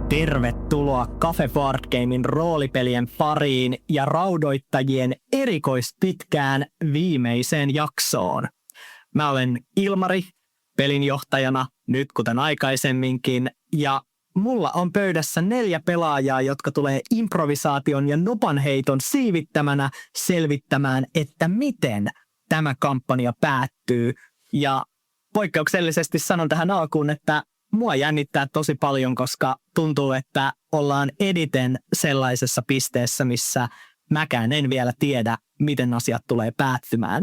Tervetuloa Cafe Board Gamein roolipelien pariin ja raudoittajien erikoispitkään viimeiseen jaksoon. Mä olen Ilmari, pelinjohtajana, nyt kuten aikaisemminkin, ja mulla on pöydässä 4 pelaajaa, jotka tulee improvisaation ja nopanheiton siivittämänä selvittämään, että miten tämä kampanja päättyy. Ja poikkeuksellisesti sanon tähän alkuun, että mua jännittää tosi paljon, koska tuntuu, että ollaan eniten sellaisessa pisteessä, missä mäkään en vielä tiedä, miten asiat tulee päättymään.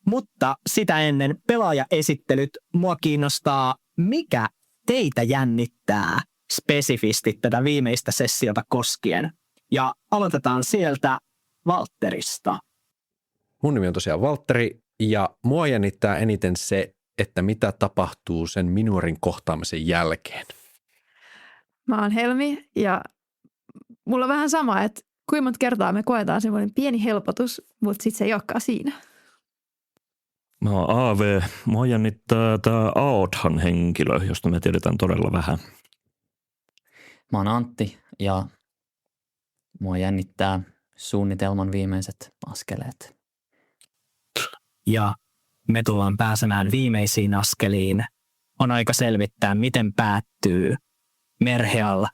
Mutta sitä ennen pelaajaesittelyt, mua kiinnostaa, mikä teitä jännittää spesifisti tätä viimeistä sessiota koskien. Ja aloitetaan sieltä Valtterista. Mun nimi on tosiaan Valtteri ja mua jännittää eniten se, että mitä tapahtuu sen minuurin kohtaamisen jälkeen. Mä oon Helmi ja mulla on vähän sama, että kuinka monta kertaa me koetaan semmoinen pieni helpotus, mutta sit se ei olekaan siinä. Mä oon AV. Mua jännittää tää Aodhan henkilö, josta me tiedetään todella vähän. Mä oon Antti ja mua jännittää suunnitelman viimeiset askeleet. Ja me tullaan pääsemään viimeisiin askeliin. On aika selvittää, miten päättyy Merheal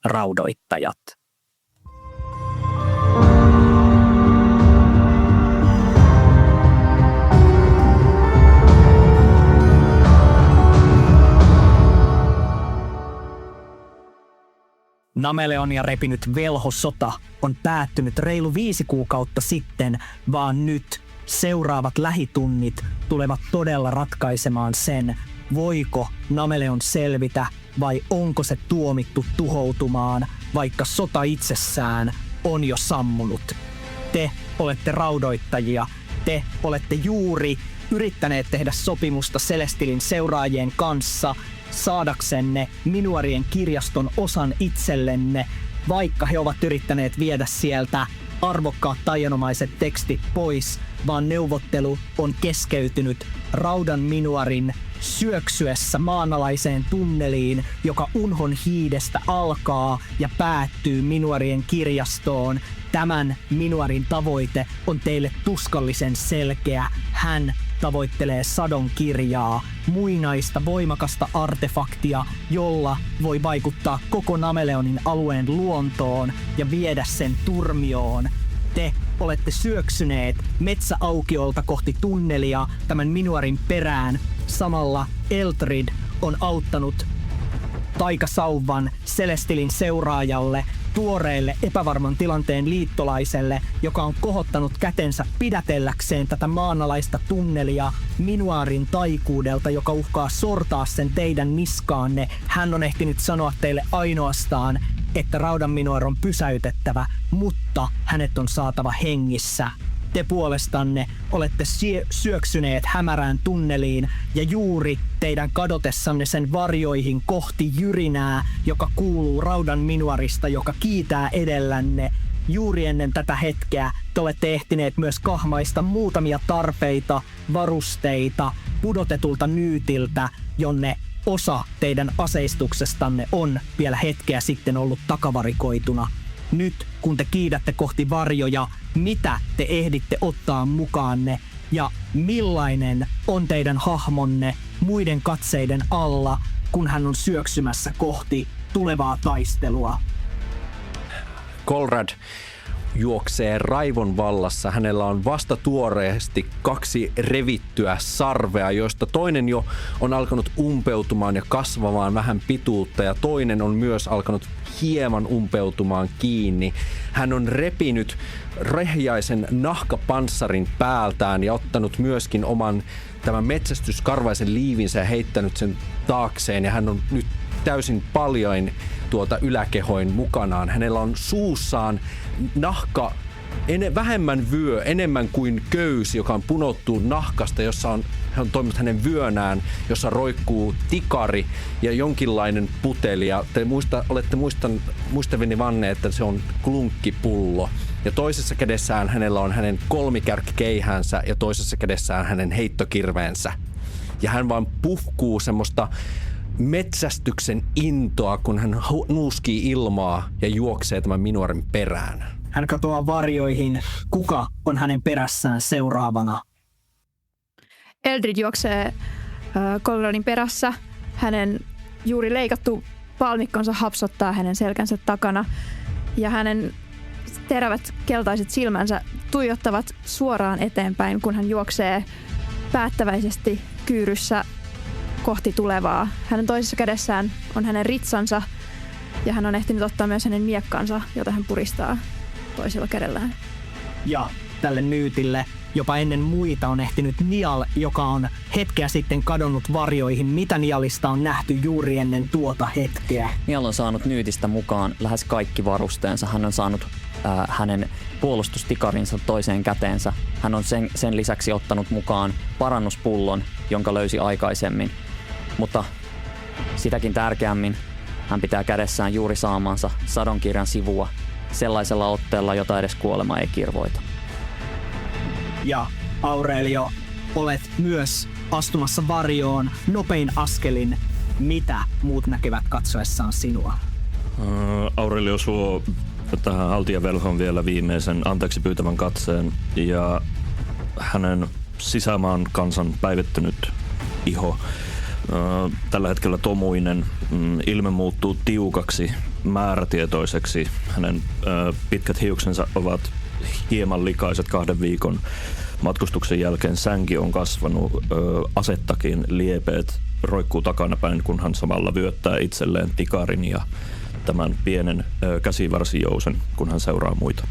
raudoittajat. Nameleonia repinyt velhosota on päättynyt reilu 5 kuukautta sitten, vaan nyt seuraavat lähitunnit tulevat todella ratkaisemaan sen, voiko Nameleon selvitä vai onko se tuomittu tuhoutumaan, vaikka sota itsessään on jo sammunut. Te olette raudoittajia, te olette juuri yrittäneet tehdä sopimusta Celestilin seuraajien kanssa saadaksenne Minuarien kirjaston osan itsellenne, vaikka he ovat yrittäneet viedä sieltä arvokkaat taianomaiset tekstit pois, vaan neuvottelu on keskeytynyt Raudan Minuarin syöksyessä maanalaiseen tunneliin, joka Unhon hiidestä alkaa ja päättyy Minuarien kirjastoon. Tämän Minuarin tavoite on teille tuskallisen selkeä. Hän tavoittelee Sadon kirjaa, muinaista voimakasta artefaktia, jolla voi vaikuttaa koko Nameleonin alueen luontoon ja viedä sen turmioon. Te olette syöksyneet metsäaukiolta kohti tunnelia tämän Minuarin perään. Samalla Eltrid on auttanut taikasauvan Celestilin seuraajalle, tuoreelle epävarman tilanteen liittolaiselle, joka on kohottanut kätensä pidätelläkseen tätä maanalaista tunnelia Minuarin taikuudelta, joka uhkaa sortaa sen teidän niskaanne. Hän on ehtinyt sanoa teille ainoastaan, että Raudan Minuar on pysäytettävä, mutta hänet on saatava hengissä. Te puolestanne olette syöksyneet hämärään tunneliin ja juuri teidän kadotessanne sen varjoihin kohti jyrinää, joka kuuluu Raudan Minuarista, joka kiitää edellänne. Juuri ennen tätä hetkeä te olette ehtineet myös kahmaista muutamia tarpeita, varusteita pudotetulta nyytiltä, jonne osa teidän aseistuksestanne on vielä hetkeä sitten ollut takavarikoituna. Nyt kun te kiidätte kohti varjoja, mitä te ehditte ottaa mukaanne ja millainen on teidän hahmonne muiden katseiden alla, kun hän on syöksymässä kohti tulevaa taistelua? Kolrad juoksee raivon vallassa. Hänellä on vasta tuoreesti 2 revittyä sarvea, joista toinen jo on alkanut umpeutumaan ja kasvamaan vähän pituutta ja toinen on myös alkanut hieman umpeutumaan kiinni. Hän on repinyt rehjaisen nahkapanssarin päältään ja ottanut myöskin oman tämän metsästyskarvaisen liivinsä ja heittänyt sen taakseen ja hän on nyt täysin paljain yläkehoin mukanaan. Hänellä on suussaan nahka, vähemmän vyö, enemmän kuin köysi, joka on punottu nahkasta, jossa hän on toiminut hänen vyönään, jossa roikkuu tikari ja jonkinlainen puteli. Ja te olette muistavini vanne, että se on klunkkipullo. Ja toisessa kädessään hänellä on hänen kolmikärkikeihänsä ja toisessa kädessään hänen heittokirveensä. Ja hän vaan puhkuu semmoista metsästyksen intoa, kun hän nuuskii ilmaa ja juoksee tämän minuarin perään. Hän katoaa varjoihin. Kuka on hänen perässään seuraavana? Eldrid juoksee Colronin perässä. Hänen juuri leikattu palmikkonsa hapsottaa hänen selkänsä takana. Ja hänen terävät keltaiset silmänsä tuijottavat suoraan eteenpäin, kun hän juoksee päättäväisesti kyyryssä kohti tulevaa. Hänen toisessa kädessään on hänen ritsansa ja hän on ehtinyt ottaa myös hänen miekkansa, jota hän puristaa toisella kädellään. Ja tälle nyytille jopa ennen muita on ehtinyt Nial, joka on hetkeä sitten kadonnut varjoihin. Mitä Nialista on nähty juuri ennen tuota hetkeä? Nial on saanut nyytistä mukaan lähes kaikki varusteensa. Hän on saanut hänen puolustustikarinsa toiseen käteensä. Hän on sen lisäksi ottanut mukaan parannuspullon, jonka löysi aikaisemmin. Mutta sitäkin tärkeämmin hän pitää kädessään juuri saamansa sadonkirjan sivua sellaisella otteella, jota edes kuolema ei kirvoita. Ja Aurelio, olet myös astumassa varjoon nopein askelin. Mitä muut näkevät katsoessaan sinua? Aurelio suo tähän haltijavelhoon vielä viimeisen anteeksi pyytävän katseen ja hänen sisämaan kansan päivittynyt iho, tällä hetkellä tomuinen, ilme muuttuu tiukaksi, määrätietoiseksi. Hänen pitkät hiuksensa ovat hieman likaiset 2 viikon matkustuksen jälkeen. Sänki on kasvanut, asettakin liepeet roikkuu takanapäin, kun hän samalla vyöttää itselleen tikarin ja tämän pienen käsivarsijousen, kun hän seuraa muita.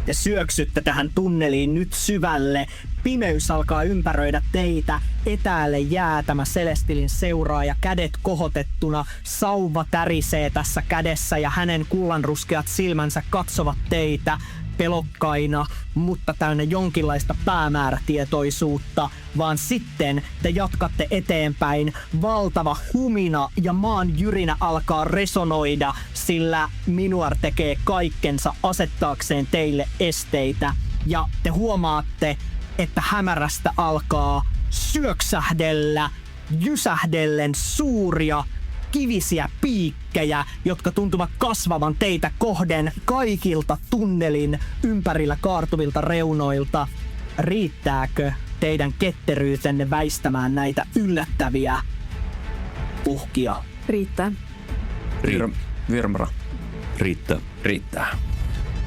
Te syöksytte tähän tunneliin nyt syvälle. Pimeys alkaa ympäröidä teitä. Etäälle jää tämä Celestilin seuraaja, kädet kohotettuna. Sauva tärisee tässä kädessä ja hänen kullanruskeat silmänsä katsovat teitä pelokkaina, mutta täynnä jonkinlaista päämäärätietoisuutta, vaan sitten te jatkatte eteenpäin. Valtava humina ja maan jyrinä alkaa resonoida, sillä Minuar tekee kaikkensa asettaakseen teille esteitä. Ja te huomaatte, että hämärästä alkaa syöksähdellä, jysähdellen suuria kivisiä piikkejä, jotka tuntuvat kasvavan teitä kohden kaikilta tunnelin ympärillä kaartuvilta reunoilta. Riittääkö teidän ketteryytenne väistämään näitä yllättäviä uhkia? Riittää. Vyrmra. Riittää.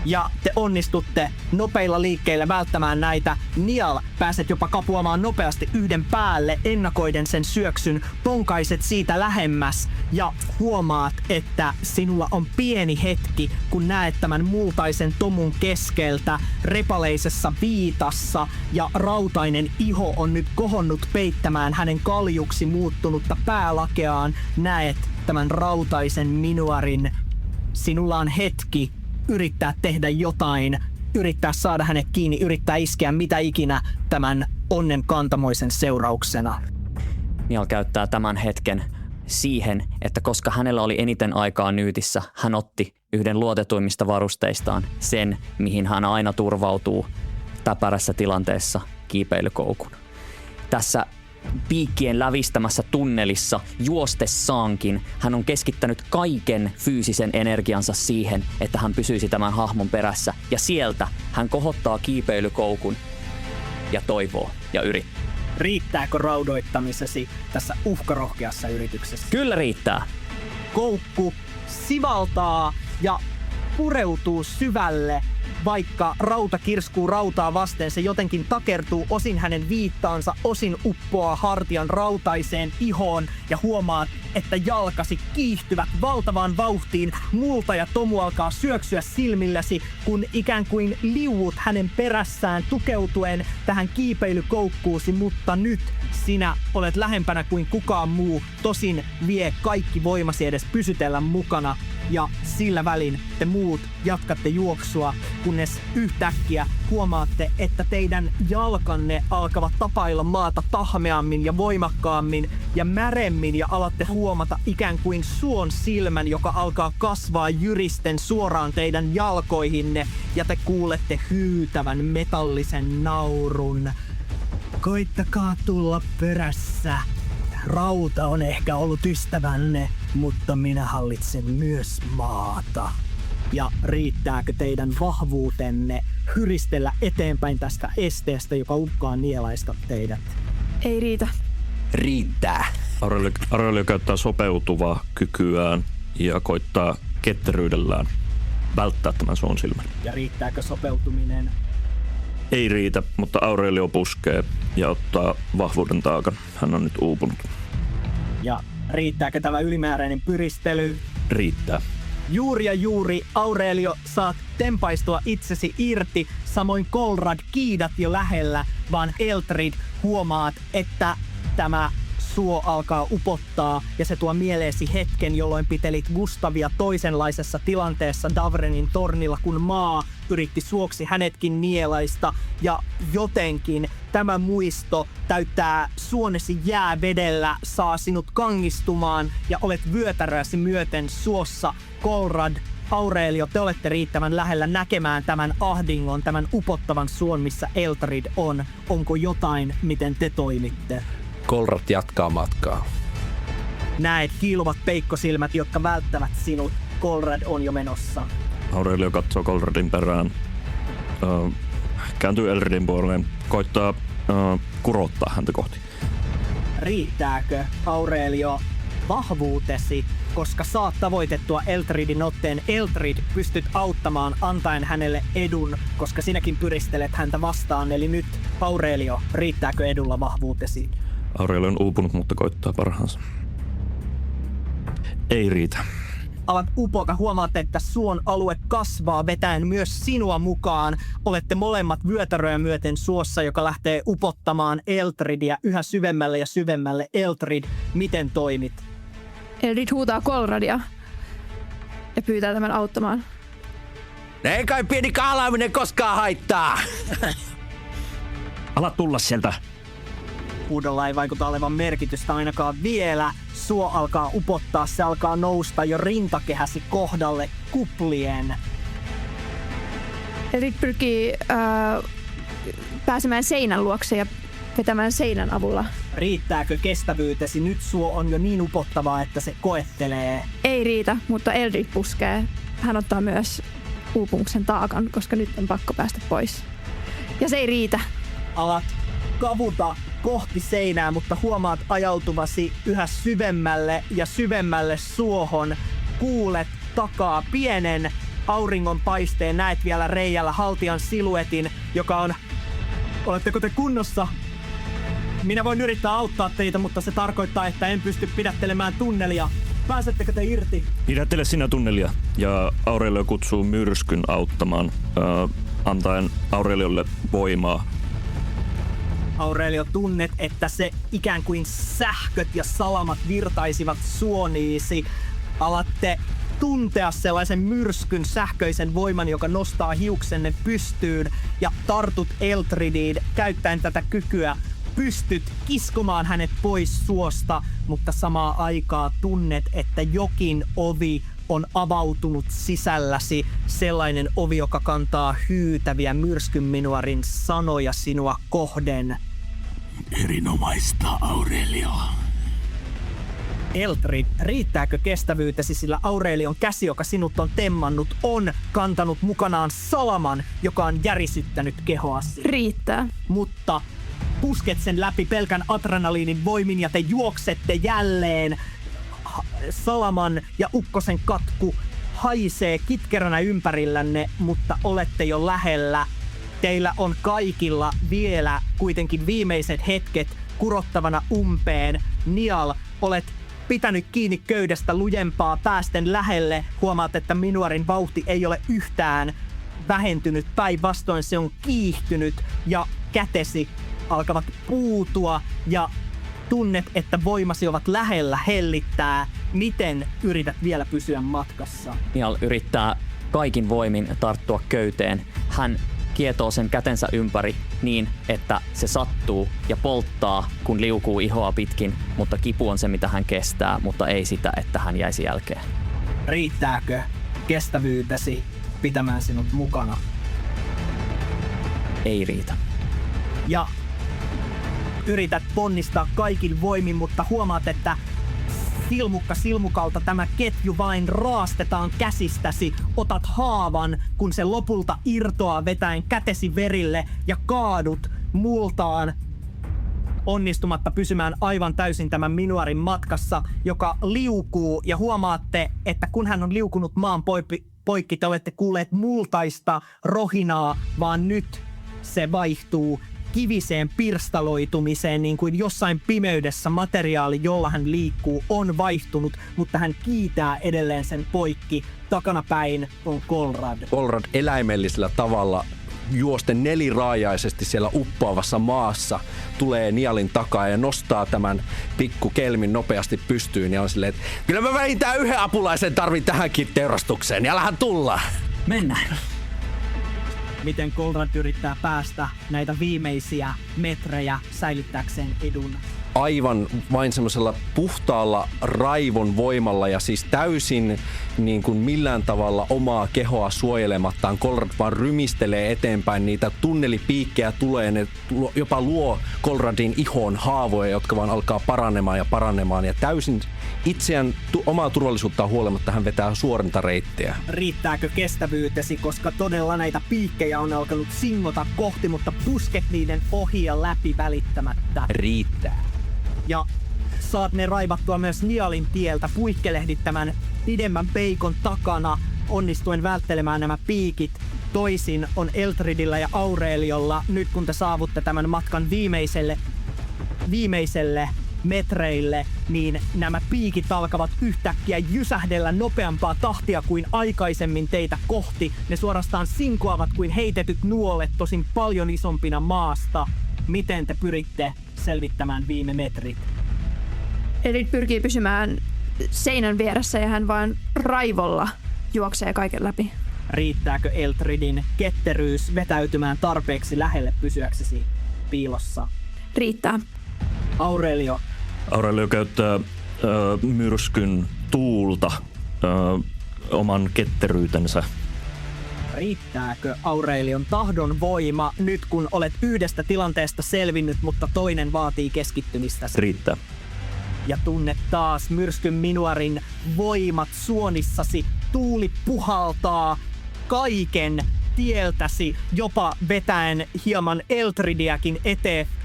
Ja te onnistutte nopeilla liikkeillä välttämään näitä. Nial, pääset jopa kapuamaan nopeasti yhden päälle, ennakoiden sen syöksyn, ponkaiset siitä lähemmäs ja huomaat, että sinulla on pieni hetki, kun näet tämän multaisen tomun keskeltä repaleisessa viitassa ja rautainen iho on nyt kohonnut peittämään hänen kaljuksi muuttunutta päälakeaan. Näet tämän rautaisen Minuarin. Sinulla on hetki yrittää tehdä jotain, yrittää saada hänet kiinni, yrittää iskeä mitä ikinä tämän onnen kantamoisen seurauksena. Nial käyttää tämän hetken siihen, että koska hänellä oli eniten aikaa nyytissä, hän otti yhden luotetuimmista varusteistaan, sen mihin hän aina turvautuu täpärässä tilanteessa, kiipeilykoukun. Tässä piikkien lävistämässä tunnelissa juostessaankin hän on keskittänyt kaiken fyysisen energiansa siihen, että hän pysyisi tämän hahmon perässä. Ja sieltä hän kohottaa kiipeilykoukun ja toivoo ja yrittää. Riittääkö raudoittamisesi tässä uhkarohkeassa yrityksessä? Kyllä riittää. Koukku sivaltaa ja pureutuu syvälle, vaikka rauta kirskuu rautaa vasten, se jotenkin takertuu osin hänen viittaansa, osin uppoaa hartian rautaiseen ihoon ja huomaat, että jalkasi kiihtyvät valtavaan vauhtiin. Multa ja tomu alkaa syöksyä silmilläsi, kun ikään kuin liuut hänen perässään tukeutuen tähän kiipeilykoukkuusi, mutta nyt sinä olet lähempänä kuin kukaan muu, tosin vie kaikki voimasi edes pysytellä mukana. Ja sillä välin te muut jatkatte juoksua, kunnes yhtäkkiä huomaatte, että teidän jalkanne alkavat tapailla maata tahmeammin ja voimakkaammin ja märemmin ja alatte huomata ikään kuin suon silmän, joka alkaa kasvaa jyristen suoraan teidän jalkoihinne ja te kuulette hyytävän metallisen naurun. Koittakaa tulla perässä. rauta on ehkä ollut ystävänne, mutta minä hallitsen myös maata. Ja riittääkö teidän vahvuutenne hyristellä eteenpäin tästä esteestä, joka uhkaa nielaista teidät? Ei riitä. Riittää. Aurelio käyttää sopeutuvaa kykyään ja koittaa ketteryydellään välttää tämän suon silmän. Ja riittääkö sopeutuminen? Ei riitä, mutta Aurelio puskee ja ottaa vahvuuden taakan. Hän on nyt uupunut. Ja riittääkö tämä ylimääräinen pyristely? Riittää. Juuri, Aurelio, saat tempaistua itsesi irti, samoin Kolrad, kiidat jo lähellä, vaan Eltrid huomaat, että tämä suo alkaa upottaa ja se tuo mieleesi hetken, jolloin pitelit Gustavia toisenlaisessa tilanteessa Davrenin tornilla, kun maa yritti suoksi hänetkin nielaista ja jotenkin tämä muisto täyttää suonesi jäävedellä, saa sinut kangistumaan ja olet vyötäröäsi myöten suossa. Kolrad, Aurelio, te olette riittävän lähellä näkemään tämän ahdingon, tämän upottavan suon, missä Eltrid on. Onko jotain, miten te toimitte? Kolrat jatkaa matkaa. Näet kiiluvat peikkosilmät, jotka välttävät sinut. Kolrad on jo menossa. Aurelio katsoo Kolradin perään, kääntyy Elridin puoleen, koittaa kurottaa häntä kohti. Riittääkö, Aurelio, vahvuutesi, koska saat tavoitettua Eltridin otteen? Eltrid pystyt auttamaan antaen hänelle edun, koska sinäkin pyristelet häntä vastaan. Eli nyt, Aurelio, riittääkö edulla vahvuutesi? Aurelio on uupunut, mutta koittaa parhaansa. Ei riitä. Alat upota, huomaatte, että suon alue kasvaa vetäen myös sinua mukaan. Olette molemmat vyötäröä myöten suossa, joka lähtee upottamaan Eltridia yhä syvemmälle ja syvemmälle. Eltrid, miten toimit? Elrid huutaa Kolradia ja pyytää tämän auttamaan. Ei kai pieni kahlaaminen koskaan haittaa. Ala tulla sieltä. Huudolla ei vaikuta olevan merkitystä ainakaan vielä. Suo alkaa upottaa, se alkaa nousta jo rintakehäsi kohdalle kuplien. Elrid pyrkii pääsemään seinän luokse ja vetämään seinän avulla. Riittääkö kestävyytesi? Nyt suo on jo niin upottavaa, että se koettelee. Ei riitä, mutta Elrid puskee. Hän ottaa myös uupumuksen taakan, koska nyt on pakko päästä pois. Ja se ei riitä. Alat kavuta kohti seinää, mutta huomaat ajautuvasi yhä syvemmälle ja syvemmälle suohon. Kuulet takaa pienen auringonpaisteen, näet vielä reijällä haltijan siluetin, joka on... Oletteko te kunnossa? Minä voin yrittää auttaa teitä, mutta se tarkoittaa, että en pysty pidättelemään tunnelia. Pääsettekö te irti? Pidättele sinä tunnelia. Ja Aurelio kutsuu myrskyn auttamaan, antaen Aureliolle voimaa. Aurelio, tunnet, että se ikään kuin sähköt ja salamat virtaisivat suoniisi. Alatte tuntea sellaisen myrskyn sähköisen voiman, joka nostaa hiuksenne pystyyn ja tartut Eltridiin käyttäen tätä kykyä. Pystyt kiskomaan hänet pois suosta, mutta samaa aikaa tunnet, että jokin ovi on avautunut sisälläsi. Sellainen ovi, joka kantaa hyytäviä myrskynminuarin sanoja sinua kohden. Erinomaista, Aurelio. Eltrid, riittääkö kestävyytesi, sillä Aurelion käsi, joka sinut on temmannut, on kantanut mukanaan salaman, joka on järisyttänyt kehoasi. Riittää. Mutta pusket sen läpi pelkän adrenaliinin voimin ja te juoksette jälleen. Salaman ja ukkosen katku haisee kitkeränä ympärillänne, mutta olette jo lähellä. Teillä on kaikilla vielä kuitenkin viimeiset hetket kurottavana umpeen. Nial, olet pitänyt kiinni köydestä lujempaa päästen lähelle. Huomaat, että minuarin vauhti ei ole yhtään vähentynyt. Päinvastoin se on kiihtynyt ja kätesi alkavat puutua ja tunnet, että voimasi ovat lähellä hellittää. Miten yrität vielä pysyä matkassa? Nial yrittää kaikin voimin tarttua köyteen. Hän kietoo sen kätensä ympäri niin, että se sattuu ja polttaa, kun liukuu ihoa pitkin, mutta kipu on se, mitä hän kestää, mutta ei sitä, että hän jäisi jälkeen. Riittääkö kestävyytesi pitämään sinut mukana? Ei riitä. Ja Yrität ponnistaa kaikin voimin, mutta huomaat, että silmukka silmukalta tämä ketju vain raastetaan käsistäsi. Otat haavan, kun se lopulta irtoaa vetäen kätesi verille ja kaadut muultaan onnistumatta pysymään aivan täysin tämän minuarin matkassa, joka liukuu, ja huomaatte, että kun hän on liukunut maan poikki, te olette kuulleet multaista rohinaa, vaan nyt se vaihtuu kiviseen pirstaloitumiseen, niin kuin jossain pimeydessä materiaali, jolla hän liikkuu, on vaihtunut, mutta hän kiitää edelleen sen poikki. Takanapäin on Kolrad. Kolrad eläimellisellä tavalla juosten neliraajaisesti siellä uppoavassa maassa tulee Nialin takaa ja nostaa tämän pikkukelmin nopeasti pystyyn ja on silleen, että kyllä mä vähintään yhden apulaisen tarvin tähänkin teurastukseen, niin älähän tulla. Mennään. Miten Kolrad yrittää päästä näitä viimeisiä metrejä säilyttääkseen edun? Aivan vain semmoisella puhtaalla raivon voimalla ja siis täysin niin kuin millään tavalla omaa kehoa suojelemattaan. Kolrad vaan rymistelee eteenpäin, niitä tunnelipiikkejä tulee, ne jopa luo Kolradin ihoon haavoja, jotka vaan alkaa paranemaan ja täysin itseään omaa turvallisuuttaan huolimatta hän vetää suorinta reittiä. Riittääkö kestävyytesi, koska todella näitä piikkejä on alkanut singota kohti, mutta pusket niiden ohi ja läpi välittämättä. Riittää. Ja saat ne raivattua myös Nialin tieltä, puikkelehdit tämän pidemmän peikon takana, onnistuen välttelemään nämä piikit. Toisin on Eltridillä ja Aureliolla, nyt kun te saavutte tämän matkan viimeiselle metreille, niin nämä piikit alkavat yhtäkkiä jysähdellä nopeampaa tahtia kuin aikaisemmin teitä kohti. Ne suorastaan sinkoavat kuin heitetyt nuolet, tosin paljon isompina maasta. Miten te pyritte selvittämään viime metrit? Eli pyrkii pysymään seinän vieressä ja hän vaan raivolla juoksee kaiken läpi. Riittääkö Eltridin ketteryys vetäytymään tarpeeksi lähelle pysyäksesi piilossa? Riittää. Aurelio. Aurelio käyttää myrskyn tuulta oman ketteryytensä. Riittääkö Aurelion tahdon voima nyt, kun olet yhdestä tilanteesta selvinnyt, mutta toinen vaatii keskittymistä? Riittää. Ja tunnet taas myrskyn minuarin voimat suonissasi. Tuuli puhaltaa kaiken tieltäsi, jopa vetäen hieman Eltridiäkin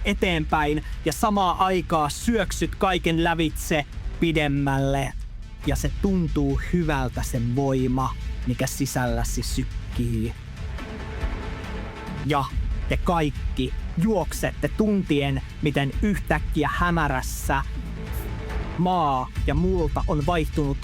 eteenpäin. Ja samaa aikaa syöksyt kaiken lävitse pidemmälle. Ja se tuntuu hyvältä se voima, mikä sisälläsi sykkii. Ja te kaikki juoksette tuntien, miten yhtäkkiä hämärässä maa ja multa on vaihtunut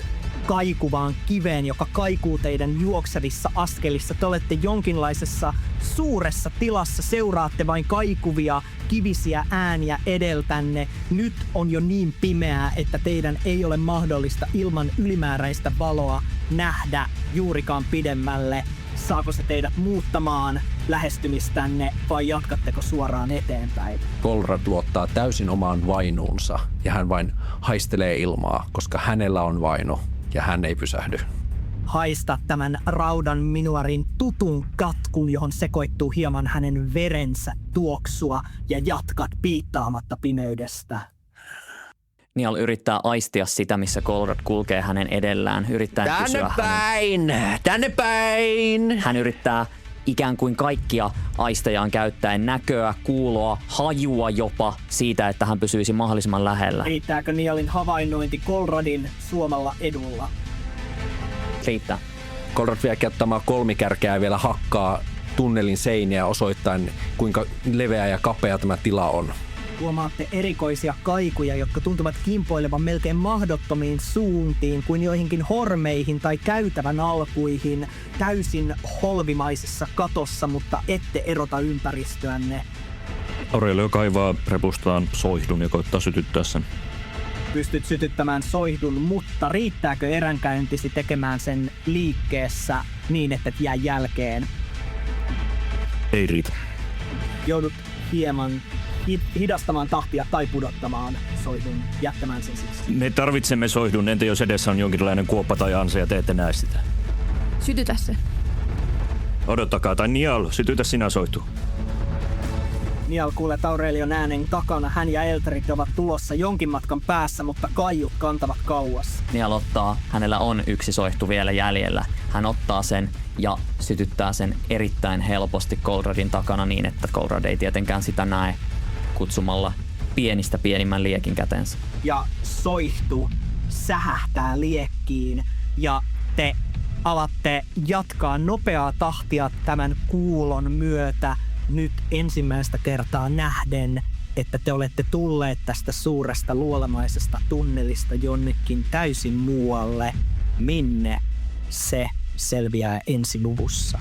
kaikuvaan kiveen, joka kaikuu teidän juoksevissa askelissa. Te olette jonkinlaisessa suuressa tilassa, seuraatte vain kaikuvia kivisiä ääniä edeltänne. Nyt on jo niin pimeää, että teidän ei ole mahdollista ilman ylimääräistä valoa nähdä juurikaan pidemmälle. Saako se teidät muuttamaan lähestymistänne vai jatkatteko suoraan eteenpäin? Kolrad luottaa täysin omaan vainuunsa ja hän vain haistelee ilmaa, koska hänellä on vainu ja hän ei pysähdy. Haista tämän raudan minuarin tutun katkun, johon sekoittuu hieman hänen verensä tuoksua ja jatkat piittaamatta pimeydestä. Niall yrittää aistia sitä, missä Kolrad kulkee hänen edellään. Yrittää kysyä Tänne päin! Hän yrittää ikään kuin kaikkia aistejaan käyttäen näköä, kuuloa, hajua jopa siitä, että hän pysyisi mahdollisimman lähellä. Riittääkö Nialin havainnointi Kolradin suomalla edulla? Riittää. Kolrad vie ottamaan kolmikärkeä ja vielä hakkaa tunnelin seiniä osoittaen, kuinka leveä ja kapea tämä tila on. Huomaatte erikoisia kaikuja, jotka tuntuvat kimpoilevan melkein mahdottomiin suuntiin kuin joihinkin hormeihin tai käytävän alkuihin täysin holvimaisessa katossa, mutta ette erota ympäristöänne. Aurelio kaivaa repustaan soihdun ja koittaa sytyttää sen. Pystyt sytyttämään soihdun, mutta riittääkö eränkäyntisi tekemään sen liikkeessä niin, että et jää jälkeen? Ei riitä. Joudut hieman hidastamaan tahtia tai pudottamaan soihdun, jättämään sen siksi. Me tarvitsemme soihdun, entä jos edessä on jonkinlainen kuoppa tai ansa ja te ette näe sitä? Sytytä se. Odottakaa, tai Niall, sytytä sinä soihtu. Niall kuulet Aurelion äänen takana. Hän ja Eldred ovat tulossa jonkin matkan päässä, mutta kaiut kantavat kauas. Niall ottaa, hänellä on yksi soihtu vielä jäljellä. Hän ottaa sen ja sytyttää sen erittäin helposti Golradin takana niin, että Golrad ei tietenkään sitä näe kutsumalla pienistä pienimmän liekin kätensä. Ja soihtu sähähtää liekkiin ja te alatte jatkaa nopeaa tahtia tämän kuulon myötä nyt ensimmäistä kertaa nähden, että te olette tulleet tästä suuresta luolamaisesta tunnelista jonnekin täysin muualle, minne se selviää ensi luvussa.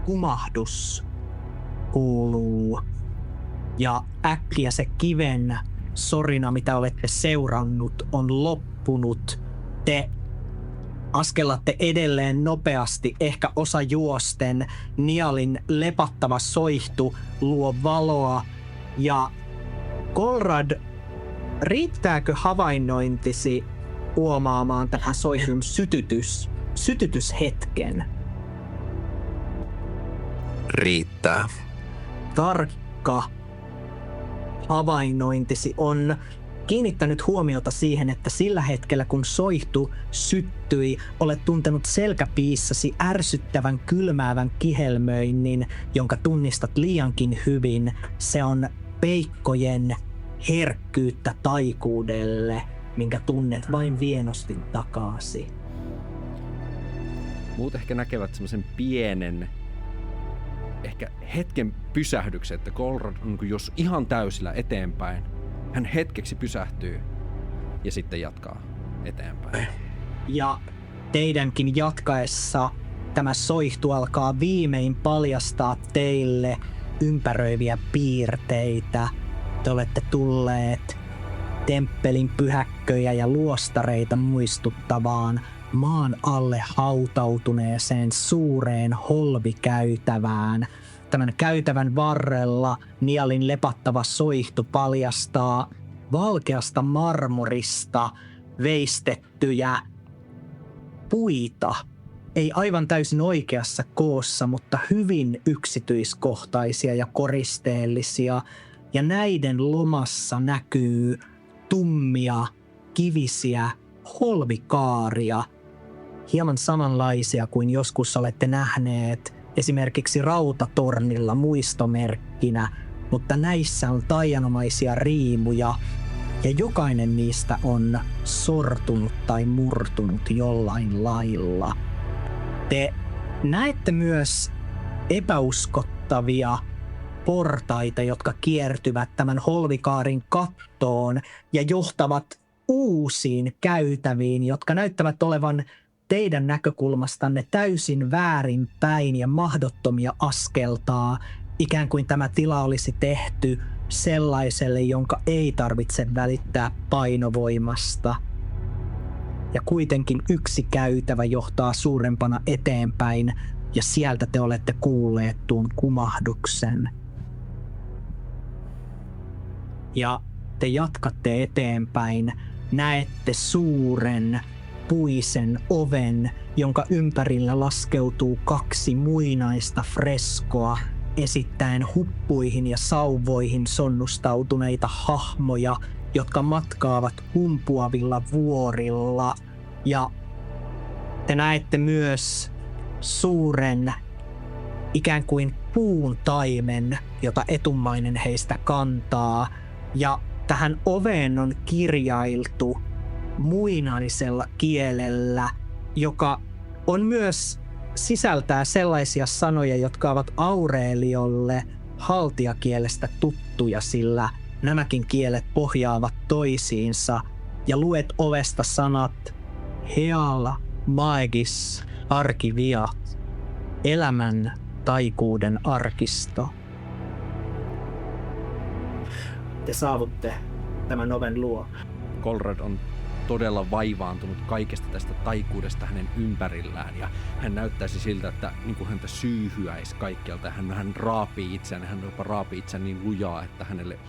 Kumahdus kuuluu ja äkkiä se kiven sorina, mitä olette seurannut, on loppunut. Te askelatte edelleen nopeasti, ehkä osa juosten. Niallin lepattava soihtu luo valoa ja Golrad, riittääkö havainnointisi huomaamaan tähän soihdun sytytyshetken? Riittää. Tarkka havainnointisi on kiinnittänyt huomiota siihen, että sillä hetkellä kun soihtu syttyi, olet tuntenut selkäpiissasi ärsyttävän kylmäävän kihelmöinnin, jonka tunnistat liiankin hyvin. Se on peikkojen herkkyyttä taikuudelle, minkä tunnet vain vienosti takaasi. Muut ehkä näkevät semmoisen pienen, ehkä hetken pysähdyksen, että Golrad on jos ihan täysillä eteenpäin. Hän hetkeksi pysähtyy ja sitten jatkaa eteenpäin. Ja teidänkin jatkaessa tämä soihtu alkaa viimein paljastaa teille ympäröiviä piirteitä. Te olette tulleet temppelin pyhäkköjä ja luostareita muistuttavaan maan alle hautautuneeseen suureen holvikäytävään. Tämän käytävän varrella Niallin lepattava soihtu paljastaa valkeasta marmorista veistettyjä puita. Ei aivan täysin oikeassa koossa, mutta hyvin yksityiskohtaisia ja koristeellisia. Ja näiden lomassa näkyy tummia, kivisiä holvikaaria, hieman samanlaisia kuin joskus olette nähneet esimerkiksi Rautatornilla muistomerkkinä, mutta näissä on taianomaisia riimuja ja jokainen niistä on sortunut tai murtunut jollain lailla. Te näette myös epäuskottavia portaita, jotka kiertyvät tämän holvikaarin kattoon ja johtavat uusiin käytäviin, jotka näyttävät olevan teidän näkökulmastanne täysin väärinpäin ja mahdottomia askeltaa, ikään kuin tämä tila olisi tehty sellaiselle, jonka ei tarvitse välittää painovoimasta. Ja kuitenkin yksi käytävä johtaa suurempana eteenpäin, ja sieltä te olette kuulleet tuon kumahduksen. Ja te jatkatte eteenpäin, näette suuren puisen oven, jonka ympärillä laskeutuu 2 muinaista freskoa, esittäen huppuihin ja sauvoihin sonnustautuneita hahmoja, jotka matkaavat kumpuavilla vuorilla. Ja te näette myös suuren ikään kuin puun taimen, jota etummainen heistä kantaa. Ja tähän oveen on kirjailtu muinaisella kielellä, joka on myös sisältää sellaisia sanoja, jotka ovat Aureliolle haltijakielestä tuttuja, sillä nämäkin kielet pohjaavat toisiinsa. Ja luet ovesta sanat Heal Maegis Arkiviat, elämän taikuuden arkisto. Te saavutte tämän oven luo. Golrad on todella vaivaantunut kaikesta tästä taikuudesta hänen ympärillään ja hän näyttäisi siltä, että niin kuin häntä syyhyäisi kaikkialta. Hän raapii itseään, hän jopa raapii itseään niin lujaa, että hänelle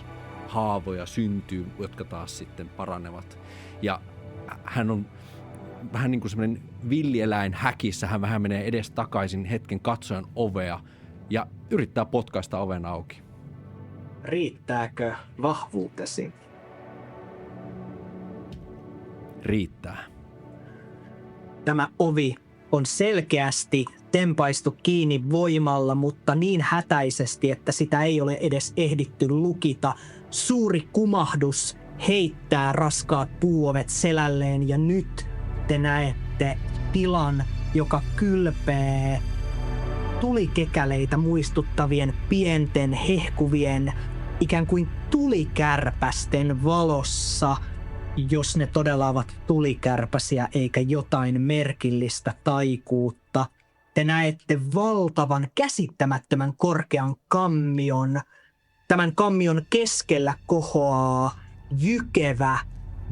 haavoja syntyy, jotka taas sitten paranevat. Ja hän on vähän niin kuin semmoinen villieläin häkissä. Hän vähän menee edes takaisin hetken katsojan ovea ja yrittää potkaista oven auki. Riittääkö vahvuutesi? Riittää. Tämä ovi on selkeästi tempaistu kiinni voimalla, mutta niin hätäisesti, että sitä ei ole edes ehditty lukita. Suuri kumahdus heittää raskaat puuovet selälleen ja nyt te näette tilan, joka kylpee tulikekäleitä muistuttavien pienten hehkuvien ikään kuin tulikärpästen valossa, jos ne todella ovat tulikärpäsiä eikä jotain merkillistä taikuutta. Te näette valtavan, käsittämättömän korkean kammion. Tämän kammion keskellä kohoaa jykevä,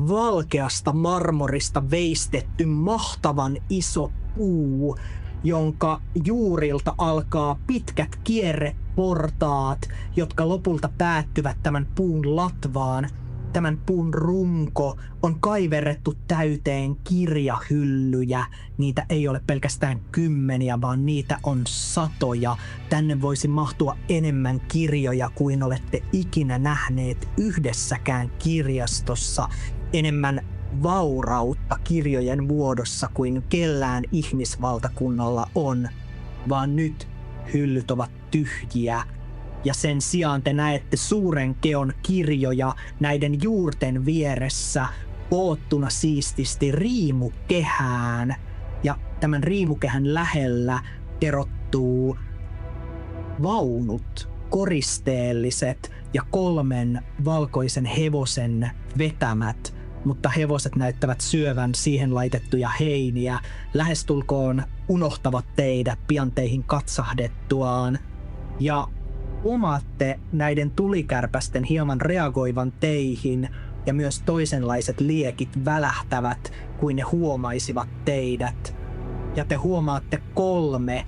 valkeasta marmorista veistetty mahtavan iso puu, jonka juurilta alkaa pitkät kierreportaat, jotka lopulta päättyvät tämän puun latvaan. Tämän puun runko on kaiverrettu täyteen kirjahyllyjä. Niitä ei ole pelkästään kymmeniä, vaan niitä on satoja. Tänne voisi mahtua enemmän kirjoja kuin olette ikinä nähneet yhdessäkään kirjastossa. Enemmän vaurautta kirjojen muodossa kuin kellään ihmisvaltakunnalla on, vaan nyt hyllyt ovat tyhjiä. Ja sen sijaan te näette suuren keon kirjoja näiden juurten vieressä koottuna siististi riimukehään. Ja tämän riimukehän lähellä erottuu vaunut, koristeelliset ja 3 valkoisen hevosen vetämät, mutta hevoset näyttävät syövän siihen laitettuja heiniä, lähestulkoon unohtavat teidät pian teihin katsahdettuaan. Ja omaatte näiden tulikärpästen hieman reagoivan teihin ja myös toisenlaiset liekit välähtävät, kuin ne huomaisivat teidät. Ja te huomaatte 3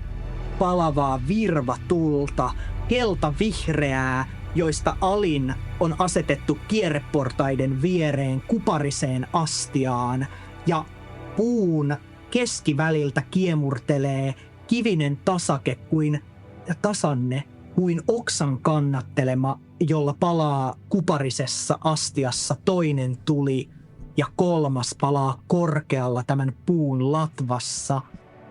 palavaa virvatulta, keltavihreää, joista alin on asetettu kierreportaiden viereen kupariseen astiaan. Ja puun keskiväliltä kiemurtelee kivinen tasake tasanne kuin oksan kannattelema, jolla palaa kuparisessa astiassa toinen tuli ja 3 palaa korkealla tämän puun latvassa.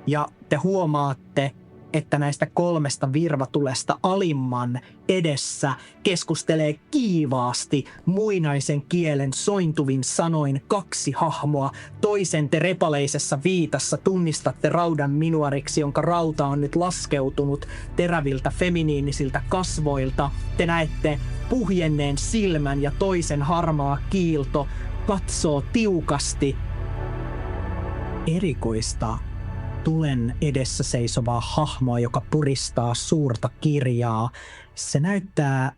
Ja te huomaatte, että näistä 3 virvatulesta alimman edessä keskustelee kiivaasti muinaisen kielen sointuvin sanoin 2 hahmoa. Toisen te repaleisessa viitassa tunnistatte raudan minuariksi, jonka rauta on nyt laskeutunut teräviltä feminiinisiltä kasvoilta. Te näette puhjenneen silmän ja toisen harmaa kiilto katsoo tiukasti. Erikoista. Tulen edessä seisovaa hahmoa, joka puristaa suurta kirjaa. Se näyttää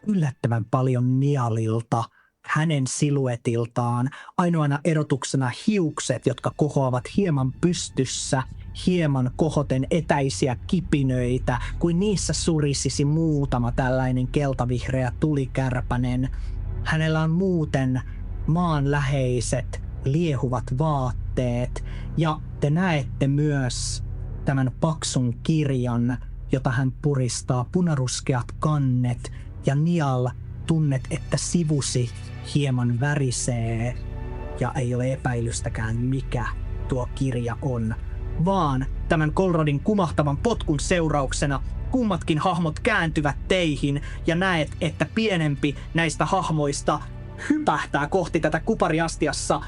yllättävän paljon Nialilta, hänen siluetiltaan. Ainoana erotuksena hiukset, jotka kohoavat hieman pystyssä, hieman kohoten etäisiä kipinöitä, kuin niissä surisisi muutama tällainen keltavihreä tulikärpänen. Hänellä on muuten maanläheiset, liehuvat vaatteet, ja te näette myös tämän paksun kirjan, jota hän puristaa, punaruskeat kannet, ja Nial, tunnet, että sivusi hieman värisee, ja ei ole epäilystäkään, mikä tuo kirja on, vaan tämän Kolrodin kumahtavan potkun seurauksena kummatkin hahmot kääntyvät teihin, ja näet, että pienempi näistä hahmoista hypähtää kohti tätä kupariastiassa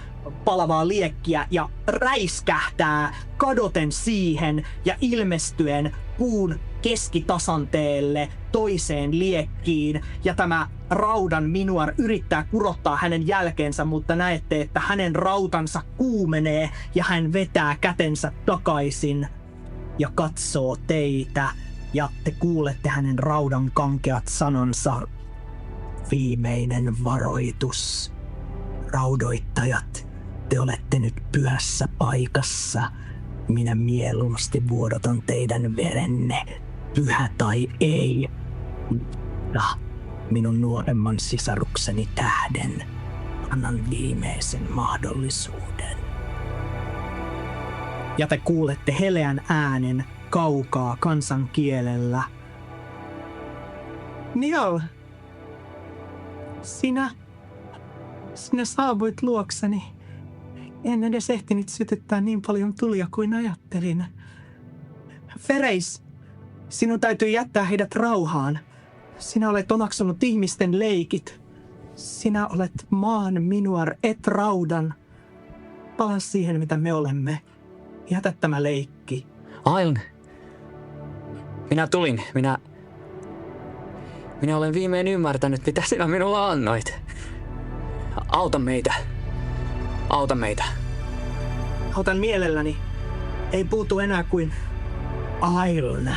palavaa liekkiä ja räiskähtää kadoten siihen ja ilmestyen puun keskitasanteelle toiseen liekkiin. Ja tämä raudan minuar yrittää kurottaa hänen jälkeensä, mutta näette, että hänen rautansa kuumenee ja hän vetää kätensä takaisin ja katsoo teitä. Ja te kuulette hänen raudan kankeat sanonsa. Viimeinen varoitus. Raudoittajat, te olette nyt pyhässä paikassa. Minä mieluusti vuodotan teidän verenne, pyhä tai ei. Mutta minun nuoremman sisarukseni tähden annan viimeisen mahdollisuuden. Ja te kuulette heleän äänen kaukaa kansankielellä. Niall, sinä saavuit luokseni. En edes ehtinyt sytyttää niin paljon tulia kuin ajattelin. Fereis, sinun täytyy jättää heidät rauhaan. Sinä olet omaksunut ihmisten leikit. Sinä olet maan minuar et raudan. Palaa siihen, mitä me olemme. Jätä tämä leikki. Ailn. Minä tulin. Minä olen viimein ymmärtänyt, mitä sinä minulla annoit. Auta meitä. Auta meitä. Autan mielelläni. Ei puutu enää kuin Ailn.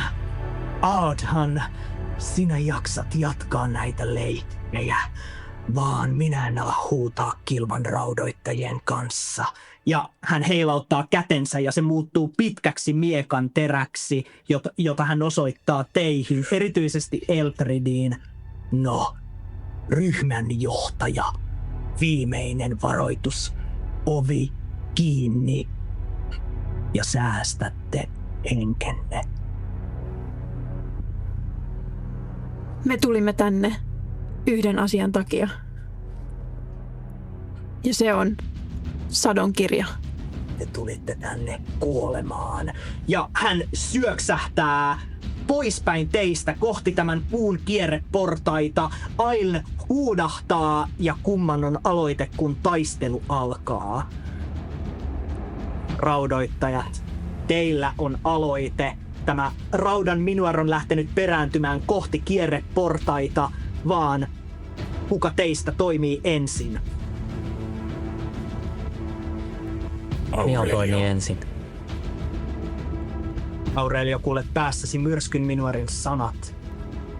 Audhan, sinä jaksat jatkaa näitä leikkejä, vaan minä en ala huutaa kilvan raudoittajien kanssa. Ja hän heilauttaa kätensä ja se muuttuu pitkäksi miekan teräksi, jota hän osoittaa teihin, erityisesti Eltridiin. No, ryhmän johtaja. Viimeinen varoitus. Ovi kiinni ja säästätte henkenne. Me tulimme tänne yhden asian takia. Ja se on sadonkirja. Te tulitte tänne kuolemaan. Ja hän syöksähtää poispäin teistä kohti tämän puun kierreportaita. Ailn huudahtaa ja kumman on aloite, kun taistelu alkaa. Raudoittajat, teillä on aloite. Tämä raudan minuar on lähtenyt perääntymään kohti kierreportaita, vaan kuka teistä toimii ensin? Niall toimii ensin. Aurelio, kuulet päässäsi myrskyn minuarin sanat.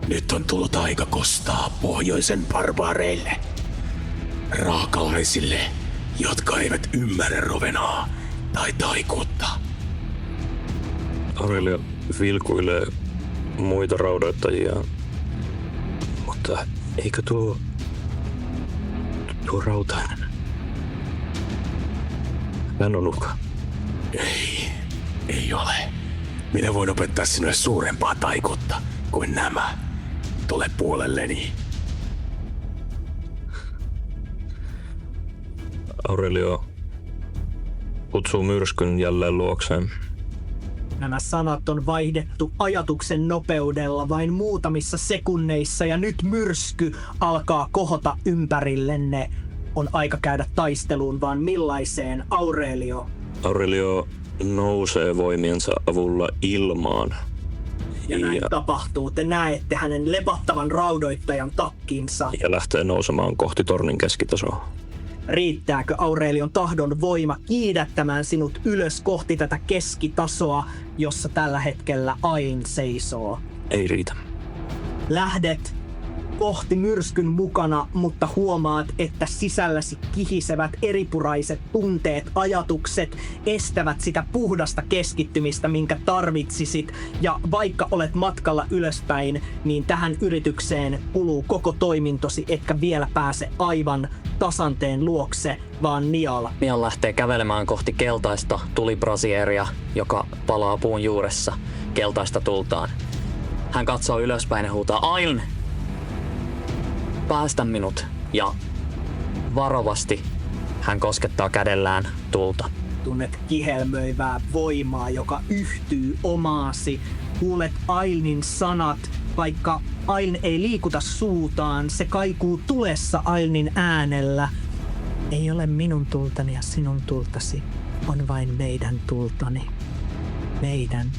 Nyt on tullut aika kostaa pohjoisen barbaareille. Raakalaisille, jotka eivät ymmärrä rovenaa tai taikuutta. Aurelio vilkuilee muita raudoittajia, mutta eikö tuo rautainen? Hän on uhka. Ei ole. Minä voin opettaa sinulle suurempaa taikuutta kuin nämä. Tule puolelleni. Aurelio kutsuu myrskyn jälleen luokseen. Nämä sanat on vaihdettu ajatuksen nopeudella vain muutamissa sekunneissa ja nyt myrsky alkaa kohota ympärillenne. On aika käydä taisteluun, vaan millaiseen, Aurelio? Aurelio nousee voimiensa avulla ilmaan. Ja näin tapahtuu. Te näette hänen lepattavan raudoittajan takkinsa. Ja lähtee nousemaan kohti tornin keskitasoa. Riittääkö Aurelion tahdon voima kiidättämään sinut ylös kohti tätä keskitasoa, jossa tällä hetkellä Ain seisoo? Ei riitä. Lähdet kohti myrskyn mukana, mutta huomaat, että sisälläsi kihisevät eripuraiset tunteet, ajatukset estävät sitä puhdasta keskittymistä, minkä tarvitsisit. Ja vaikka olet matkalla ylöspäin, niin tähän yritykseen kuluu koko toimintosi, etkä vielä pääse aivan tasanteen luokse, vaan Niall. Niall lähtee kävelemään kohti keltaista tulibrasieria, joka palaa puun juuressa keltaista tultaan. Hän katsoo ylöspäin ja huutaa, Ailn! Päästä minut, ja varovasti hän koskettaa kädellään tulta. Tunnet kihelmöivää voimaa, joka yhtyy omaasi. Kuulet Ailnin sanat, vaikka Ailn ei liikuta suutaan, se kaikuu tulessa Ailnin äänellä. Ei ole minun tultani ja sinun tultasi, on vain meidän tultani. Meidän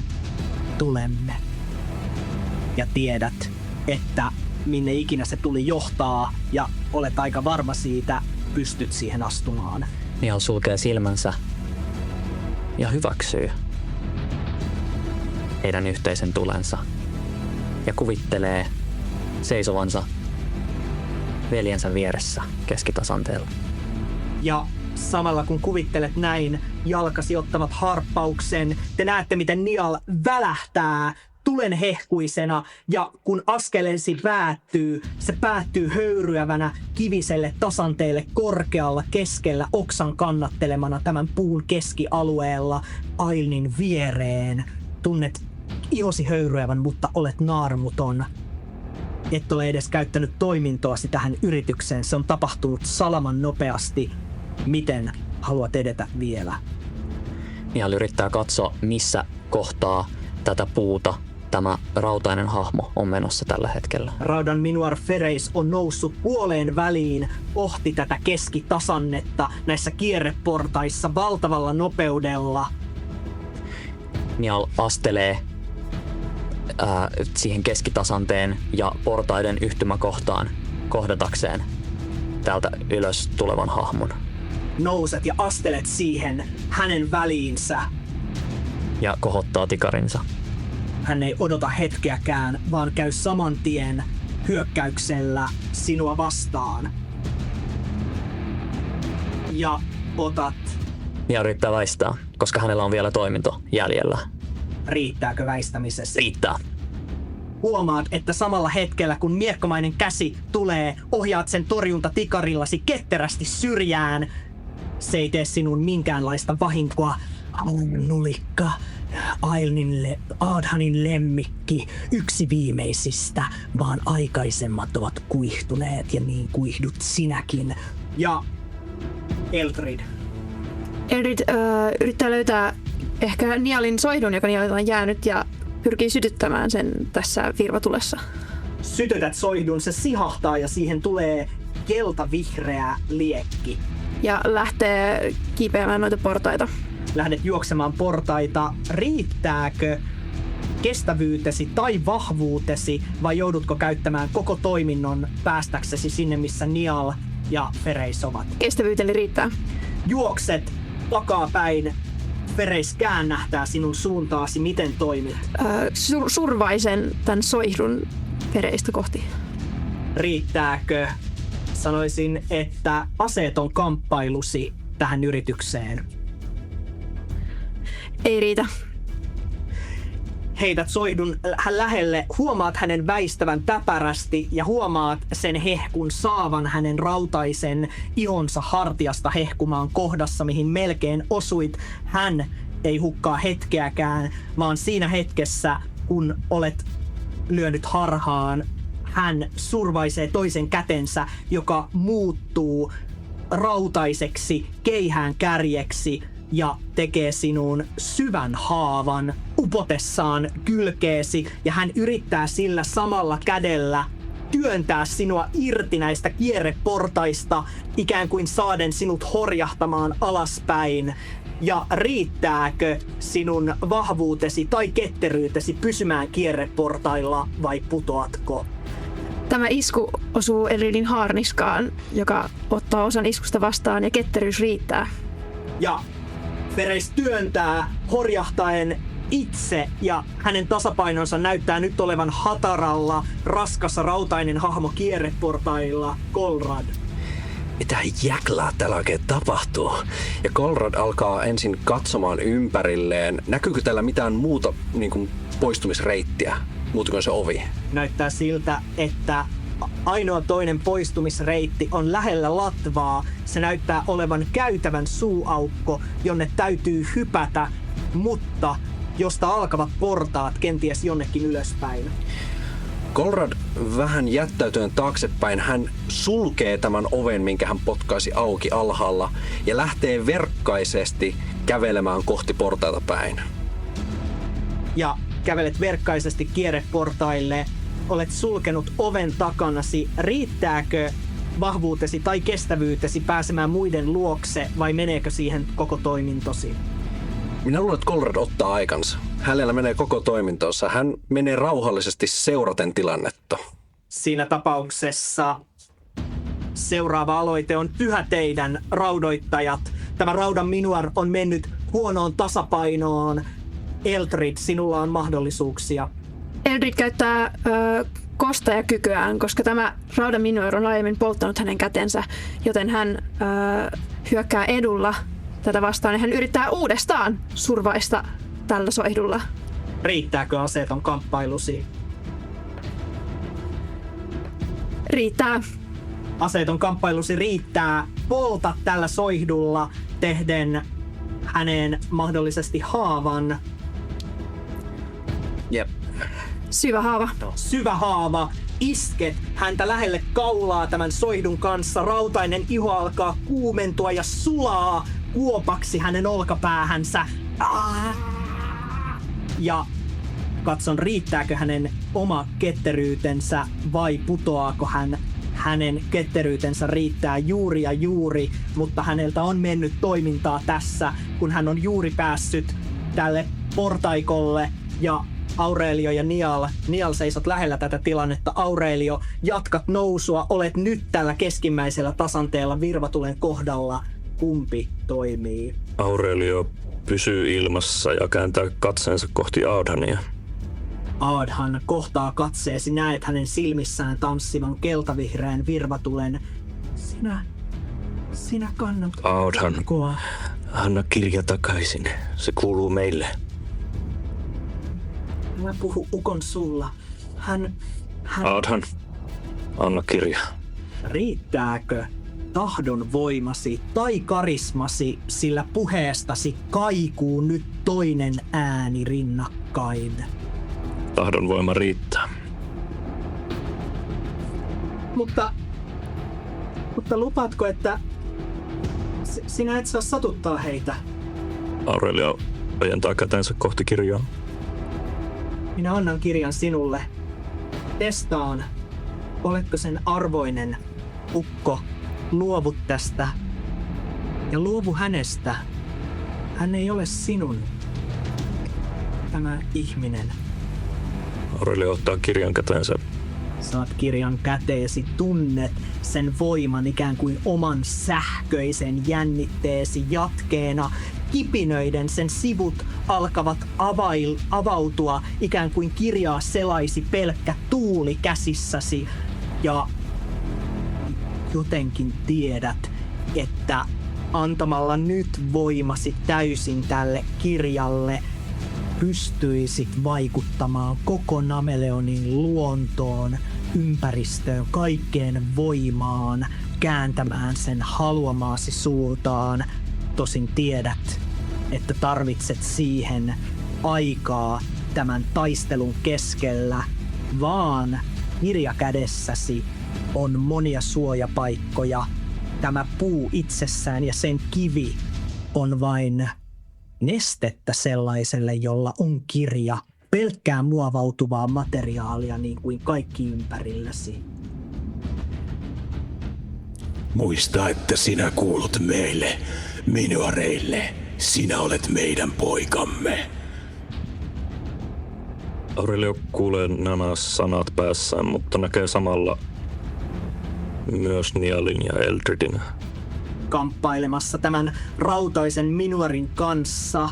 tulemme. Ja tiedät, että minne ikinä se tuli johtaa, ja olet aika varma siitä, pystyt siihen astumaan. Niall sulkee silmänsä ja hyväksyy heidän yhteisen tulensa ja kuvittelee seisovansa veljensä vieressä keskitasanteella. Ja samalla kun kuvittelet näin, jalkasi ottavat harppauksen. Te näette, miten Niall välähtää tulenhehkuisena ja kun askelesi päättyy, se päättyy höyryävänä kiviselle tasanteelle korkealla keskellä oksan kannattelemana tämän puun keskialueella Ailnin viereen. Tunnet ihosi höyryävän, mutta olet naarmuton. Et ole edes käyttänyt toimintoasi tähän yritykseen. Se on tapahtunut salaman nopeasti. Miten haluat edetä vielä? Niall yrittää katsoa, missä kohtaa tätä puuta tämä rautainen hahmo on menossa tällä hetkellä. Raudan Minuar Fereis on noussut puoleen väliin kohti tätä keskitasannetta näissä kierreportaissa valtavalla nopeudella. Niall astelee siihen keskitasanteen ja portaiden yhtymäkohtaan kohdatakseen täältä ylös tulevan hahmon. Nouset ja astelet siihen hänen väliinsä. Ja kohottaa tikarinsa. Hän ei odota hetkeäkään, vaan käy saman tien hyökkäyksellä sinua vastaan. Ja otat... Niall yrittää väistää, koska hänellä on vielä toiminto jäljellä. Riittääkö väistämisessä? Riittää. Huomaat, että samalla hetkellä kun miekkomainen käsi tulee, ohjaat sen torjuntatikarillasi ketterästi syrjään. Se ei tee sinun minkäänlaista vahinkoa. Nulikka, Aadhanin lemmikki, yksi viimeisistä, vaan aikaisemmat ovat kuihtuneet ja niin kuihdut sinäkin. Ja Eldrid. Eldrid yrittää löytää ehkä Nialin soihdun, joka Nialilta on jäänyt, ja pyrkii sytyttämään sen tässä virvatulessa. Sytytät soihdun, se sihahtaa ja siihen tulee keltavihreä liekki. Ja lähtee kiipeämään noita portaita. Lähdet juoksemaan portaita. Riittääkö kestävyytesi tai vahvuutesi vai joudutko käyttämään koko toiminnon päästäksesi sinne, missä Niall ja Fereis ovat? Kestävyyteni riittää. Juokset takapäin. Fereis käännähtää sinun suuntaasi. Miten toimit? Survaisen tämän soihdun Fereistä kohti. Riittääkö? Sanoisin, että aseeton kamppailusi tähän yritykseen. Ei riitä. Heität soihdun lähelle, huomaat hänen väistävän täpärästi ja huomaat sen hehkun saavan hänen rautaisen ihonsa hartiasta hehkumaan kohdassa, mihin melkein osuit. Hän ei hukkaa hetkeäkään, vaan siinä hetkessä, kun olet lyönyt harhaan, hän survaisee toisen kätensä, joka muuttuu rautaiseksi keihään kärjeksi ja tekee sinun syvän haavan upotessaan kylkeesi, ja hän yrittää sillä samalla kädellä työntää sinua irti näistä kierreportaista, ikään kuin saaden sinut horjahtamaan alaspäin. Ja riittääkö sinun vahvuutesi tai ketteryytesi pysymään kierreportailla vai putoatko? Tämä isku osuu Eldridin haarniskaan, joka ottaa osan iskusta vastaan, ja ketteryys riittää. Ja Fereis työntää horjahtaen itse, ja hänen tasapainonsa näyttää nyt olevan hataralla. Raskas rautainen hahmo kierreportailla. Kolrad. Mitä jäklää täällä oikein tapahtuu? Ja Kolrad alkaa ensin katsomaan ympärilleen. Näkyykö täällä mitään muuta niin kuin poistumisreittiä, muuta kuin se ovi? Näyttää siltä, että ainoa toinen poistumisreitti on lähellä latvaa. Se näyttää olevan käytävän suuaukko, jonne täytyy hypätä, mutta josta alkavat portaat kenties jonnekin ylöspäin. Kolrad vähän jättäytyen taaksepäin, hän sulkee tämän oven, minkä hän potkaisi auki alhaalla, ja lähtee verkkaisesti kävelemään kohti portaita päin. Ja kävelet verkkaisesti kierreportaille. Olet sulkenut oven takanasi. Riittääkö vahvuutesi tai kestävyytesi pääsemään muiden luokse vai meneekö siihen koko toimintosi? Minä luulen, että Kolrad ottaa aikansa. Hänellä menee koko toimintonsa. Hän menee rauhallisesti seuraten tilannetta. Siinä tapauksessa seuraava aloite on pyhä teidän, raudoittajat. Tämä Raudan Minuar on mennyt huonoon tasapainoon. Eldrid, sinulla on mahdollisuuksia. Eldrid käyttää kostajakykyään, koska tämä Raudan Minuar on aiemmin polttanut hänen kätensä, joten hän hyökkää edulla tätä vastaan, ja hän yrittää uudestaan survaista tällä soihdulla. Riittääkö aseeton kamppailusi? Riittää. Aseeton kamppailusi riittää. Polta tällä soihdulla tehden häneen mahdollisesti haavan. Jep. Syvä haava. Syvä haava. Isket häntä lähelle kaulaa tämän soihdun kanssa. Rautainen iho alkaa kuumentua ja sulaa kuopaksi hänen olkapäähänsä. Ja katson, riittääkö hänen oma ketteryytensä vai putoaako hän. Hänen ketteryytensä riittää juuri ja juuri, mutta häneltä on mennyt toimintaa tässä, kun hän on juuri päässyt tälle portaikolle. Ja Aurelio ja Nial seisot lähellä tätä tilannetta. Aurelio, jatkat nousua, olet nyt tällä keskimmäisellä tasanteella virvatulen kohdalla. Kumpi toimii? Aurelio pysyy ilmassa ja kääntää katseensa kohti Aadhania. Aadhan kohtaa katseesi, näet hänen silmissään tanssivan keltavihreän virvatulen. Sinä kannat Aadhan, koa. anna kirja takaisin. Se kuuluu meille. Älä puhu ukon sulla. Hän... Aadhan, anna kirja. Riittääkö tahdon voimasi tai karismasi, sillä puheestasi kaikuu nyt toinen ääni rinnakkain? Tahdon voima riittää. Mutta lupaatko, että sinä et saa satuttaa heitä? Aurelio ojentaa kätensä kohti kirjaa. Minä annan kirjan sinulle. Testaan, oletko sen arvoinen, ukko. Luovu tästä ja luovu hänestä. Hän ei ole sinun, tämä ihminen. Aurelio ottaa kirjan kätensä. Saat kirjan käteesi, tunnet sen voiman ikään kuin oman sähköisen jännitteesi jatkeena. Kipinöiden sen sivut alkavat avautua, ikään kuin kirjaa selaisi pelkkä tuuli käsissäsi. Ja jotenkin tiedät, että antamalla nyt voimasi täysin tälle kirjalle pystyisit vaikuttamaan koko Nameleonin luontoon, ympäristöön, kaikkeen voimaan, kääntämään sen haluamaasi suuntaan. Tosin tiedät, että tarvitset siihen aikaa tämän taistelun keskellä, vaan kirja kädessäsi on monia suojapaikkoja. Tämä puu itsessään ja sen kivi on vain nestettä sellaiselle, jolla on kirja, pelkkää muovautuvaa materiaalia niin kuin kaikki ympärilläsi. Muista, että sinä kuulut meille, minuareille. Sinä olet meidän poikamme. Aurelio kuulee nämä sanat päässään, mutta näkee samalla myös Nialin ja Eldridin. Kamppailemassa tämän rautaisen minuarin kanssa.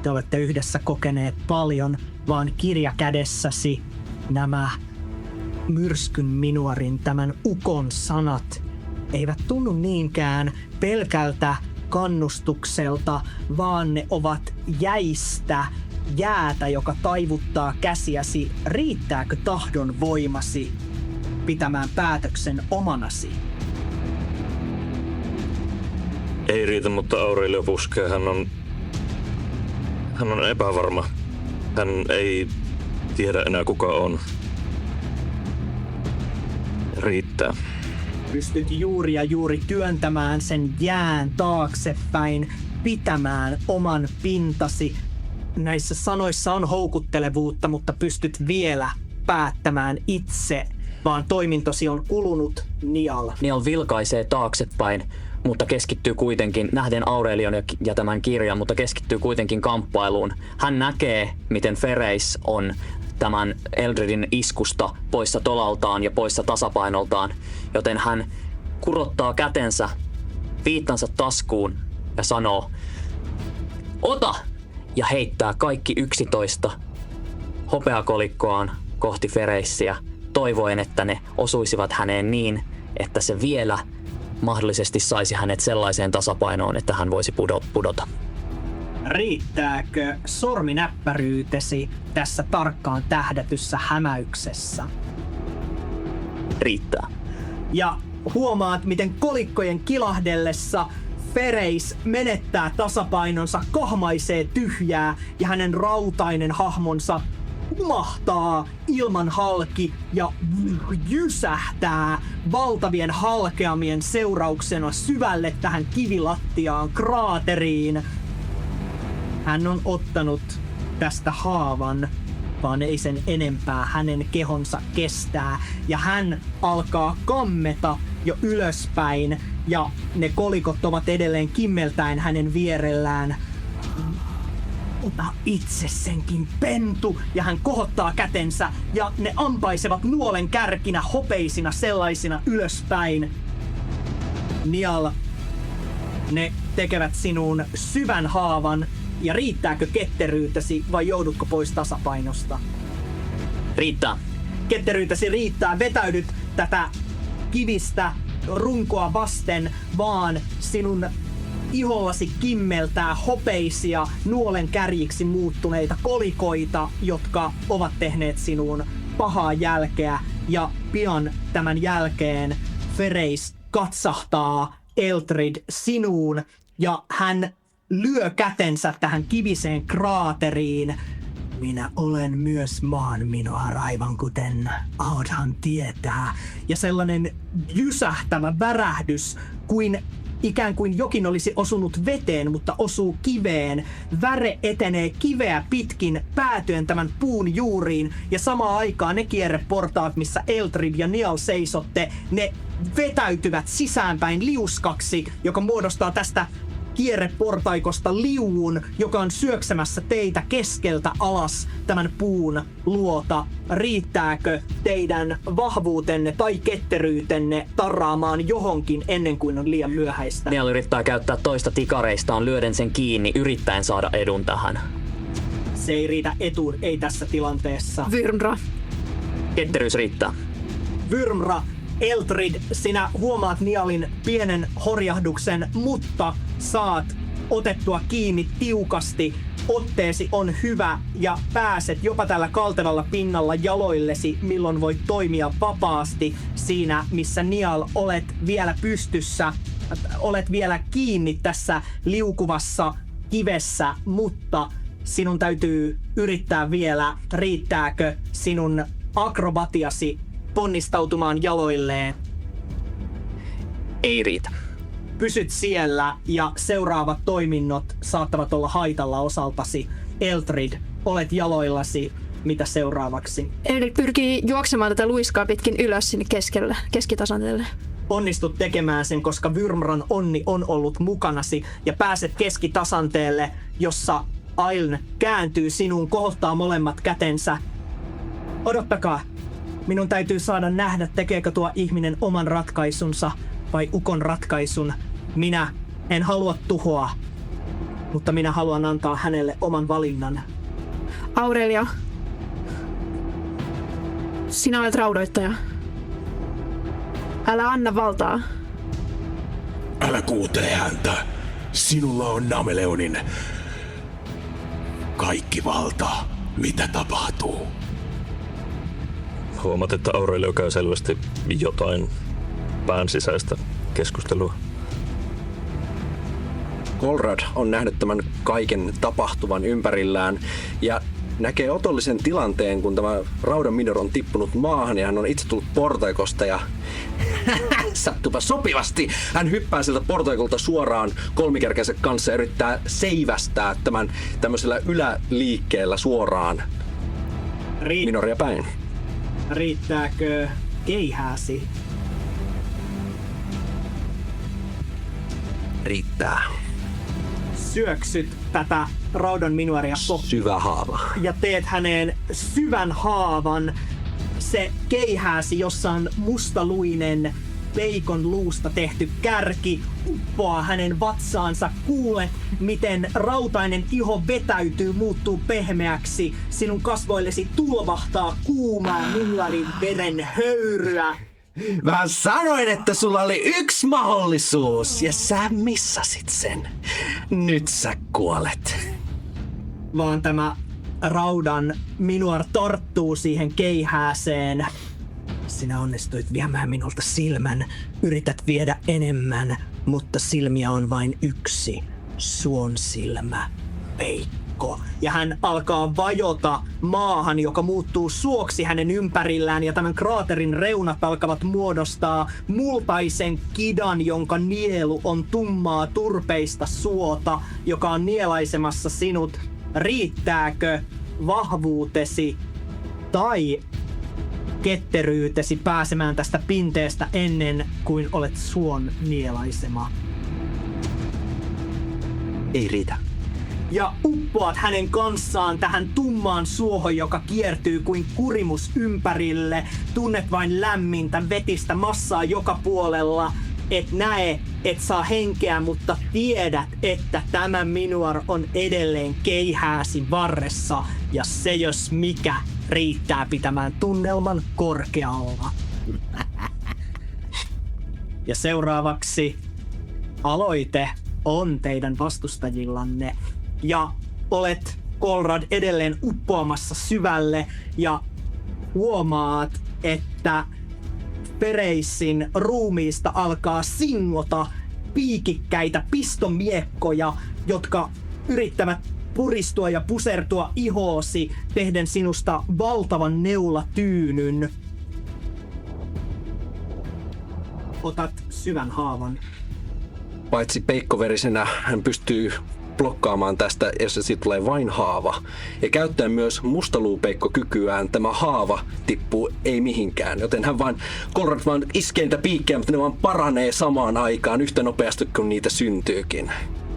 Te olette yhdessä kokeneet paljon, vaan kirja kädessäsi nämä myrskyn minuarin, tämän ukon sanat eivät tunnu niinkään pelkältä kannustukselta, vaan ne ovat jäistä, jäätä, joka taivuttaa käsiäsi. Riittääkö tahdon voimasi pitämään päätöksen omanasi? Ei riitä, mutta Aurelio puskee. Hän on epävarma. Hän ei tiedä enää kuka on. Riittää. Pystyt juuri ja juuri työntämään sen jään taaksepäin, pitämään oman pintasi. Näissä sanoissa on houkuttelevuutta, mutta pystyt vielä päättämään itse, vaan toimintosi on kulunut, Nial. Nial vilkaisee taaksepäin, mutta keskittyy kuitenkin, nähden Aurelion ja tämän kirjan, mutta keskittyy kuitenkin kamppailuun. Hän näkee, miten Fereis on tämän Eldridin iskusta poissa tolaltaan ja poissa tasapainoltaan, joten hän kurottaa kätensä viittansa taskuun ja sanoo, ota! Ja heittää kaikki 11 hopeakolikkoaan kohti Fereissiä, toivoen, että ne osuisivat häneen niin, että se vielä mahdollisesti saisi hänet sellaiseen tasapainoon, että hän voisi pudota. Riittääkö sorminäppäryytesi tässä tarkkaan tähdätyssä hämäyksessä? Riittää. Ja huomaat, miten kolikkojen kilahdellessa Fereis menettää tasapainonsa, kahmaisee tyhjää ja hänen rautainen hahmonsa humahtaa ilman halki ja jysähtää valtavien halkeamien seurauksena syvälle tähän kivilattiaan, kraateriin. Hän on ottanut tästä haavan, vaan ei sen enempää hänen kehonsa kestää. Ja hän alkaa kammeta jo ylöspäin ja ne kolikot ovat edelleen kimmeltäen hänen vierellään. Ota itse senkin, pentu! Ja hän kohottaa kätensä ja ne ampaisevat nuolen kärkinä hopeisina sellaisina ylöspäin. Nial, ne tekevät sinuun syvän haavan. Ja riittääkö ketteryytesi vai joudutko pois tasapainosta? Riittää. Ketteryytesi riittää, vetäydyt tätä kivistä runkoa vasten, vaan sinun ihollasi kimmeltää hopeisia nuolen kärjiksi muuttuneita kolikoita, jotka ovat tehneet sinuun pahaa jälkeä. Ja pian tämän jälkeen Fereis katsahtaa Eldrid sinuun ja hän lyö kätensä tähän kiviseen kraateriin. Minä olen myös maanminoar, aivan kuten Aodhan tietää. Ja sellainen jysähtävä värähdys, kuin ikään kuin jokin olisi osunut veteen, mutta osuu kiveen. Väre etenee kiveä pitkin päätyen tämän puun juuriin. Ja samaan aikaan ne kierreportaat, missä Eldrid ja Nial seisotte, ne vetäytyvät sisäänpäin liuskaksi, joka muodostaa tästä kierreportaikosta liuun, joka on syöksemässä teitä keskeltä alas tämän puun luota. Riittääkö teidän vahvuutenne tai ketteryytenne tarraamaan johonkin ennen kuin on liian myöhäistä? Niall yrittää käyttää toista tikareistaan lyöden sen kiinni, yrittäen saada edun tähän. Se ei riitä etuun, ei tässä tilanteessa. Vyrmra. Ketteryys riittää. Vyrmra, Eldrid, sinä huomaat Nialin pienen horjahduksen, mutta saat otettua kiinni tiukasti. Otteesi on hyvä ja pääset jopa tällä kaltevalla pinnalla jaloillesi, milloin voit toimia vapaasti siinä, missä Nial olet vielä pystyssä. Olet vielä kiinni tässä liukuvassa kivessä, mutta sinun täytyy yrittää vielä, riittääkö sinun akrobatiasi ponnistautumaan jaloilleen. Ei riitä. Pysyt siellä ja seuraavat toiminnot saattavat olla haitalla osaltasi. Eldrid, olet jaloillasi. Mitä seuraavaksi? Eldrid pyrkii juoksemaan tätä luiskaa pitkin ylös sinne keskitasanteelle. Onnistut tekemään sen, koska Vyrmran onni on ollut mukanasi ja pääset keskitasanteelle, jossa Ailn kääntyy sinuun, kohottaa molemmat kätensä. Odottakaa. Minun täytyy saada nähdä, tekeekö tuo ihminen oman ratkaisunsa vai ukon ratkaisun. Minä en halua tuhoa, mutta minä haluan antaa hänelle oman valinnan. Aurelia, sinä olet raudoittaja. Älä anna valtaa. Älä kuuntele häntä. Sinulla on Nameleonin kaikki valta. Mitä tapahtuu? Huomaat, että Aurelio käy selvästi jotain pään sisäistä keskustelua. Golrad on nähnyt tämän kaiken tapahtuvan ympärillään ja näkee otollisen tilanteen, kun tämä raudan minor on tippunut maahan ja hän on itse tullut portaikosta ja sattupa sopivasti. Hän hyppää sieltä portaikolta suoraan kolmikerkänsä kanssa ja yrittää seivästää tämän tämmöisellä yläliikkeellä suoraan minoria päin. Riittääkö keihääsi? Riittää. Syöksyt tätä raudan minuaria Syvä haava. ja teet häneen syvän haavan. Se keihääsi, jossa on mustaluinen peikon luusta tehty kärki, uppoaa hänen vatsaansa. Kuulet, miten rautainen iho vetäytyy, muuttuu pehmeäksi. Sinun kasvoillesi tulvahtaa kuumaa millarin veren höyryä. Mä sanoin, että sulla oli yksi mahdollisuus ja sä missasit sen. Nyt sä kuolet. vaan tämä raudan minuar tarttuu siihen keihääseen. Sinä onnistuit viemään minulta silmän. Yrität viedä enemmän, mutta silmiä on vain yksi. Suon silmä, Peikko. Ja hän alkaa vajota maahan, joka muuttuu suoksi hänen ympärillään, ja tämän kraaterin reunat alkavat muodostaa multaisen kidan, jonka nielu on tummaa turpeista suota, joka on nielaisemassa sinut. Riittääkö vahvuutesi tai ketteryytesi pääsemään tästä pinteestä ennen kuin olet suon nielaisema? Ei riitä. Ja uppoat hänen kanssaan tähän tummaan suohon, joka kiertyy kuin kurimus ympärille. Tunnet vain lämmintä, vetistä massaa joka puolella. Et näe, et saa henkeä, mutta tiedät, että tämä minuar on edelleen keihääsi varressa. Ja se jos mikä riittää pitämään tunnelman korkealla. Ja seuraavaksi aloite on teidän vastustajillanne. Ja olet, Kolrad, edelleen uppoamassa syvälle ja huomaat, että Fereissin ruumiista alkaa singota piikikkäitä pistomiekkoja, jotka yrittävät puristua ja pusertua ihoosi, tehden sinusta valtavan neulatyynyn. Otat syvän haavan. Paitsi peikkoverisenä hän pystyy blokkaamaan tästä, jos siitä tulee vain haava. Ja käyttäen myös mustaluupeikkokykyään tämä haava tippuu ei mihinkään. Joten hän Kolrad vaan iskee niitä piikkejä, mutta ne vaan paranee samaan aikaan yhtä nopeasti kuin niitä syntyykin.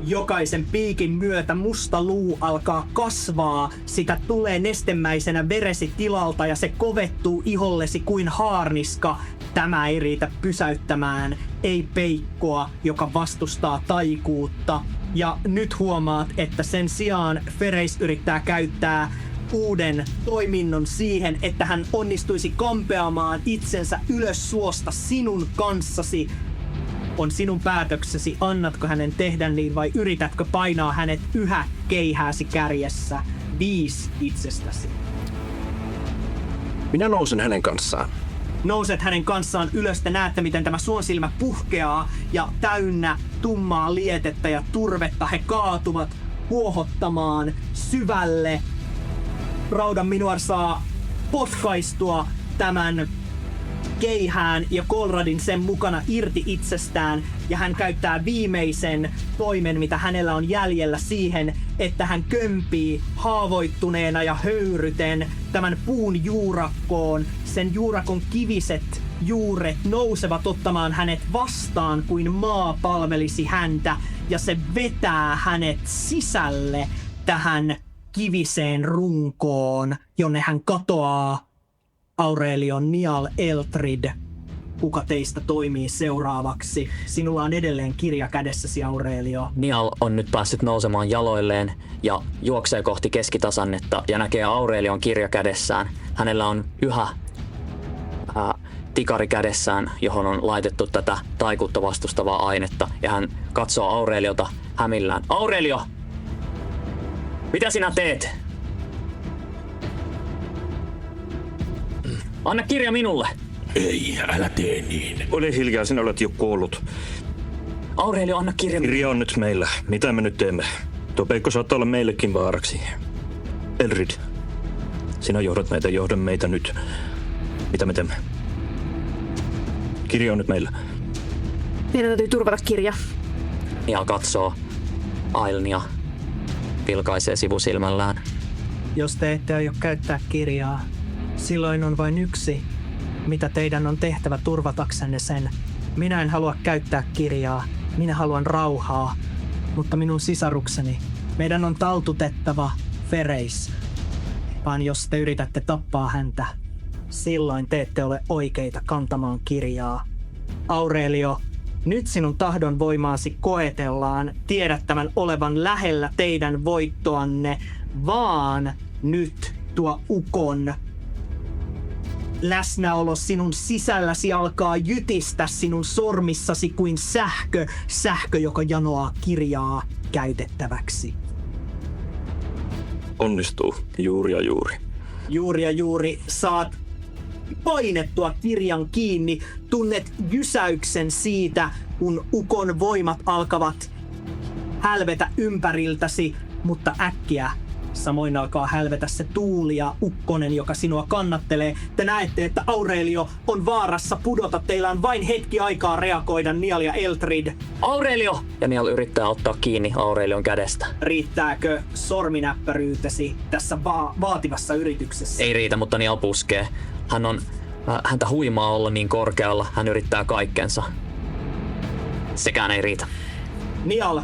Jokaisen piikin myötä musta luu alkaa kasvaa, sitä tulee nestemäisenä veresi tilalta ja se kovettuu ihollesi kuin haarniska. Tämä ei riitä pysäyttämään, ei Peikkoa, joka vastustaa taikuutta. Ja nyt huomaat, että sen sijaan Fereis yrittää käyttää uuden toiminnon siihen, että hän onnistuisi kampeamaan itsensä ylös suosta sinun kanssasi. On sinun päätöksesi, annatko hänen tehdä niin vai yritätkö painaa hänet yhä keihääsi kärjessä 5 itsestäsi. Minä nousen hänen kanssaan. Nouset hänen kanssaan ylös, te näette miten tämä suonsilmä puhkeaa ja täynnä tummaa lietettä ja turvetta he kaatuvat huohottamaan syvälle. Raudan minuar saa potkaistua tämän keihään ja Kolradin sen mukana irti itsestään ja hän käyttää viimeisen toimen, mitä hänellä on jäljellä siihen, että hän kömpii haavoittuneena ja höyryten tämän puun juurakkoon. Sen juurakon kiviset juuret nousevat ottamaan hänet vastaan kuin maa palvelisi häntä ja se vetää hänet sisälle tähän kiviseen runkoon, jonne hän katoaa. Aurelio, Nial, Eltrid, kuka teistä toimii seuraavaksi? Sinulla on edelleen kirja kädessäsi, Aurelio. Nial on nyt päässyt nousemaan jaloilleen ja juoksee kohti keskitasannetta ja näkee Aurelion kirja kädessään. Hänellä on yhä tikari kädessään, johon on laitettu tätä taikuutta vastustavaa ainetta. Ja hän katsoo Aureliota hämillään. Aurelio! Mitä sinä teet? Anna kirja minulle! Ei, älä tee niin. Ole hiljaa, sinä olet jo kuollut. Aurelio, anna kirja minulle. Kirja on nyt meillä. Mitä me nyt teemme? Tuo Peikko saattaa olla meillekin vaaraksi. Elrid, sinä johda meitä nyt. Mitä me teemme? Kirja on nyt meillä. Meidän täytyy turvata kirja. Ja katsoo Ailnia, vilkaisee sivusilmällään. Jos te ette aio käyttää kirjaa, silloin on vain yksi, mitä teidän on tehtävä turvataksenne sen. Minä en halua käyttää kirjaa, minä haluan rauhaa, mutta minun sisarukseni, meidän on taltutettava Fereis. Vaan jos te yritätte tappaa häntä, silloin te ette ole oikeita kantamaan kirjaa. Aurelio, nyt sinun tahdon voimaasi koetellaan, tiedät tämän olevan lähellä teidän voittoanne, vaan nyt tuo ukon läsnäolo sinun sisälläsi alkaa jytistä sinun sormissasi kuin sähkö, joka janoaa kirjaa käytettäväksi. onnistuu juuri ja juuri. Juuri ja juuri saat painettua kirjan kiinni. Tunnet jysäyksen siitä, kun ukon voimat alkavat hälvetä ympäriltäsi, mutta äkkiä samoin alkaa hälvetä se tuuli ja ukkonen, joka sinua kannattelee. Te näette, että Aurelio on vaarassa pudota. Teillä on vain hetki aikaa reagoida, Nial ja Eltrid. Aurelio! Ja Nial yrittää ottaa kiinni Aurelion kädestä. Riittääkö sorminäppäryytesi tässä vaativassa yrityksessä? Ei riitä, mutta Nial puskee. Häntä huimaa olla niin korkealla. Hän yrittää kaikkensa. Sekään ei riitä. Nial,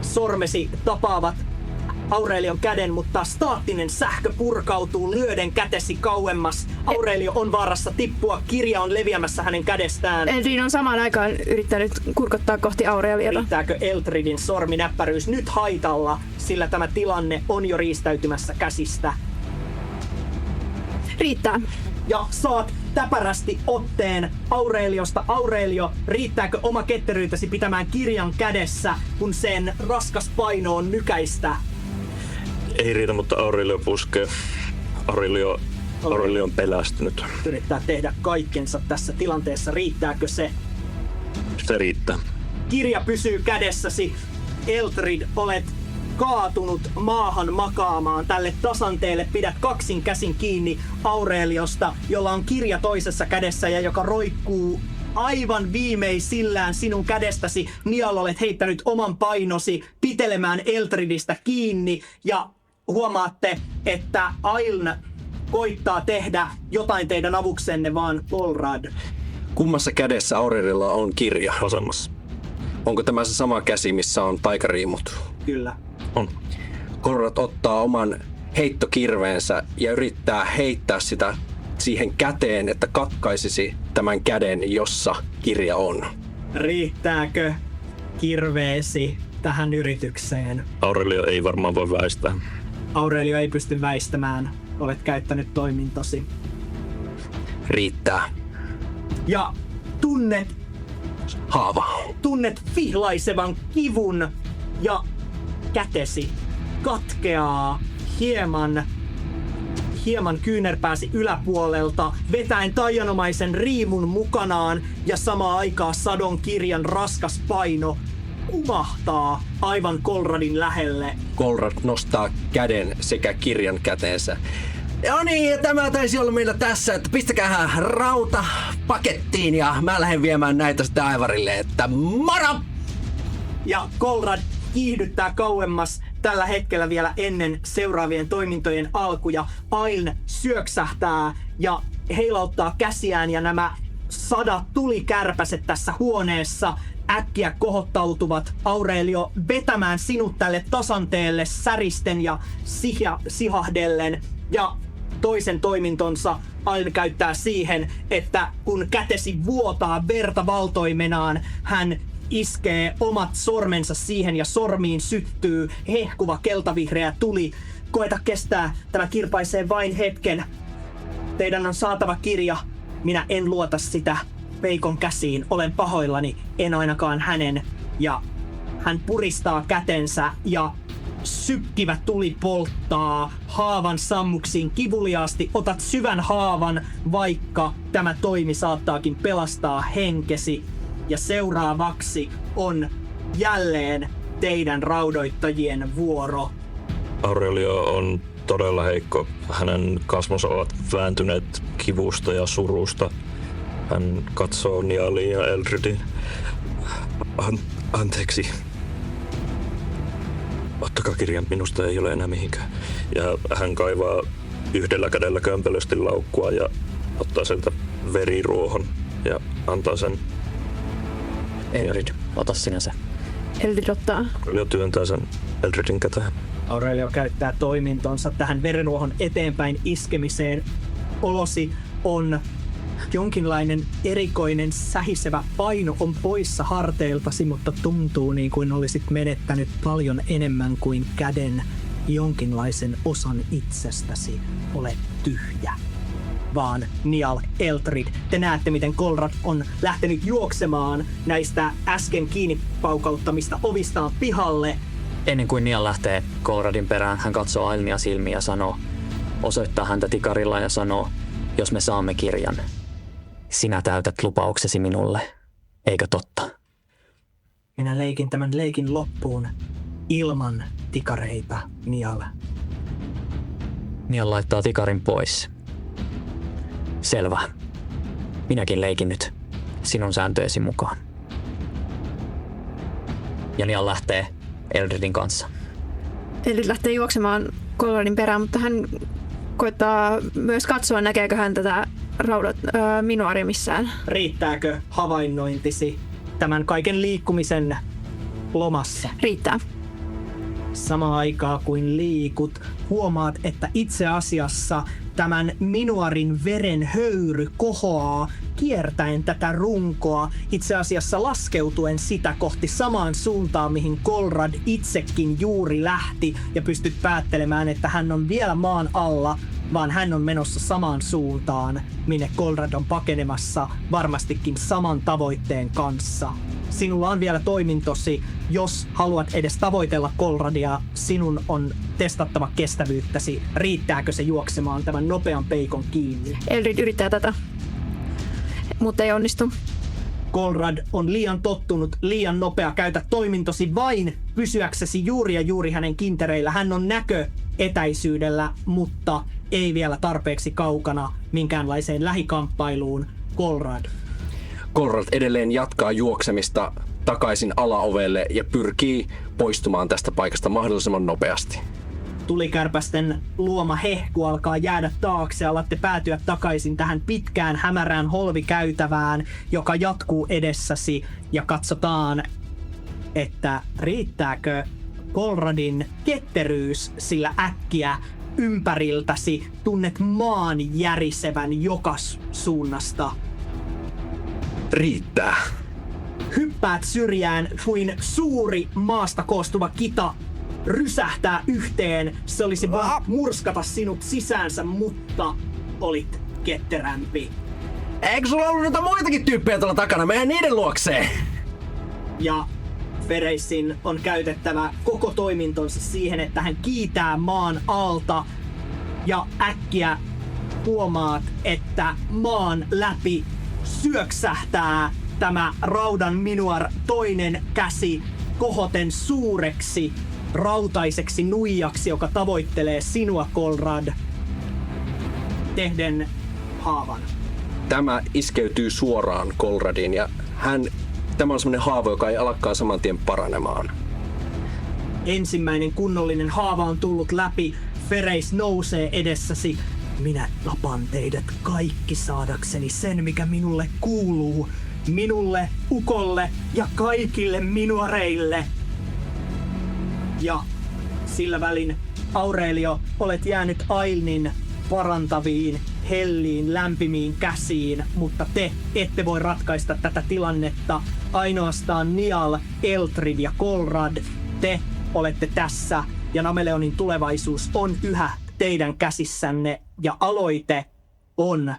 sormesi tapaavat Aurelion käden, mutta staattinen sähkö purkautuu lyöden kätesi kauemmas. Aurelio on vaarassa tippua, kirja on leviämässä hänen kädestään. Eldrin on samaan aikaan yrittänyt kurkottaa kohti Aureliota. Riittääkö Eltridin sorminäppäryys nyt haitalla, sillä tämä tilanne on jo riistäytymässä käsistä? Riittää. Ja saat täpärästi otteen Aureliosta. Aurelio, riittääkö oma ketteryytesi pitämään kirjan kädessä, kun sen raskas paino on nykäistä? Ei riitä, mutta Aurelio puskee. Aurelio on pelästynyt. Yrittää tehdä kaikkensa tässä tilanteessa. Riittääkö se? Se riittää. Kirja pysyy kädessäsi. Eltrid, olet kaatunut maahan makaamaan. Tälle tasanteelle pidät kaksin käsin kiinni Aureliosta, jolla on kirja toisessa kädessä ja joka roikkuu aivan viimeisillään sinun kädestäsi. Nial, olet heittänyt oman painosi pitelemään Eltridistä kiinni ja huomaatte, että Ailn koittaa tehdä jotain teidän avuksenne, vaan Golrad. Kummassa kädessä Aurelilla on kirja? Vasemmassa. Onko tämä se sama käsi, missä on taikariimut? Kyllä. On. Golrad ottaa oman heittokirveensä ja yrittää heittää sitä siihen käteen, että katkaisisi tämän käden, jossa kirja on. Riittääkö kirveesi tähän yritykseen? Aurelio ei varmaan voi väistää. Aurelio ei pysty väistämään. Olet käyttänyt toimintosi. Riittää. Ja tunnet vihlaisevan kivun ja kätesi katkeaa hieman kyynärpääsi yläpuolelta, vetäen taianomaisen riimun mukanaan ja samaan aikaan sadon kirjan raskas paino kumahtaa aivan Golradin lähelle. Golrad nostaa käden sekä kirjan käteensä. No niin, ja tämä taisi olla meillä tässä, että pistäkää rauta pakettiin ja mä lähden viemään näitä sitten Aivarille, että moro! Ja Golrad kiihdyttää kauemmas tällä hetkellä vielä ennen seuraavien toimintojen alkuja. Ailn syöksähtää ja heilauttaa käsiään ja nämä 100 tulikärpäset tässä huoneessa äkkiä kohottautuvat Aurelio vetämään sinut tälle tasanteelle säristen ja sihahdellen. Ja toisen toimintonsa Ailn käyttää siihen, että kun kätesi vuotaa verta valtoimenaan, hän iskee omat sormensa siihen ja sormiin syttyy hehkuva keltavihreä tuli. Koeta kestää, tämä kirpaisee vain hetken. Teidän on saatava kirja. Minä en luota sitä Veikon käsiin. Olen pahoillani, en ainakaan hänen. Ja hän puristaa kätensä ja sykkivä tuli polttaa haavan sammuksiin kivuliaasti. Otat syvän haavan, vaikka tämä toimi saattaakin pelastaa henkesi. Ja seuraavaksi on jälleen teidän raudoittajien vuoro. Aurelio on todella heikko. Hänen kasvonsa ovat vääntyneet kivusta ja surusta. Hän katsoo Nialin ja Eldridin. Anteeksi. Ottakaa kirjan, minusta ei ole enää mihinkään. Ja hän kaivaa yhdellä kädellä kömpelösti laukkua ja ottaa sieltä veriruohon ja antaa sen. Eldrid, ota sinä se. Eldrid ottaa. Aurelio työntää sen Eldridin käteen. Aurelio käyttää toimintonsa tähän veriruohon eteenpäin iskemiseen. Olosi on jonkinlainen erikoinen sähisevä paino on poissa harteiltasi, mutta tuntuu niin kuin olisit menettänyt paljon enemmän kuin käden jonkinlaisen osan itsestäsi. Olet tyhjä. Vaan Nial, Eltrid, te näette miten Golrad on lähtenyt juoksemaan näistä äsken kiinni paukauttamista ovistaan pihalle. Ennen kuin Nial lähtee Kolradin perään, hän katsoo Ailnia silmiin ja sanoo, osoittaa häntä tikarilla ja sanoo, jos me saamme kirjan, sinä täytät lupauksesi minulle, eikö totta? Minä leikin tämän leikin loppuun ilman tikareita, Nial. Nial laittaa tikarin pois. Selvä. Minäkin leikin nyt sinun sääntöjesi mukaan. Ja Nial lähtee Eldredin kanssa. Eldred lähtee juoksemaan Kolradin perään, mutta hän koittaa myös katsoa, näkeekö hän tätä minuaria missään. Riittääkö havainnointisi tämän kaiken liikkumisen lomassa? Riittää. Samaan aikaan kuin liikut, huomaat, että itse asiassa tämän minuarin veren höyry kohoaa kiertäen tätä runkoa, itse asiassa laskeutuen sitä kohti samaan suuntaan, mihin Kolrad itsekin juuri lähti, ja pystyt päättelemään, että hän on vielä maan alla, vaan hän on menossa samaan suuntaan, minne Kolrad on pakenemassa varmastikin saman tavoitteen kanssa. Sinulla on vielä toimintosi, jos haluat edes tavoitella Kolradia, sinun on testattava kestävyyttäsi. Riittääkö se juoksemaan tämän nopean peikon kiinni? Eldred yrittää tätä, mutta ei onnistu. Kolrad on liian tottunut, liian nopea. Käytä toimintosi vain pysyäksesi juuri ja juuri hänen kintereillä. Hän on näköetäisyydellä, mutta ei vielä tarpeeksi kaukana minkäänlaiseen lähikamppailuun. Kolrad edelleen jatkaa juoksemista takaisin alaovelle ja pyrkii poistumaan tästä paikasta mahdollisimman nopeasti. Tulikärpästen luoma hehku alkaa jäädä taakse. Alatte päätyä takaisin tähän pitkään hämärään holvikäytävään, joka jatkuu edessäsi, ja katsotaan, että riittääkö Kolradin ketteryys, sillä äkkiä ympäriltäsi tunnet maan järisevän joka suunnasta. Riittää. Hyppäät syrjään kuin suuri maasta koostuva kita rysähtää yhteen. Se olisi vaan murskata sinut sisäänsä, mutta olit ketterämpi. Eikö sulla ollut noita muitakin tyyppejä tuolla takana? Mennään niiden luokseen. Ja Fereissin on käytettävä koko toimintonsa siihen, että hän kiitää maan alta, ja äkkiä huomaat, että maan läpi syöksähtää tämä raudan minuar toinen käsi kohoten suureksi rautaiseksi nuijaksi, joka tavoittelee sinua, Kolrad, tehden haavan. Tämä iskeytyy suoraan Kolradiin ja tämä on semmoinen haava, joka ei alakaan saman tien paranemaan. Ensimmäinen kunnollinen haava on tullut läpi. Fereis nousee edessäsi. Minä tapan teidät kaikki saadakseni sen, mikä minulle kuuluu. Minulle, ukolle ja kaikille minuareille. Ja sillä välin, Aurelio, olet jäänyt Ailnin parantaviin, helliin, lämpimiin käsiin, mutta te ette voi ratkaista tätä tilannetta. Ainoastaan Nial, Eldred ja Kolrad, te olette tässä, ja Nameleonin tulevaisuus on yhä teidän käsissänne, ja aloite on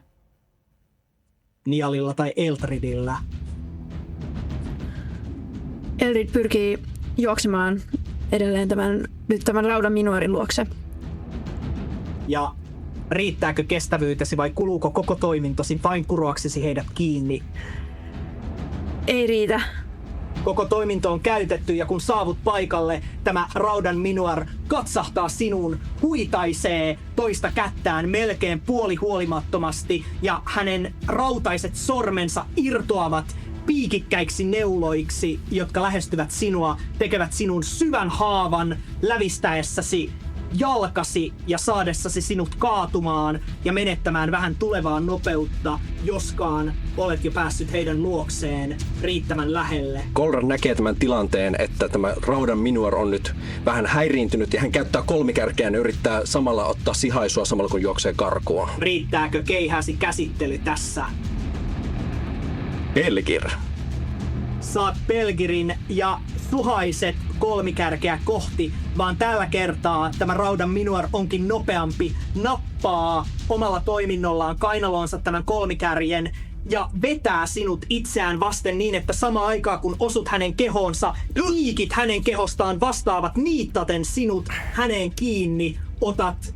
Nialilla tai Eldredillä. Eldred pyrkii juoksemaan edelleen tämän raudan minuarin luokse. Ja riittääkö kestävyytesi vai kuluuko koko toimintosi vain kuroaksesi heidät kiinni? Ei riitä. Koko toiminto on käytetty, ja kun saavut paikalle, tämä raudan minuar katsahtaa sinuun, huitaisee toista kättään melkein puolihuolimattomasti, ja hänen rautaiset sormensa irtoavat piikikkäiksi neuloiksi, jotka lähestyvät sinua, tekevät sinun syvän haavan lävistäessäsi jalkasi ja saadessasi sinut kaatumaan ja menettämään vähän tulevaa nopeutta, joskaan olet jo päässyt heidän luokseen riittävän lähelle. Kolrad näkee tämän tilanteen, että tämä raudan minuar on nyt vähän häiriintynyt ja hän käyttää kolmikärkeä ja yrittää samalla ottaa sihaisua samalla kun juoksee karkuun. Riittääkö keihäsi käsittely tässä? Pelgir. Saat Pelgirin ja suhaiset kolmikärkeä kohti, vaan tällä kertaa tämä raudan minuar onkin nopeampi, nappaa omalla toiminnollaan kainaloonsa tämän kolmikärjen ja vetää sinut itseään vasten niin, että sama aikaa kun osut hänen kehoonsa, piikit hänen kehostaan vastaavat niittaten sinut häneen kiinni, otat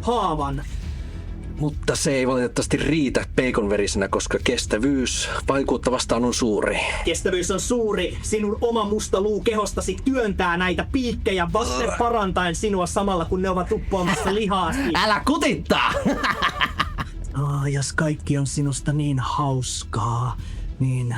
haavan. Mutta se ei valitettavasti riitä peikonverisenä, koska kestävyys vaikuutta vastaan on suuri. Kestävyys on suuri. Sinun oma musta luu kehostasi työntää näitä piikkejä vasten parantaen sinua samalla, kun ne ovat uppoamassa lihaasi. Älä kutittaa! Jos kaikki on sinusta niin hauskaa, niin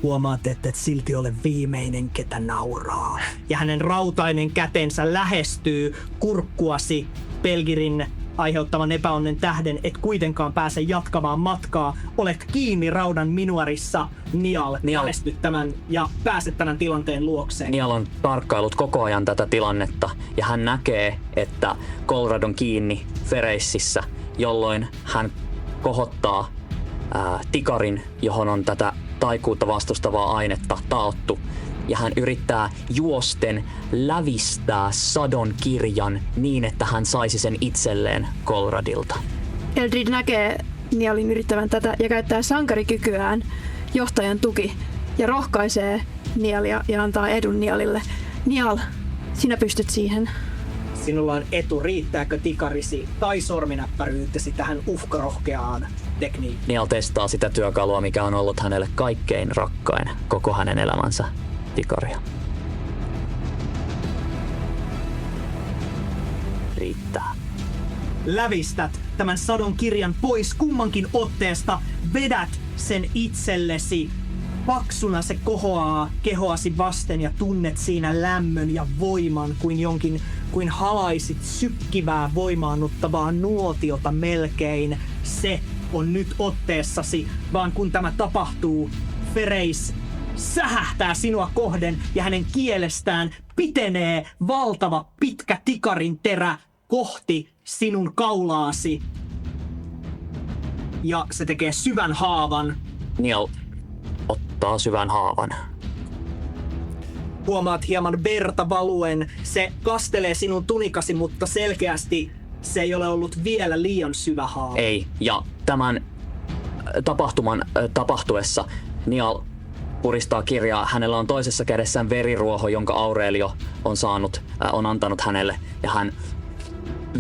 huomaat, että et silti ole viimeinen, ketä nauraa. Ja hänen rautainen kätensä lähestyy kurkkuasi Pelgirin aiheuttavan epäonnen tähden, et kuitenkaan pääse jatkamaan matkaa. Olet kiinni raudan minuarissa, Nial. Lähestyt tämän ja pääset tämän tilanteen luokseen. Nial on tarkkaillut koko ajan tätä tilannetta ja hän näkee, että Kolrad on kiinni Fereississä, jolloin hän kohottaa tikarin, johon on tätä taikuutta vastustavaa ainetta taottu. Ja hän yrittää juosten lävistää sadon kirjan niin, että hän saisi sen itselleen Kolradilta. Eldrid näkee Nialin yrittävän tätä ja käyttää sankarikykyään johtajan tuki ja rohkaisee Nialia ja antaa edun Nialille. Nial, sinä pystyt siihen. Sinulla on etu. Riittääkö tikarisi tai sorminäppäryytesi tähän uhkarohkeaan tekniikkaan? Nial testaa sitä työkalua, mikä on ollut hänelle kaikkein rakkain koko hänen elämänsä, tikaria. Riittää. Lävistät tämän sadon kirjan pois kummankin otteesta, vedät sen itsellesi. Paksuna se kohoaa kehoasi vasten ja tunnet siinä lämmön ja voiman kuin halaisit sykkivää voimaannuttavaa nuotiota melkein. Se on nyt otteessasi, vaan kun tämä tapahtuu, Fereis sähähtää sinua kohden ja hänen kielestään pitenee valtava pitkä tikarin terä kohti sinun kaulaasi. Ja se tekee syvän haavan. Nial ottaa syvän haavan. Huomaat hieman verta valuen. Se kastelee sinun tunikasi, mutta selkeästi se ei ole ollut vielä liian syvä haava. Ei, ja tämän tapahtuman tapahtuessa Nial puristaa kirjaa. Hänellä on toisessa kädessään veriruoho, jonka Aurelio on antanut hänelle, ja hän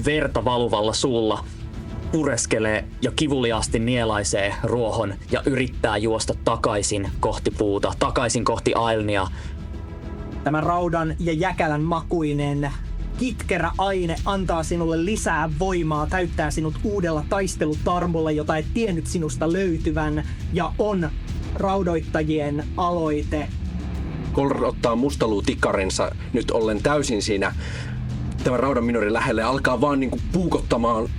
verta valuvalla suulla pureskelee ja kivuliaasti nielaisee ruohon ja yrittää juosta takaisin kohti puuta, takaisin kohti Ailnia. Tämä raudan ja jäkälän makuinen kitkerä aine antaa sinulle lisää voimaa, täyttää sinut uudella taistelutarmolla, jota et tiennyt sinusta löytyvän, ja on raudoittajien aloite. Kolrad ottaa mustaluutikarinsa nyt ollen täysin siinä tämän raudan minorin lähelle ja alkaa vaan niinku puukottamaan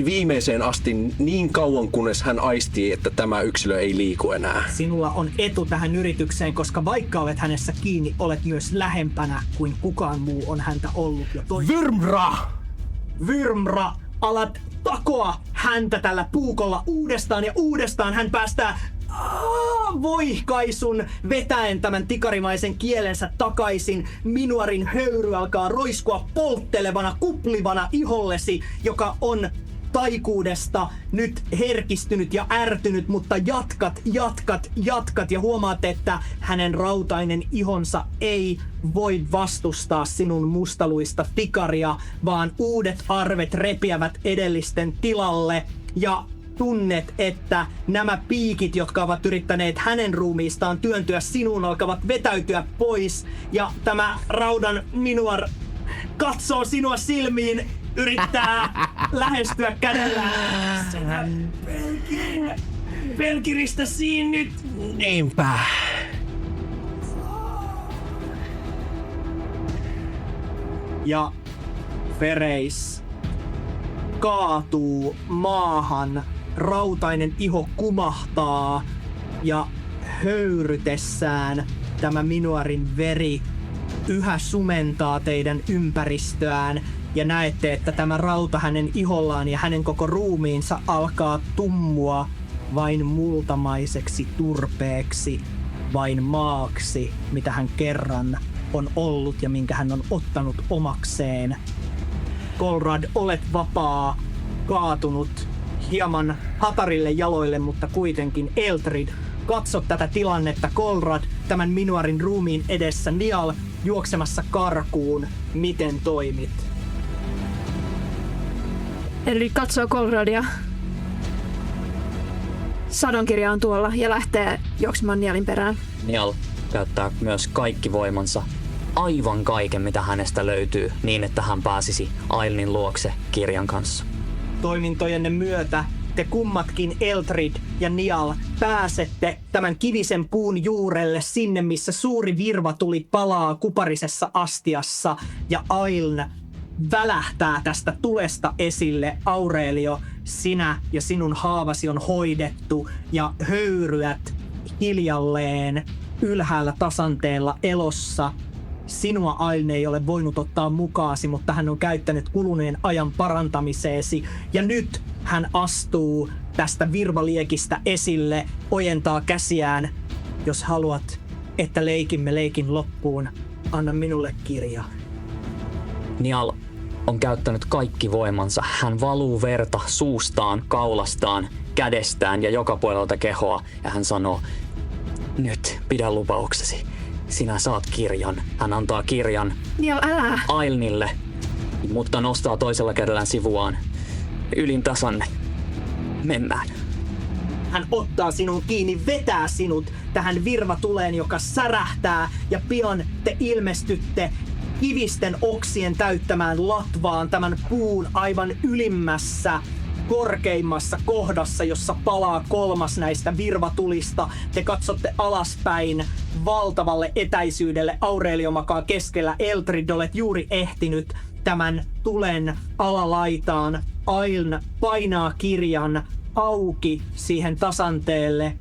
viimeiseen asti niin kauan, kunnes hän aistii, että tämä yksilö ei liiku enää. Sinulla on etu tähän yritykseen, koska vaikka olet hänessä kiinni, olet myös lähempänä kuin kukaan muu on häntä ollut. Vyrmra! Vyrmra! Alat takoa häntä tällä puukolla uudestaan ja uudestaan. Hän päästää voihkaisun vetäen tämän tikarimaisen kielensä takaisin. Minuarin höyry alkaa roiskua polttelevana, kuplivana ihollesi, joka on taikuudesta nyt herkistynyt ja ärtynyt, mutta jatkat ja huomaat, että hänen rautainen ihonsa ei voi vastustaa sinun mustaluista tikaria, vaan uudet arvet repiävät edellisten tilalle ja tunnet, että nämä piikit, jotka ovat yrittäneet hänen ruumiistaan työntyä sinuun, alkavat vetäytyä pois ja tämä raudan minuar katsoo sinua silmiin, yrittää lähestyä kädellään. Pelkiristä siinä nyt. Niinpä. Ja Fereis kaatuu maahan, rautainen iho kumahtaa ja höyrytessään tämä minuarin veri yhä sumentaa teidän ympäristöään ja näette, että tämä rauta hänen ihollaan ja hänen koko ruumiinsa alkaa tummua vain multamaiseksi turpeeksi, vain maaksi, mitä hän kerran on ollut ja minkä hän on ottanut omakseen. Kolrad, olet vapaa, kaatunut hieman hatarille jaloille, mutta kuitenkin Eldrid. Katso tätä tilannetta, Kolrad tämän Minuarin ruumiin edessä, Niall juoksemassa karkuun. Miten toimit? Eli katsoo Kolradia. Sadonkirja on tuolla ja lähtee juoksemaan Nialin perään. Niall käyttää myös kaikki voimansa, aivan kaiken mitä hänestä löytyy, niin että hän pääsisi Ailnin luokse kirjan kanssa. Toimintojenne myötä te kummatkin, Eldrid ja Niall, pääsette tämän kivisen puun juurelle sinne, missä suuri virvatuli palaa kuparisessa astiassa ja Ailn välähtää tästä tulesta esille. Aurelio, sinä ja sinun haavasi on hoidettu ja höyryät hiljalleen ylhäällä tasanteella elossa. Sinua Ailn ei ole voinut ottaa mukaasi, mutta hän on käyttänyt kuluneen ajan parantamiseesi. Ja nyt hän astuu tästä virvaliekistä esille, ojentaa käsiään. Jos haluat, että leikimme leikin loppuun, anna minulle kirja. Niall on käyttänyt kaikki voimansa. Hän valuu verta suustaan, kaulastaan, kädestään ja joka puolelta kehoa. Ja hän sanoo, nyt pidä lupauksesi. Sinä saat kirjan. Hän antaa kirjan Niall, älä! Ailnille, mutta nostaa toisella kädellään sivuaan. Ylin tasanne. Mennään. Hän ottaa sinun kiinni, vetää sinut tähän virvatuleen, joka särähtää, ja pian te ilmestytte kivisten oksien täyttämään latvaan tämän puun aivan ylimmässä, korkeimmassa kohdassa, jossa palaa kolmas näistä virvatulista. Te katsotte alaspäin valtavalle etäisyydelle. Aurelio makaa keskellä. Eldrid, olet juuri ehtinyt tämän tulen alalaitaan. Ailn painaa kirjan auki siihen tasanteelle.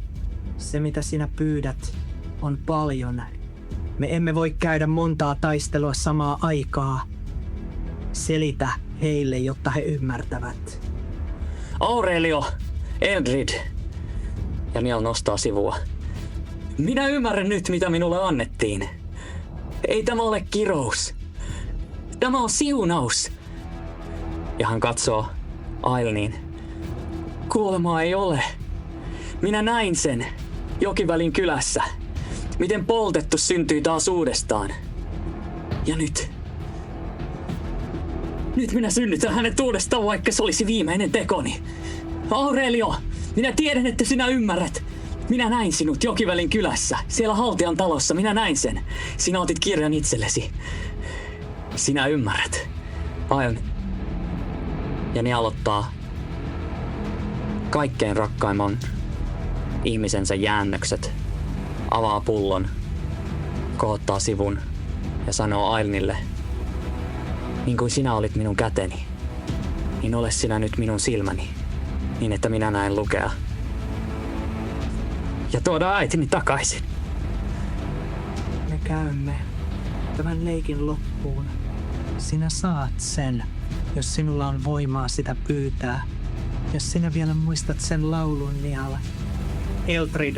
Se, mitä sinä pyydät, on paljon. Me emme voi käydä montaa taistelua samaa aikaa. Selitä heille, jotta he ymmärtävät. Aurelio, Eldrid. Ja Niall nostaa sivua. Minä ymmärrän nyt, mitä minulle annettiin. Ei tämä ole kirous. Tämä on siunaus. Ja hän katsoo Ailniin. Kuolemaa ei ole. Minä näin sen Jokivälin kylässä. Miten poltettu syntyi taas uudestaan. Ja nyt. Nyt minä synnytän hänet uudestaan, vaikka se olisi viimeinen tekoni. Aurelio, minä tiedän, että sinä ymmärrät. Minä näin sinut Jokivälin kylässä, siellä Haltian talossa, minä näin sen. Sinä otit kirjan itsellesi. Sinä ymmärrät. Ailn. Ja ne aloittaa kaikkein rakkaimman ihmisensä jäännökset. Avaa pullon, kohottaa sivun ja sanoo Ailnille, niin kuin sinä olit minun käteni, niin ole sinä nyt minun silmäni, niin että minä näen lukea. Ja tuoda äitini takaisin. Me käymme tämän leikin loppuun. Sinä saat sen, jos sinulla on voimaa sitä pyytää. Jos sinä vielä muistat sen laulun, Niall. Eldrid,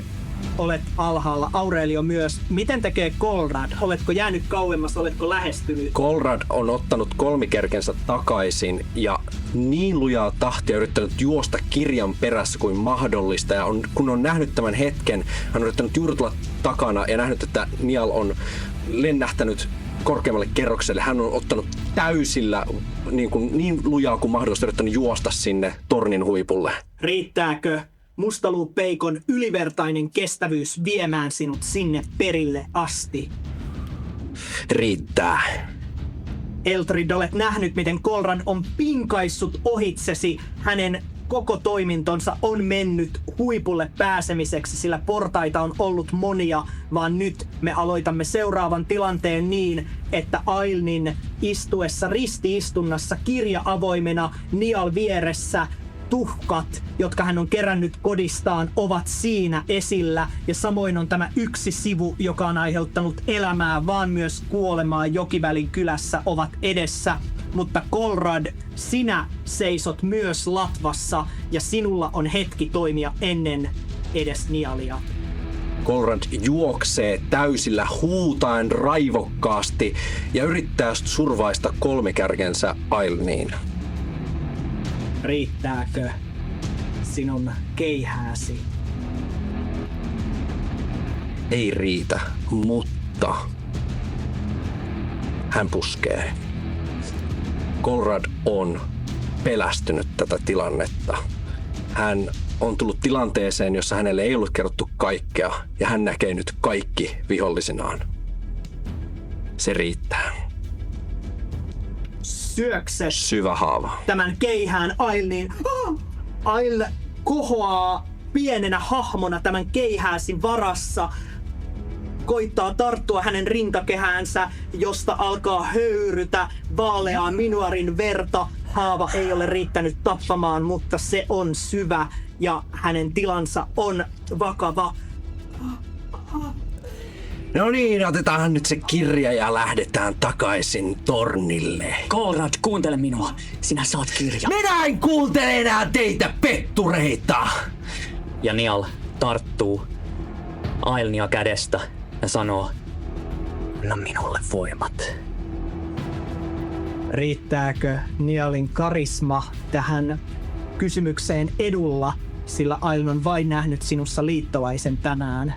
olet alhaalla. Aurelio myös. Miten tekee Kolrad? Oletko jäänyt kauemmas? Oletko lähestynyt? Kolrad on ottanut kolmikerkensä takaisin ja niin lujaa tahtia yrittänyt juosta kirjan perässä kuin mahdollista. Ja kun on nähnyt tämän hetken, hän on yrittänyt juuri tulla takana ja nähnyt, että lennähtänyt korkeammalle kerrokselle. Hän on ottanut täysillä niin lujaa kuin mahdollista yrittänyt juosta sinne tornin huipulle. Riittääkö mustaluupeikon ylivertainen kestävyys viemään sinut sinne perille asti? Riittää. Eldrid, olet nähnyt, miten Kolrad on pinkaissut ohitsesi. Hänen koko toimintonsa on mennyt huipulle pääsemiseksi, sillä portaita on ollut monia, vaan nyt me aloitamme seuraavan tilanteen niin, että Ailnin istuessa ristiistunnassa kirja avoimena, Niall vieressä, tuhkat, jotka hän on kerännyt kodistaan, ovat siinä esillä. Ja samoin on tämä yksi sivu, joka on aiheuttanut elämää, vaan myös kuolemaa Jokivälin kylässä, ovat edessä. Mutta Kolrad, sinä seisot myös latvassa ja sinulla on hetki toimia ennen edes Nialia. Kolrad juoksee täysillä huutaen raivokkaasti ja yrittää survaista kolmikärkensä Ailniin. Riittääkö? sinun keihääsi. Ei riitä, mutta hän puskee. Konrad on pelästynyt tätä tilannetta. Hän on tullut tilanteeseen, jossa hänelle ei ollut kerrottu kaikkea, ja hän näkee nyt kaikki vihollisinaan. Se riittää. Syökset Syvä haava. tämän keihään Ailniin. Ail kohoaa pienenä hahmona tämän keihääsi varassa. Koittaa tarttua hänen rintakehäänsä, josta alkaa höyrytä vaaleaa minuarin verta. Haava ei ole riittänyt tappamaan, mutta se on syvä ja hänen tilansa on vakava. No niin, otetaan nyt se kirja ja lähdetään takaisin tornille. Konrad, kuuntele minua. Sinä saat kirjan. Minä en kuuntele enää teitä, pettureita! Ja Niall tarttuu Ailnia kädestä ja sanoo, anna minulle voimat. Riittääkö Nialin karisma tähän kysymykseen edulla, sillä Ailn on vain nähnyt sinussa liittolaisen tänään?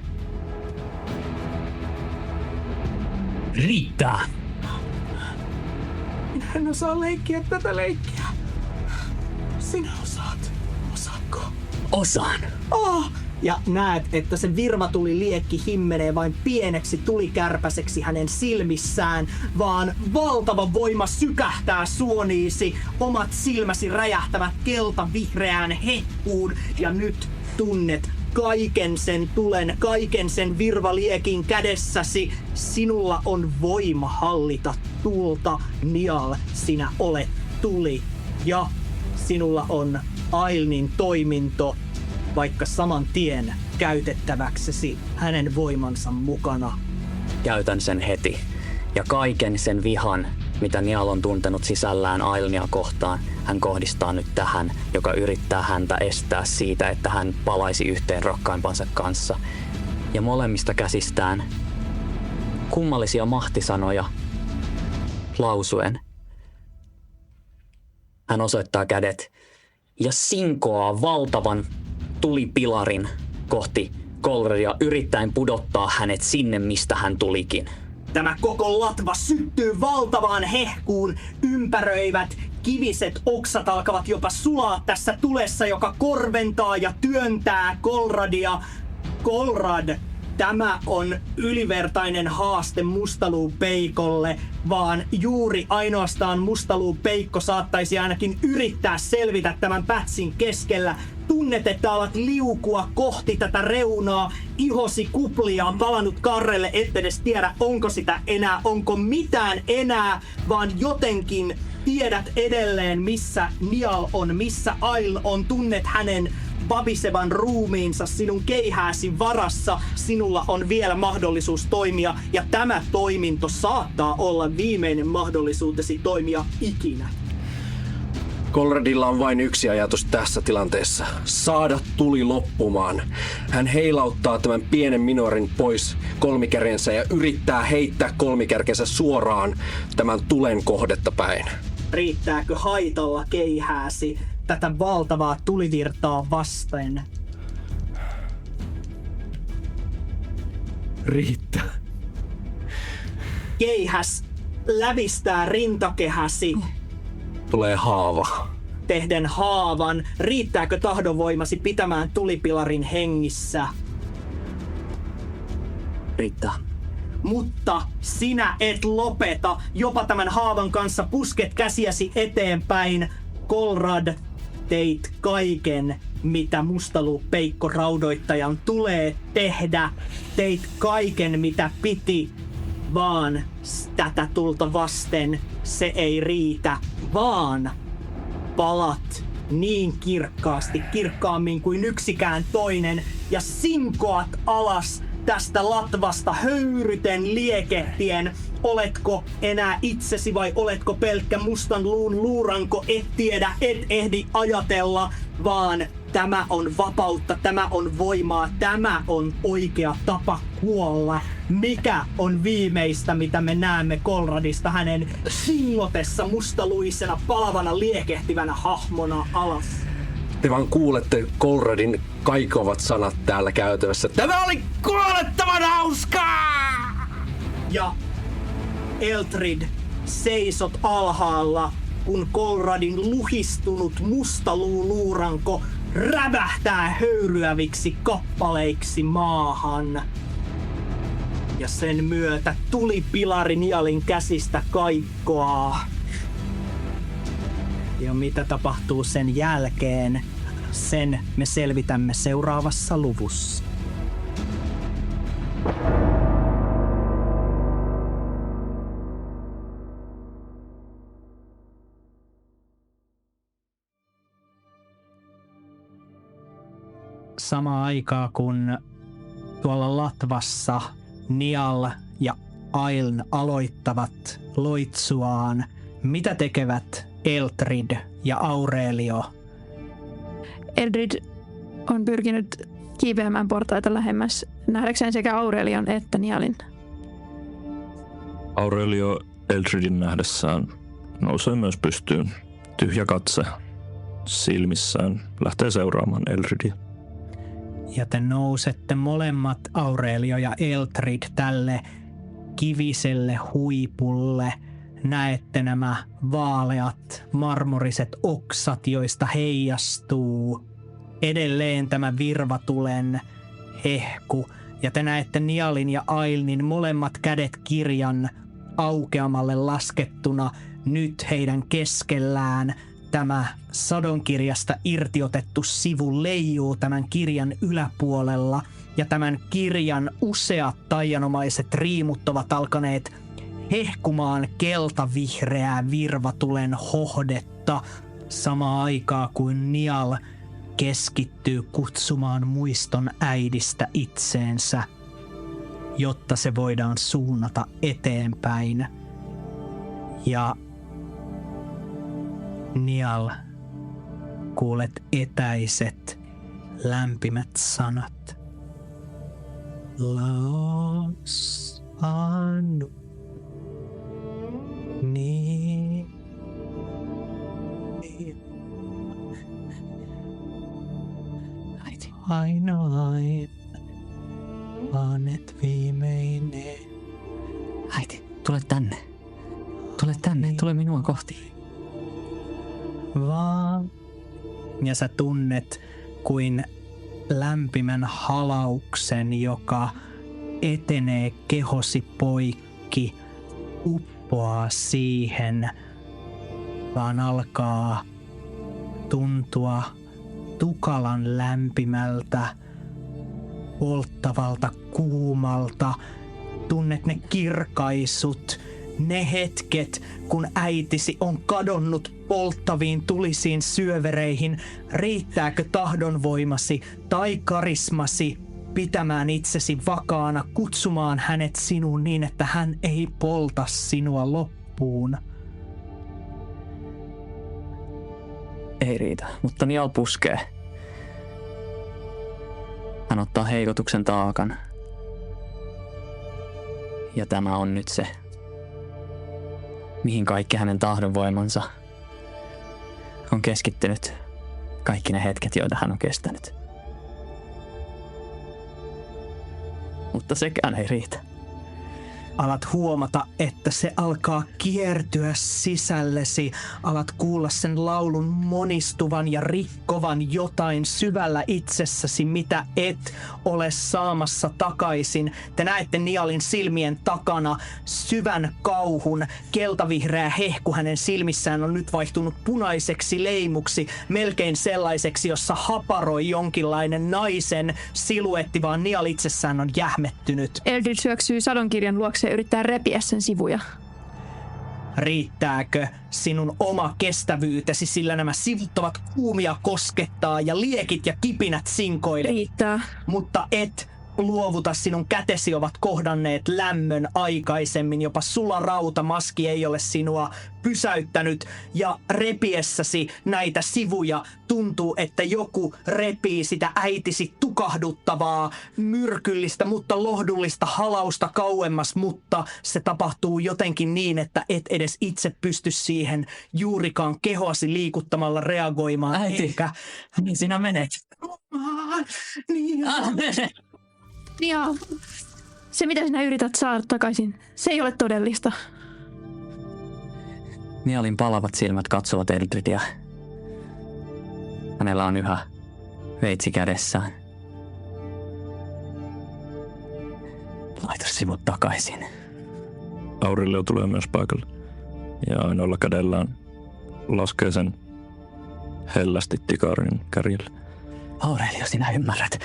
Riittää. Minä en osaa leikkiä tätä leikkiä. Sinä osaat. Osaatko? Osaan. Ja näet, että se virmatuli liekki himmenee vain pieneksi tulikärpäseksi hänen silmissään, vaan valtava voima sykähtää suoniisi. Omat silmäsi räjähtävät kelta-vihreään hehkuun ja nyt tunnet kaiken sen tulen, kaiken sen virvaliekin kädessäsi. Sinulla on voima hallita tulta, Niall, sinä olet tuli. Ja sinulla on Ailnin toiminto, vaikka saman tien käytettäväksesi hänen voimansa mukana. Käytän sen heti. Ja kaiken sen vihan, mitä Niall on tuntenut sisällään Ailnia kohtaan, hän kohdistaa nyt tähän, joka yrittää häntä estää siitä, että hän palaisi yhteen rakkaimpansa kanssa. Ja molemmista käsistään kummallisia mahtisanoja lausuen. Hän osoittaa kädet ja sinkoaa valtavan tulipilarin kohti Konradia yrittäen pudottaa hänet sinne, mistä hän tulikin. Tämä koko latva syttyy valtavaan hehkuun, ympäröivät kiviset oksat alkavat jopa sulaa tässä tulessa, joka korventaa ja työntää Konradia. Konrad, tämä on ylivertainen haaste Mustaluupeikolle, vaan juuri ainoastaan Mustaluupeikko saattaisi ainakin yrittää selvitä tämän pätsin keskellä. Tunnet, että alat liukua kohti tätä reunaa, ihosi kuplia on palannut karrelle, et edes tiedä onko sitä enää, onko mitään enää, vaan jotenkin tiedät edelleen missä Niall on, missä Ail on, tunnet hänen vavisevan ruumiinsa sinun keihääsi varassa. Sinulla on vielä mahdollisuus toimia ja tämä toiminto saattaa olla viimeinen mahdollisuutesi toimia ikinä. Konradilla on vain yksi ajatus tässä tilanteessa. Saada tuli loppumaan. Hän heilauttaa tämän pienen minorin pois kolmikärjensä ja yrittää heittää kolmikärkensä suoraan tämän tulen kohdetta päin. Riittääkö haitalla keihääsi tätä valtavaa tulivirtaa vasten? Riittää. Keihäs lävistää rintakehäsi. Tulee haava. Tehden haavan. Riittääkö tahdonvoimasi pitämään tulipilarin hengissä? Riittää. Mutta sinä et lopeta. Jopa tämän haavan kanssa pusket käsiäsi eteenpäin. Konrad, teit kaiken, mitä Mustaluupeikko raudoittajan tulee tehdä. Teit kaiken, mitä piti. Vaan tätä tulta vasten se ei riitä, vaan palat niin kirkkaasti, kirkkaammin kuin yksikään toinen, ja sinkoat alas tästä latvasta höyryten liekehtien. Oletko enää itsesi vai oletko pelkkä mustan luun luuranko, et tiedä, et ehdi ajatella, vaan tämä on vapautta, tämä on voimaa, tämä on oikea tapa kuolla. Mikä on viimeistä, mitä me näemme Konradista hänen singotessa mustaluisena, palavana, liekehtivänä hahmona alas? Te vaan kuulette Conradin kaikovat sanat täällä käytävässä. Tämä oli kuolettavan hauskaa! Ja Eltrid, seisot alhaalla, kun Conradin luhistunut mustaluuluuranko rävähtää höyryäviksi kappaleiksi maahan. Ja sen myötä tulipilari Nialin käsistä kaikkoaa. Ja mitä tapahtuu sen jälkeen, sen me selvitämme seuraavassa luvussa. Samaan aikaa kun tuolla Latvassa Nial ja Ailn aloittavat loitsuaan, mitä tekevät Eltrid ja Aurelio? Eldrid on pyrkinyt kiipeämään portaita lähemmäs nähdäkseen sekä Aurelion että Nialin. Aurelio Eldridin nähdessään nousee myös pystyyn. Tyhjä katse silmissään lähtee seuraamaan Eldridia. Ja te nousette molemmat, Aurelio ja Eltrid, tälle kiviselle huipulle. Näette nämä vaaleat marmoriset oksat, joista heijastuu edelleen tämä virvatulen hehku. Ja te näette Nialin ja Ailnin molemmat kädet kirjan aukeamalle laskettuna. Nyt heidän keskellään tämä sadonkirjasta irtiotettu sivu leijuu tämän kirjan yläpuolella. Ja tämän kirjan useat taianomaiset riimut ovat alkaneet hehkumaan keltavihreää virvatulen hohdetta samaan aikaa kuin Nial keskittyy kutsumaan muiston äidistä itseensä, jotta se voidaan suunnata eteenpäin. Ja Nial, kuulet etäiset, lämpimät sanat. Laos anu. Niin. Ainoain, anet viimeinen. Äiti, tule tänne. Tule tänne, tule minua kohti. Vaan. Ja sä tunnet kuin lämpimän halauksen, joka etenee kehosi poikki, uppoaa siihen, vaan alkaa tuntua tukalan lämpimältä, polttavalta kuumalta. Tunnet ne kirkaisut, ne hetket, kun äitisi on kadonnut polttaviin tulisiin syövereihin. Riittääkö tahdonvoimasi tai karismasi pitämään itsesi vakaana, kutsumaan hänet sinuun niin, että hän ei polta sinua loppuun? Ei riitä, mutta Nial puskee. Hän ottaa heikotuksen taakan. Ja tämä on nyt se, mihin kaikki hänen tahdonvoimansa on keskittynyt. Kaikki ne hetket, joita hän on kestänyt. Mutta sekään ei riitä. Alat huomata, että se alkaa kiertyä sisällesi. Alat kuulla sen laulun monistuvan ja rikkovan jotain syvällä itsessäsi, mitä et ole saamassa takaisin. Te näette Nialin silmien takana syvän kauhun. Keltavihreä hehku hänen silmissään on nyt vaihtunut punaiseksi leimuksi, melkein sellaiseksi, jossa haparoi jonkinlainen naisen siluetti, vaan Nial itsessään on jähmettynyt. Eldrid syöksyy sadonkirjan luokse ja yrittää repiä sen sivuja. Riittääkö sinun oma kestävyytesi, sillä nämä sivut ovat kuumia koskettaa ja liekit ja kipinät sinkoilee. Riittää. Mutta et luovuta, sinun kätesi ovat kohdanneet lämmön aikaisemmin, jopa sularauta-maski ei ole sinua pysäyttänyt ja repiessäsi näitä sivuja tuntuu, että joku repii sitä äitisi tukahduttavaa, myrkyllistä, mutta lohdullista halausta kauemmas, mutta se tapahtuu jotenkin niin, että et edes itse pysty siihen juurikaan kehoasi liikuttamalla reagoimaan. Äiti, Eikä... niin sinä menet. Niin. Ja se, mitä sinä yrität saada takaisin, se ei ole todellista. Nialin palavat silmät katsovat Eldridia. Hänellä on yhä veitsi kädessään. Laita sivut takaisin. Aurelio tulee myös paikalle. Ja ainoalla kädellään laskee sen hellästi tikarin kärjelle. Aurelio, sinä ymmärrät.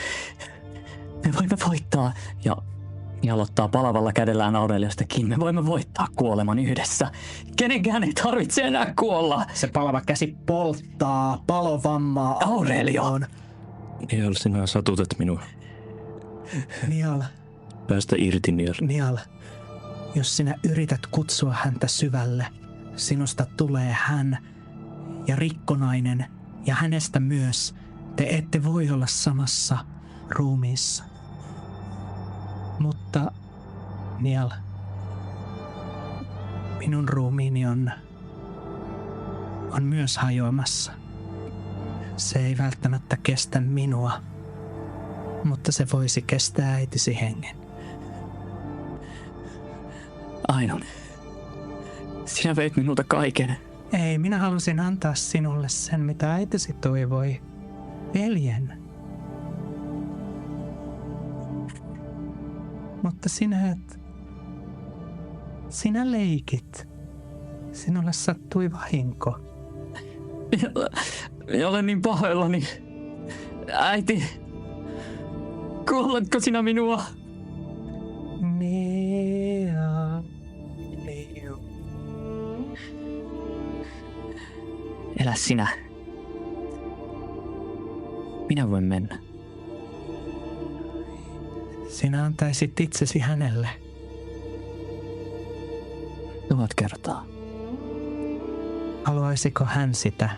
Me voimme voittaa. Ja aloittaa palavalla kädellään Aureliosta kiinni. Me voimme voittaa kuoleman yhdessä. Kenenkään ei tarvitse enää kuolla. Se palava käsi polttaa palovammaa Aurelio! Nial, sinä satutat minua. Nial, Päästä irti, Nial. Nial, jos sinä yrität kutsua häntä syvälle, sinusta tulee hän ja rikkonainen ja hänestä myös. Te ette voi olla samassa ruumiissa. Mutta, Nial, minun ruumiini on myös hajoamassa. Se ei välttämättä kestä minua, mutta se voisi kestää äitisi hengen. Ainon, sinä veit minulta kaiken. Ei, minä halusin antaa sinulle sen, mitä äitisi toivoi. Veljen. Mutta sinä leikit. Sinulle sattui vahinko. Minä olen niin pahoillani. Äiti, kuoletko sinä minua? Elä sinä. Minä voin mennä. Sinä antaisit itsesi hänelle. 1000 kertaa. Haluaisiko hän sitä?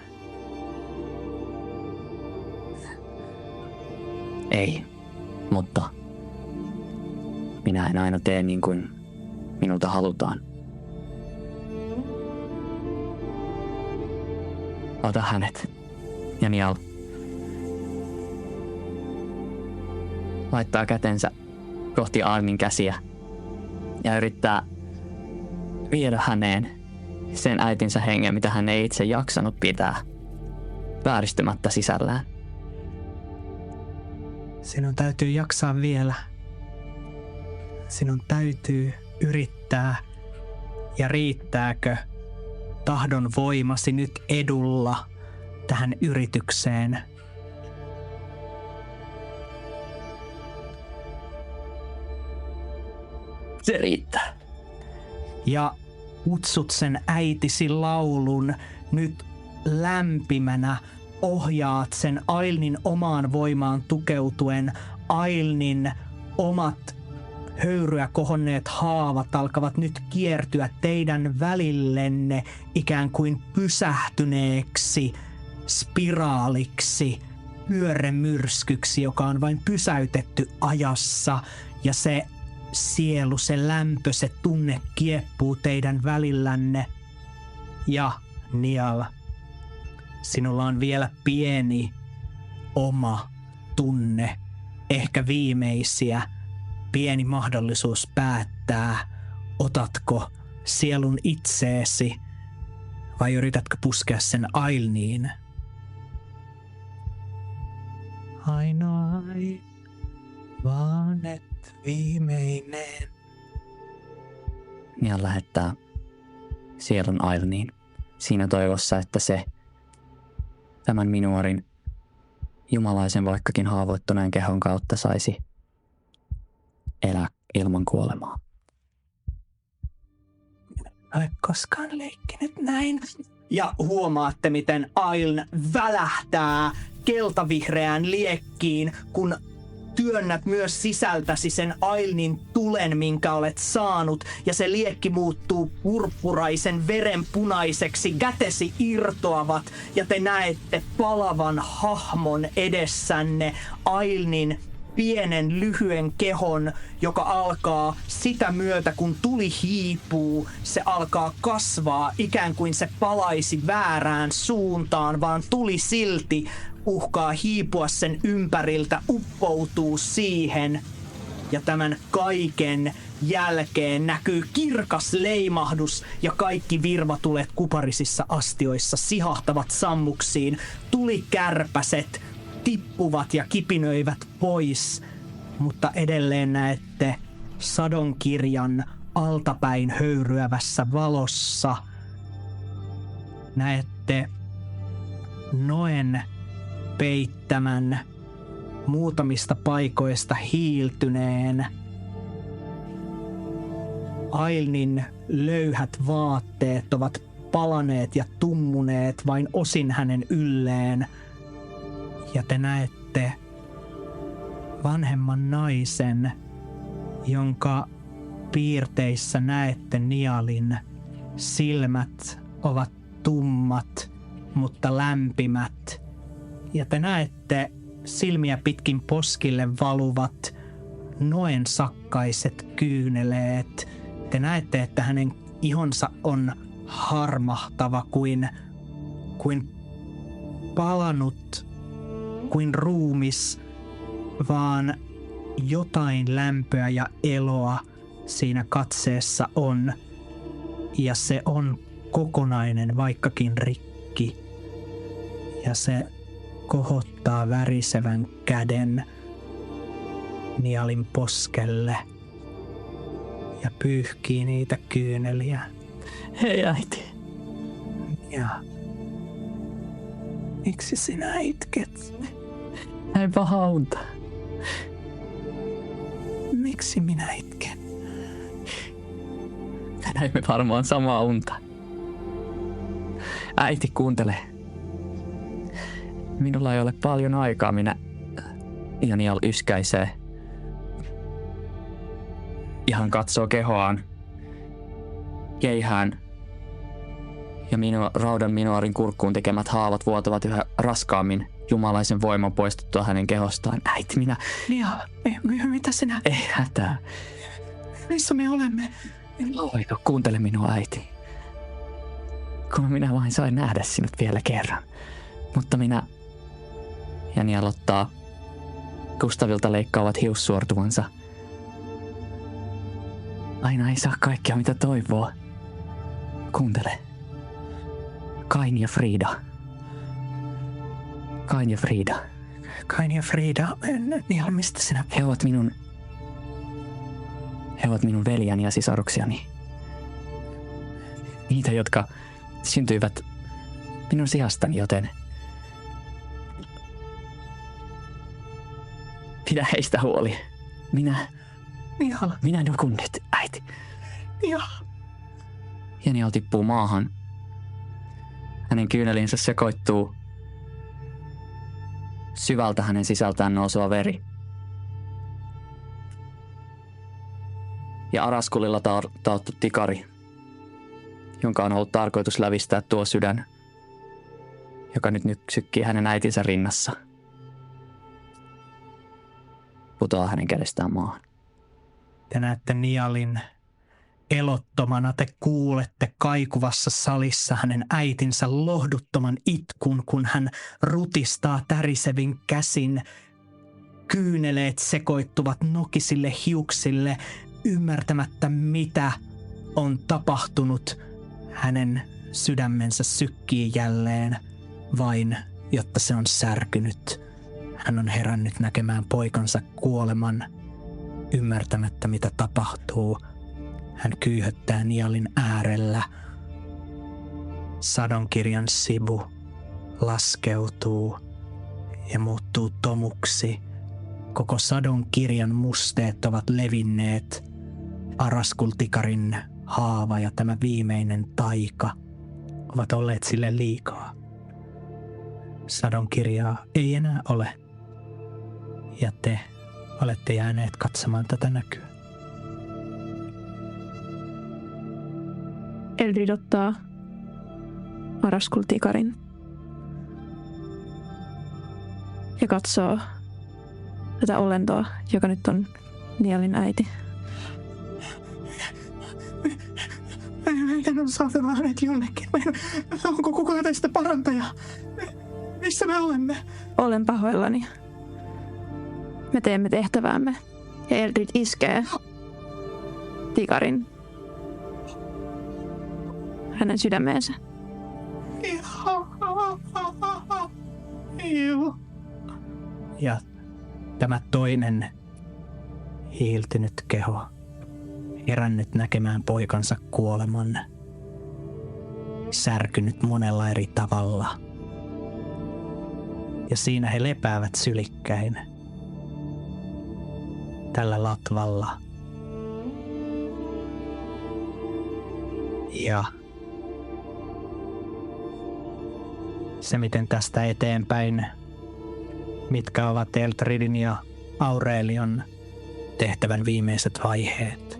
Ei, mutta minä en aina tee niin kuin minulta halutaan. Ota hänet. Ja Nial laittaa kätensä kohti Arnin käsiä ja yrittää viedä häneen sen äitinsä hengen, mitä hän ei itse jaksanut pitää vääristymättä sisällään. Sinun täytyy jaksaa vielä. Sinun täytyy yrittää. Ja riittääkö tahdon voimasi nyt edulla tähän yritykseen? Se riittää. Ja kutsut sen äitisi laulun nyt lämpimänä, ohjaat sen Ailnin omaan voimaan tukeutuen. Ailnin omat höyryä kohonneet haavat alkavat nyt kiertyä teidän välillenne ikään kuin pysähtyneeksi spiraaliksi, pyörremyrskyksi, joka on vain pysäytetty ajassa, ja se sielu, se lämpö, se tunne kieppuu teidän välillänne. Ja Nial, sinulla on vielä pieni oma tunne, ehkä viimeisiä, pieni mahdollisuus päättää, otatko sielun itseesi vai yritätkö puskea sen Ailniin. Ainoa vaan et viimeinen. Nial lähettää sielun Ailniin siinä toivossa, että se tämän minuorin jumalaisen vaikkakin haavoittuneen kehon kautta saisi elää ilman kuolemaa. Ole koskaan leikkinyt näin. Ja huomaatte, miten Ailn välähtää keltavihreään liekkiin, kun työnnät myös sisältäsi sen Ailnin tulen, minkä olet saanut, ja se liekki muuttuu purppuraisen verenpunaiseksi, kätesi irtoavat, ja te näette palavan hahmon edessänne, Ailnin pienen lyhyen kehon, joka alkaa sitä myötä, kun tuli hiipuu, se alkaa kasvaa ikään kuin se palaisi väärään suuntaan, vaan tuli silti uhkaa hiipua sen ympäriltä, uppoutuu siihen. Ja tämän kaiken jälkeen näkyy kirkas leimahdus ja kaikki virvatulet kuparisissa astioissa sihahtavat sammuksiin. Tulikärpäset tippuvat ja kipinöivät pois, mutta edelleen näette sadonkirjan altapäin höyryävässä valossa. Näette Noen peittämän muutamista paikoista hiiltyneen. Ailnin löyhät vaatteet ovat palaneet ja tummuneet vain osin hänen ylleen. Ja te näette vanhemman naisen, jonka piirteissä näette Nialin. Silmät ovat tummat, mutta lämpimät. Ja te näette silmiä pitkin poskille valuvat Noen sakkaiset kyyneleet. Te näette, että hänen ihonsa on harmahtava kuin palanut, kuin ruumis, vaan jotain lämpöä ja eloa siinä katseessa on. Ja se on kokonainen, vaikkakin rikki. Ja se kohottaa värisevän käden Nialin poskelle ja pyyhkii niitä kyyneliä. Hei äiti. Ja miksi sinä itket? Ei paha unta. Miksi minä itken? Me näimme varmaan samaa unta. Äiti, kuuntele. Minulla ei ole paljon aikaa, Ja Nial yskäisee. Ihan katsoo kehoaan, keihään ja raudan minuarin kurkkuun tekemät haavat vuotavat yhä raskaammin jumalaisen voiman poistuttua hänen kehostaan. Äiti, Mitä sinä? Ei hätää. Missä me olemme? Voiko, kuuntele minua, äiti. Kun minä vain sain nähdä sinut vielä kerran. Mutta Ja Nial ottaa Gustavilta leikkaavat hiussuortuvansa. Aina ei saa kaikkea, mitä toivoo. Kuuntele. Kain ja Frida. Kain ja Frida, Nial, mistä sinä? He ovat minun veljäni ja sisaruksiani. Niitä, jotka syntyivät minun sijastani, joten pidä heistä huoli. Minä nukun nyt, äiti. Ja Nial tippuu maahan. Hänen kyynelinsä sekoittuu syvältä hänen sisältään nouseva veri. Ja Araskulilla taottu tikari, jonka on ollut tarkoitus lävistää tuo sydän, joka nyt sykkii hänen äitinsä rinnassa, putoaa hänen kädestään maahan. Te näette Nialin elottomana, te kuulette kaikuvassa salissa hänen äitinsä lohduttoman itkun, kun hän rutistaa tärisevin käsin. Kyyneleet sekoittuvat nokisille hiuksille, ymmärtämättä mitä on tapahtunut. Hänen sydämensä sykkii jälleen, vain jotta se on särkynyt. Hän on herännyt näkemään poikansa kuoleman, ymmärtämättä mitä tapahtuu. Hän kyyhöttää Nialin äärellä. Sadonkirjan sivu laskeutuu ja muuttuu tomuksi. Koko sadonkirjan musteet ovat levinneet. Araskultikarin haava ja tämä viimeinen taika ovat olleet sille liikaa. Sadonkirjaa ei enää ole. Ja te olette jääneet katsomaan tätä näkyä. Eldrid ottaa Araskul-tikarin ja katsoo tätä olentoa, joka nyt on Nialin äiti. Meidän on saatava hänet jonnekin. Onko kukaan teistä parantaja? Missä me olemme? Olen pahoillani. Me teemme tehtäväämme ja Eldrid iskee tikarin hänen sydämeensä. Ja tämä toinen hiiltynyt keho, herännyt näkemään poikansa kuoleman, särkynyt monella eri tavalla. Ja siinä he lepäävät sylikkäin tällä latvalla. Ja se, miten tästä eteenpäin, mitkä ovat Eldridin ja Aurelion tehtävän viimeiset vaiheet,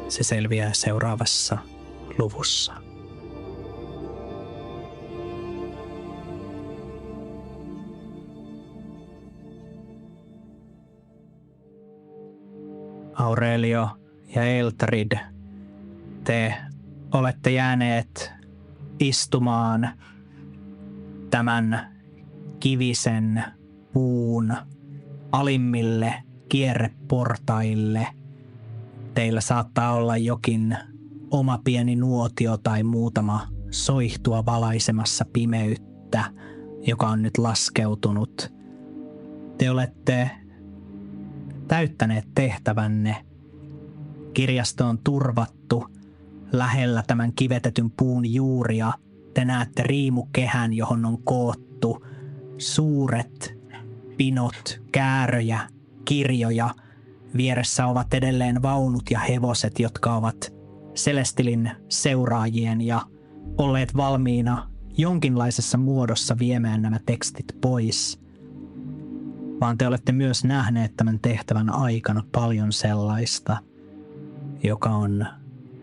se selviää seuraavassa luvussa. Aurelio ja Eldrid, te olette jääneet istumaan tämän kivisen puun alimmille kierreportaille. Teillä saattaa olla jokin oma pieni nuotio tai muutama soihtua valaisemassa pimeyttä, joka on nyt laskeutunut. Te olette täyttäneet tehtävänne. Kirjasto on turvattu lähellä tämän kivetetyn puun juuria. Te näette riimukehän, johon on koottu suuret pinot, kääröjä, kirjoja. Vieressä ovat edelleen vaunut ja hevoset, jotka ovat Celestilin seuraajien ja olleet valmiina jonkinlaisessa muodossa viemään nämä tekstit pois. Vaan te olette myös nähneet tämän tehtävän aikana paljon sellaista, joka on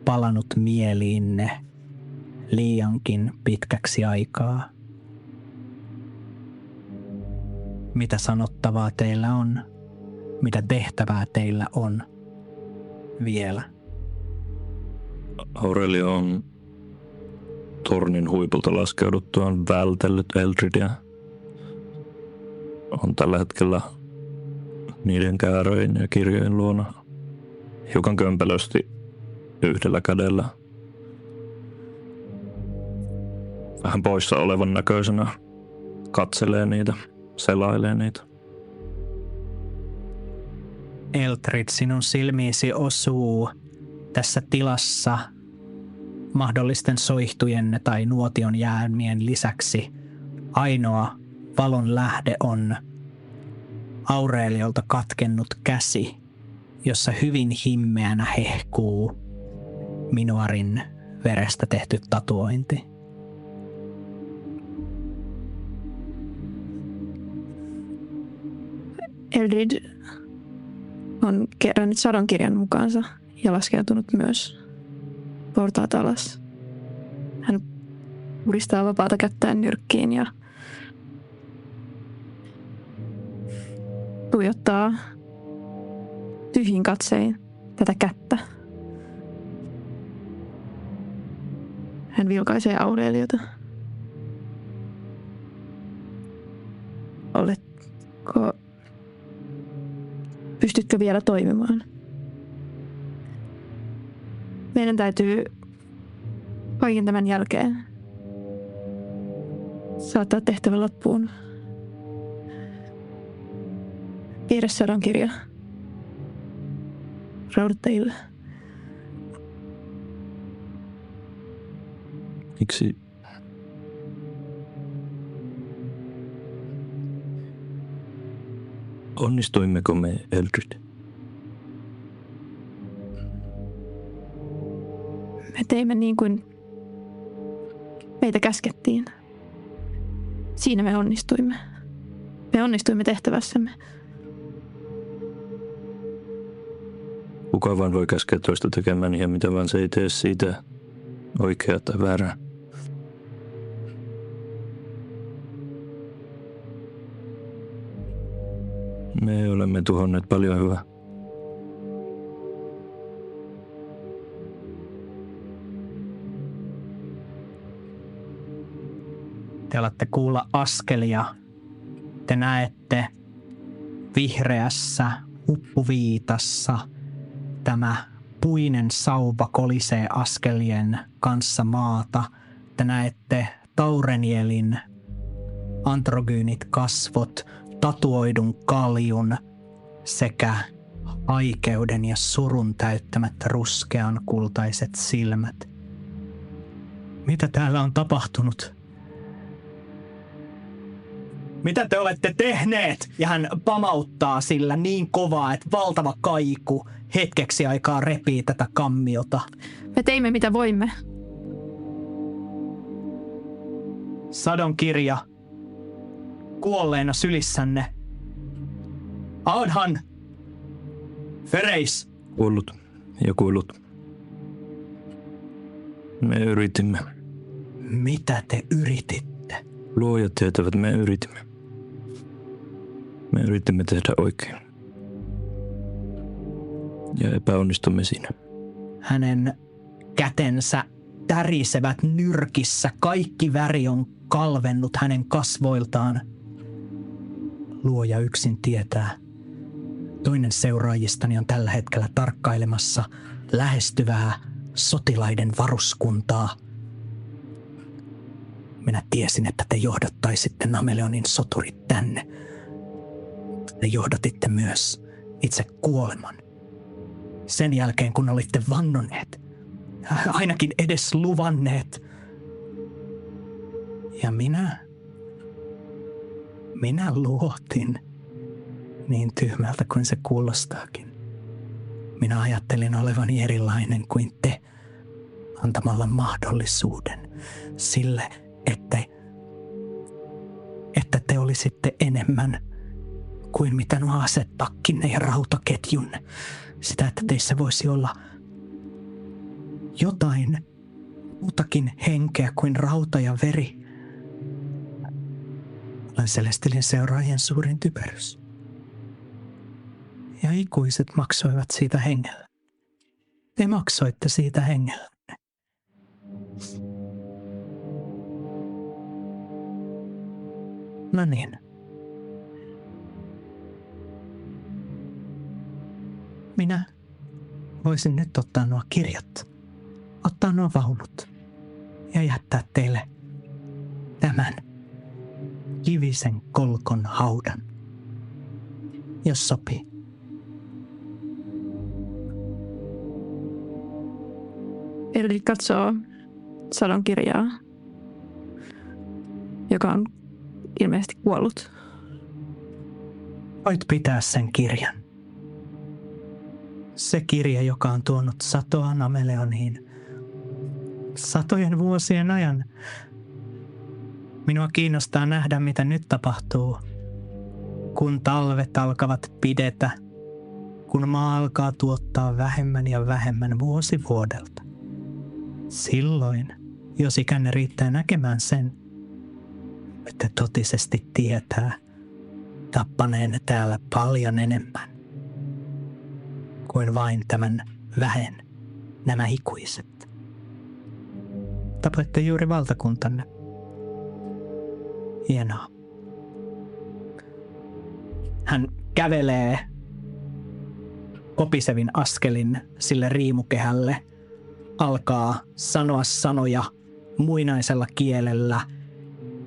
palannut mieliinne liiankin pitkäksi aikaa. Mitä sanottavaa teillä on? Mitä tehtävää teillä on vielä? Aurelio on tornin huipulta laskeuduttuaan vältellyt Eldridia. On tällä hetkellä niiden kääröjen ja kirjojen luona hiukan kömpelösti yhdellä kädellä. Vähän poissa olevan näköisenä katselee niitä, selailee niitä. Eldrid, sinun silmiisi osuu tässä tilassa mahdollisten soihtujen tai nuotion jäämien lisäksi ainoa valon lähde on Aureliolta katkennut käsi, jossa hyvin himmeänä hehkuu Minuarin verestä tehty tatuointi. Eldrid on kerännyt sadonkirjan mukaansa ja laskeutunut myös portaat alas. Hän puristaa vapaata kättään nyrkkiin ja tuijottaa tyhjin katsein tätä kättä. Hän vilkaisee Aureliota. Pystytkö vielä toimimaan? Meidän täytyy kaiken tämän jälkeen saattaa tehtävä loppuun. Piirrä sadonkirja raudattajille. Miksi? Onnistuimmeko me, Eldrid? Me teimme niin kuin meitä käskettiin. Siinä me onnistuimme. Me onnistuimme tehtävässämme. Kuka vaan voi käskeä toista tekemään ja mitä vaan se ei tee siitä oikeaa tai väärää. Me olemme tuhonneet paljon hyvää. Te alatte kuulla askelia. Te näette vihreässä huppuviitassa tämä puinen sauva kolisee askelien kanssa maata. Te näette Taurenielin androgyynit kasvot, tatuoidun kaljun sekä aikeuden ja surun täyttämät ruskean kultaiset silmät. Mitä täällä on tapahtunut? Mitä te olette tehneet? Ja hän pamauttaa sillä niin kovaa, että valtava kaiku hetkeksi aikaa repii tätä kammiota. Me teimme mitä voimme. Sadon kirja kuolleena sylissänne. Aadhan! Fereis! Kuollut ja kuollut. Me yritimme. Mitä te yrititte? Luojat tietävät, me yritimme. Me yritimme tehdä oikein. Ja epäonnistumme siinä. Hänen kätensä tärisevät nyrkissä. Kaikki väri on kalvennut hänen kasvoiltaan. Luoja yksin tietää. Toinen seuraajistani on tällä hetkellä tarkkailemassa lähestyvää sotilaiden varuskuntaa. Minä tiesin, että te johdattaisitte Nameleonin soturit tänne. Te johdatitte myös itse kuoleman. Sen jälkeen, kun olitte vannoneet, ainakin edes luvanneet. Ja minä luotin, niin tyhmältä kuin se kuulostaakin. Minä ajattelin olevani erilainen kuin te, antamalla mahdollisuuden sille, että te olisitte enemmän kuin mitä nuo asetakkinne ja rautaketjunne. Sitä, että teissä voisi olla jotain muutakin henkeä kuin rauta ja veri. Olen Celestilin seuraajien suurin typerys. Ja ikuiset maksoivat siitä hengellä. Te maksoitte siitä hengellä. No niin. Minä voisin nyt ottaa nuo kirjat, ottaa nuo vaunut ja jättää teille tämän kivisen kolkon haudan, jos sopii. Eli katsoo Sadon kirjaa, joka on ilmeisesti kuollut. Voit pitää sen kirjan. Se kirja, joka on tuonut satoa Nameleoniin satojen vuosien ajan. Minua kiinnostaa nähdä, mitä nyt tapahtuu, kun talvet alkavat pidetä, kun maa alkaa tuottaa vähemmän ja vähemmän vuosi vuodelta. Silloin, jos ikänne riittää näkemään sen, että totisesti tietää tappaneenne täällä paljon enemmän kuin vain tämän vähen, nämä ikuiset. Tapoitte juuri valtakuntanne. Hienoa. Hän kävelee kopisevin askelin sille riimukehälle, alkaa sanoa sanoja muinaisella kielellä,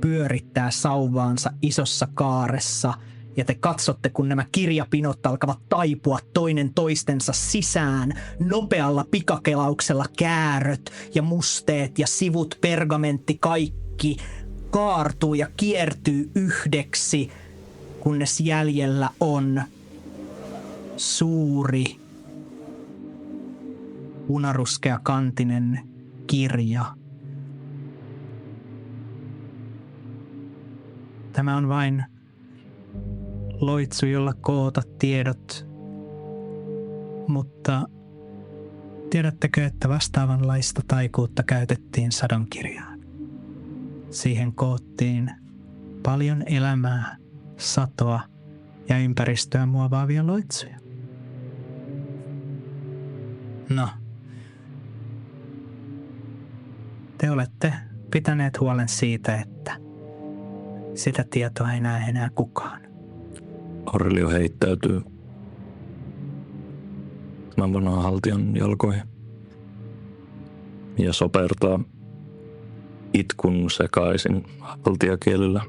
pyörittää sauvaansa isossa kaaressa, ja te katsotte, kun nämä kirjapinot alkavat taipua toinen toistensa sisään. Nopealla pikakelauksella kääröt ja musteet ja sivut, pergamentti, kaikki kaartuu ja kiertyy yhdeksi, kunnes jäljellä on suuri punaruskea kantinen kirja. Tämä on vain loitsu, jolla koota tiedot, mutta Tiedättekö, että vastaavanlaista taikuutta käytettiin sadonkirjaan? Siihen koottiin paljon elämää, satoa ja ympäristöä muovaavia loitsuja. No, te olette pitäneet huolen siitä, että sitä tietoa ei näe enää kukaan. Aurelio heittäytyy tämän vanhan haltijan jalkoihin ja sopertaa itkun sekaisin haltijakielellä.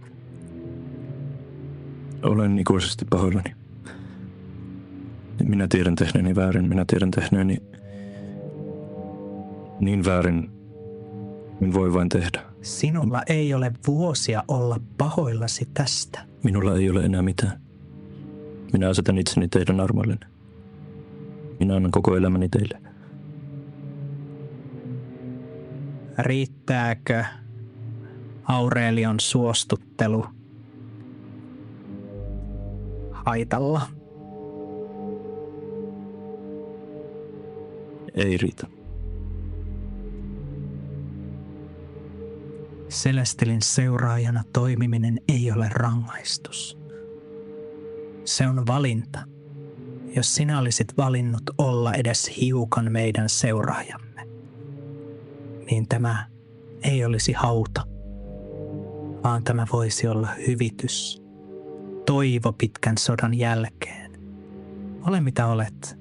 Olen ikuisesti pahoillani. Minä tiedän tehneeni väärin. Minä tiedän tehneeni niin väärin, min voi vain tehdä. Sinulla ei ole vuosia olla pahoillasi tästä. Minulla ei ole enää mitään. Minä asetan itseni teidän armoillenne. Minä annan koko elämäni teille. Riittääkö Aurelion suostuttelu haitalla? Ei riitä. Celestilin seuraajana toimiminen ei ole rangaistus. Se on valinta. Jos sinä olisit valinnut olla edes hiukan meidän seuraajamme, niin tämä ei olisi hauta, vaan tämä voisi olla hyvitys, toivo pitkän sodan jälkeen. Ole mitä olet,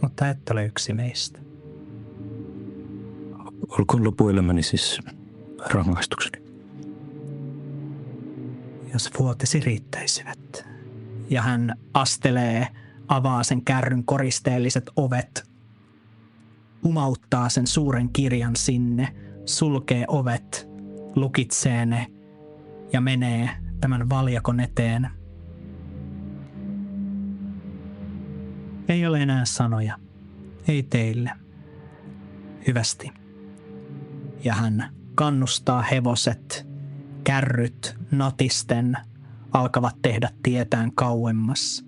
mutta et ole yksi meistä. Olkoon loppuelämäni siis rangaistukseni. Jos vuotesi riittäisivät. Ja hän astelee, avaa sen kärryn koristeelliset ovet, umauttaa sen suuren kirjan sinne, sulkee ovet, lukitsee ne ja menee tämän valjakon eteen. Ei ole enää sanoja. Ei teille. Hyvästi. Ja hän kannustaa hevoset, kärryt natisten alkavat tehdä tietään kauemmas.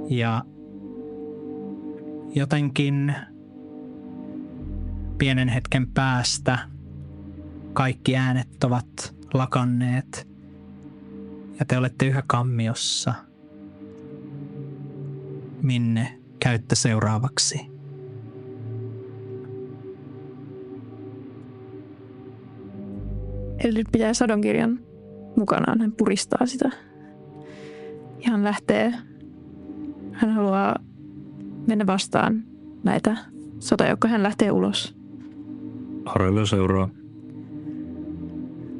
Ja jotenkin pienen hetken päästä kaikki äänet ovat lakanneet ja te olette yhä kammiossa. Minne käytte seuraavaksi? Eldred pitää sadonkirjan mukanaan. Hän puristaa sitä. Ja hän haluaa mennä vastaan näitä sotajoukkoja. Hän lähtee ulos. Aurelio seuraa.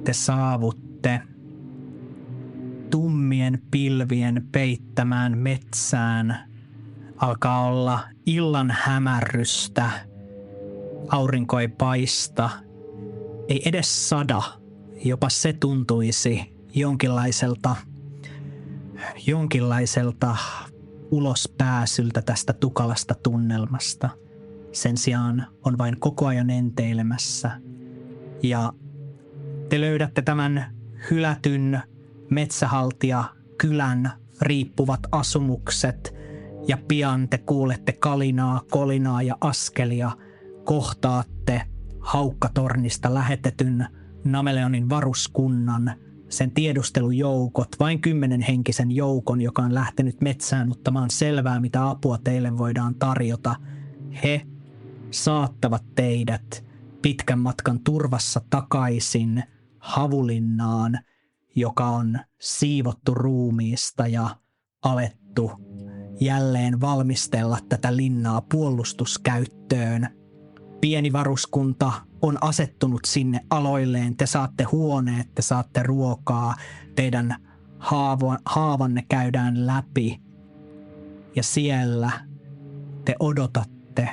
Te saavutte tummien pilvien peittämään metsään. Alkaa olla illan hämärrystä. Aurinko ei paista. Ei edes sada. Jopa se tuntuisi jonkinlaiselta ulospääsyltä tästä tukalasta tunnelmasta. Sen sijaan on vain koko ajan enteilemässä. Ja te löydätte tämän hylätyn metsähaltijakylän riippuvat asumukset ja pian te kuulette kalinaa, kolinaa ja askelia. Kohtaatte Haukkatornista lähetetyn Nameleonin varuskunnan, sen tiedustelujoukot, vain 10-henkisen joukon, joka on lähtenyt metsään ottamaan selvää, mitä apua teille voidaan tarjota. He saattavat teidät pitkän matkan turvassa takaisin Havulinnaan, joka on siivottu ruumiista ja alettu jälleen valmistella tätä linnaa puolustuskäyttöön. Pieni varuskunta on asettunut sinne aloilleen. Te saatte huoneet, te saatte ruokaa, teidän haavanne käydään läpi. Ja siellä te odotatte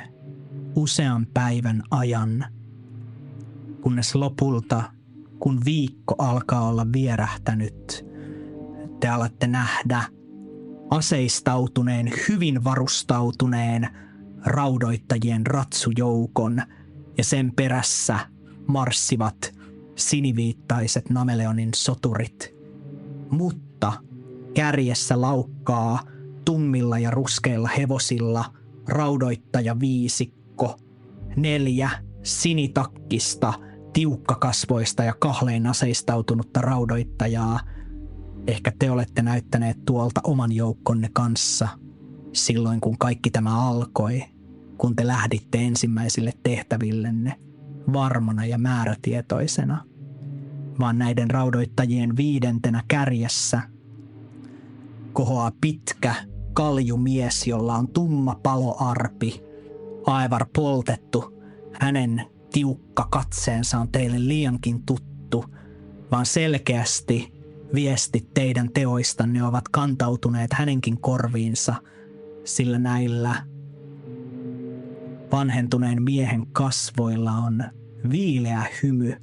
usean päivän ajan, kunnes lopulta, kun viikko alkaa olla vierähtänyt, te alatte nähdä aseistautuneen, hyvin varustautuneen raudoittajien ratsujoukon ja sen perässä marssivat siniviittaiset Nameleonin soturit. Mutta kärjessä laukkaa tummilla ja ruskeilla hevosilla raudoittajaviisikko, 4 sinitakkista, tiukkakasvoista ja kahlein aseistautunutta raudoittajaa. Ehkä te olette näyttäneet tuolta oman joukkonne kanssa silloin, kun kaikki tämä alkoi, kun te lähditte ensimmäisille tehtävillenne varmana ja määrätietoisena. Vaan näiden raudoittajien 5. kärjessä kohoaa pitkä kaljumies, jolla on tumma paloarpi, aivar poltettu. Hänen tiukka katseensa on teille liiankin tuttu, vaan selkeästi viestit teidän teoistanne ovat kantautuneet hänenkin korviinsa, sillä näillä vanhentuneen miehen kasvoilla on viileä hymy,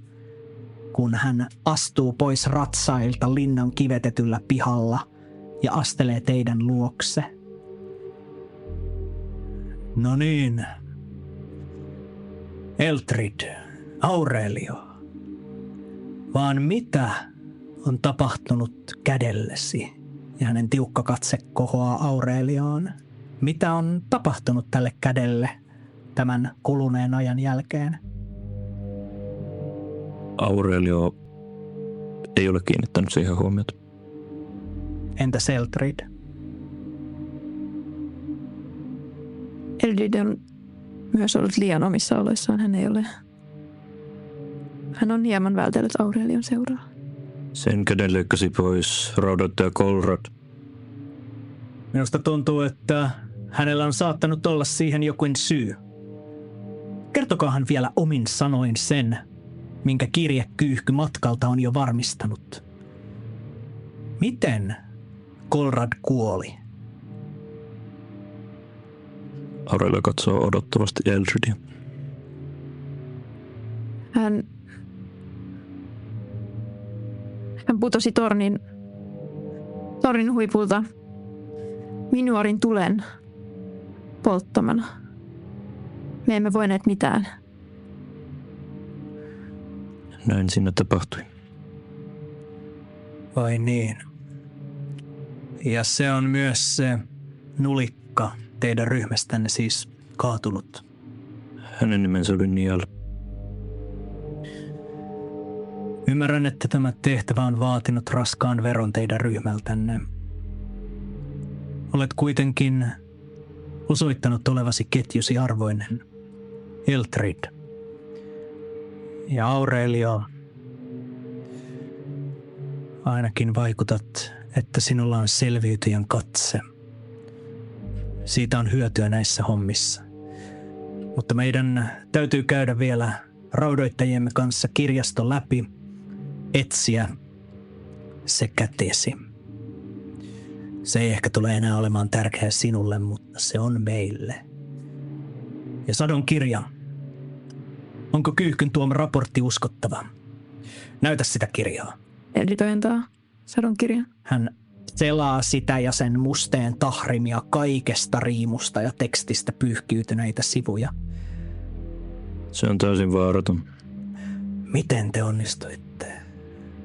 kun hän astuu pois ratsailta linnan kivetetyllä pihalla ja astelee teidän luokse. No niin. Eldrid, Aurelio. Vaan mitä on tapahtunut kädellesi? Ja hänen tiukka katse kohoaa Aurelioon. Mitä on tapahtunut tälle kädelle tämän kuluneen ajan jälkeen? Aurelio ei ole kiinnittänyt siihen huomiota. Entäs Eldrid? Eldrid on myös ollut liian omissa oloissaan. Hän on hieman vältellyt Aurelion seuraa. Sen käden leikkasi pois raudoittaja Kolrad. Minusta tuntuu, että hänellä on saattanut olla siihen jokin syy. Kertokaahan vielä omin sanoin sen, minkä kirjekyyhky matkalta on jo varmistanut. Miten Kolrad kuoli? Aurelio katsoo odottavasti Eldridia. Hän putosi tornin huipulta minuarin tulen polttamana. Me emme voineet mitään. Näin siinä tapahtui. Vai niin? Ja se on myös se nulikka teidän ryhmästänne siis kaatunut. Hänen nimensä oli Nial. Ymmärrän, että tämä tehtävä on vaatinut raskaan veron teidän ryhmältänne. Olet kuitenkin osoittanut olevasi ketjusi arvoinen, Eldrid. Ja Aurelio, ainakin vaikutat, että sinulla on selviytyjän katse. Siitä on hyötyä näissä hommissa. Mutta meidän täytyy käydä vielä raudoittajiemme kanssa kirjasto läpi, etsiä se kätesi. Se ei ehkä tule enää olemaan tärkeä sinulle, mutta se on meille. Ja Sadon kirja. Onko Kyyhkyn tuoma raportti uskottava? Näytä sitä kirjaa. Eldrid ojentaa Sadon kirjan. Hän selaa sitä ja sen musteen tahrimia kaikesta riimusta ja tekstistä pyyhkiytyneitä sivuja. Se on täysin vaaraton. Miten te onnistuitte?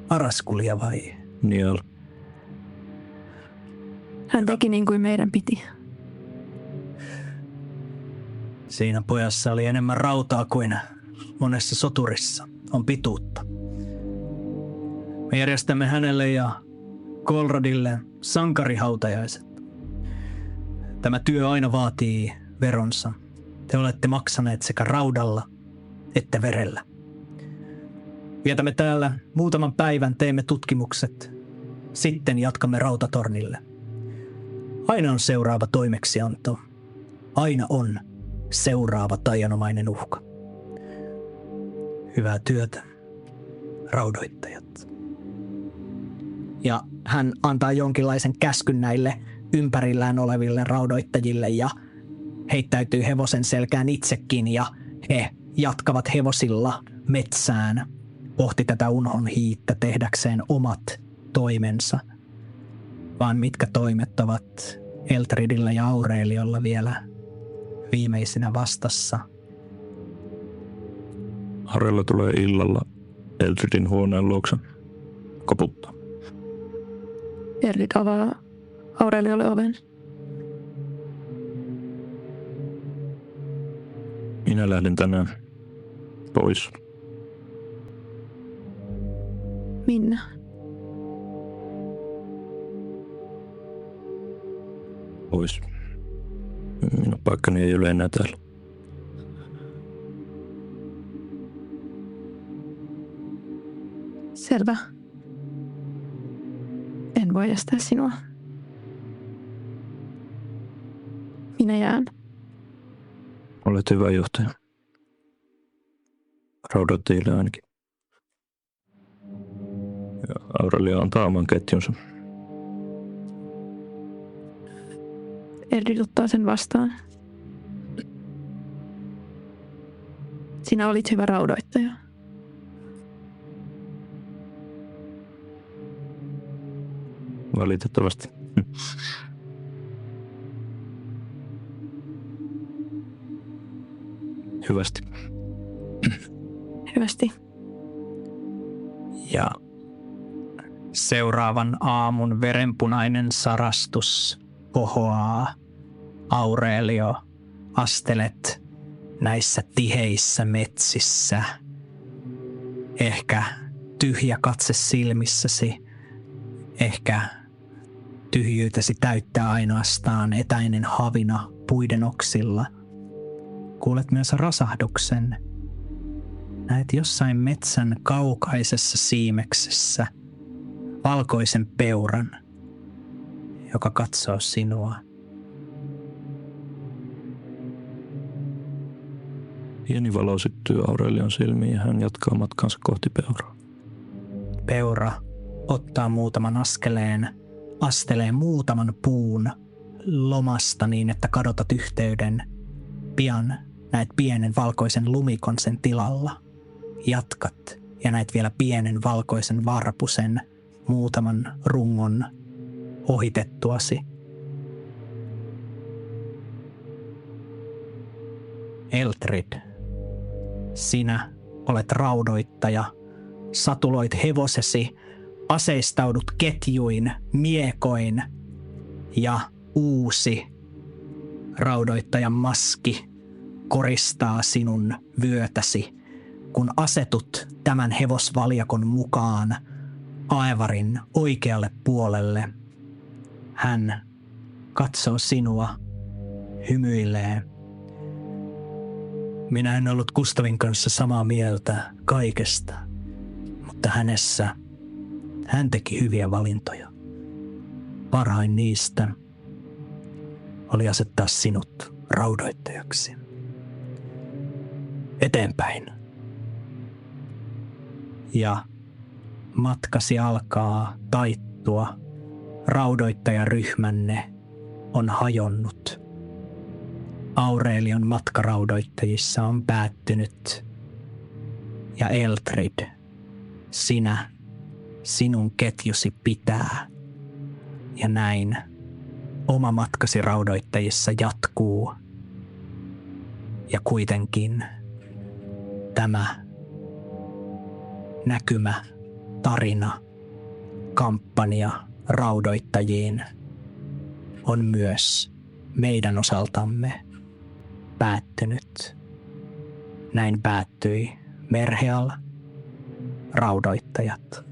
Araskulia vai? Nial. Hän teki niin kuin meidän piti. Siinä pojassa oli enemmän rautaa kuin monessa soturissa on pituutta. Me järjestämme hänelle ja Kolradille sankarihautajaiset. Tämä työ aina vaatii veronsa. Te olette maksaneet sekä raudalla että verellä. Vietämme täällä muutaman päivän, teemme tutkimukset. Sitten jatkamme Rautatornille. Aina on seuraava toimeksianto. Aina on seuraava taianomainen uhka. Hyvää työtä, raudoittajat. Ja hän antaa jonkinlaisen käskyn näille ympärillään oleville raudoittajille ja heittäytyy hevosen selkään itsekin ja he jatkavat hevosilla metsään kohti tätä unhon hiittä tehdäkseen omat toimensa. Vaan mitkä toimet ovat Eldridillä ja Aureliolla vielä viimeisinä vastassa. Aurelio tulee illalla Eldridin huoneen luokse koputtaa. Eldrid avaa Aureliolle oven. Minä lähden tänään pois. Minne? Pois. Minun paikkani ei ole enää täällä. Selvä. En voi estää sinua. Minä jään. Olet hyvä johtaja. Raudoittajille ainakin. Ja Aurelia antaa oman ketjunsa. Erdit ottaa sen vastaan. Sinä olit hyvä raudoittaja. Valitettavasti. Hyvästi. Hyvästi. Ja seuraavan aamun verenpunainen sarastus kohoaa. Aurelio, astelet näissä tiheissä metsissä. Ehkä tyhjä katse silmissäsi. Ehkä tyhjyytesi täyttää ainoastaan etäinen havina puiden oksilla. Kuulet myös rasahduksen. Näet jossain metsän kaukaisessa siimeksessä valkoisen peuran, joka katsoo sinua. Pieni valo syttyy Aurelion silmiin ja hän jatkaa matkansa kohti peuraa. Peura ottaa muutaman askeleen, astelee muutaman puun lomasta niin, että kadotat yhteyden. Pian näet pienen valkoisen lumikon sen tilalla. Jatkat ja näet vielä pienen valkoisen varpusen muutaman rungon ohitettuasi. Eldrid, sinä olet raudoittaja, satuloit hevosesi, aseistaudut ketjuin, miekoin ja uusi raudoittajan maski koristaa sinun vyötäsi, kun asetut tämän hevosvaljakon mukaan Aevarin oikealle puolelle. Hän katsoo sinua, hymyilee. Minä en ollut Gustavin kanssa samaa mieltä kaikesta, mutta hän teki hyviä valintoja. Parhain niistä oli asettaa sinut raudoittajaksi. Eteenpäin. Ja matkasi alkaa taittua. Raudoittajaryhmänne on hajonnut. Aurelion matkaraudoittajissa on päättynyt. Ja Eldrid, sinun ketjusi pitää. Ja näin oma matkasi raudoittajissa jatkuu. Ja kuitenkin tämä näkymä, tarina, kampanja raudoittajiin on myös meidän osaltamme päättynyt. Näin päättyi Merheal, raudoittajat.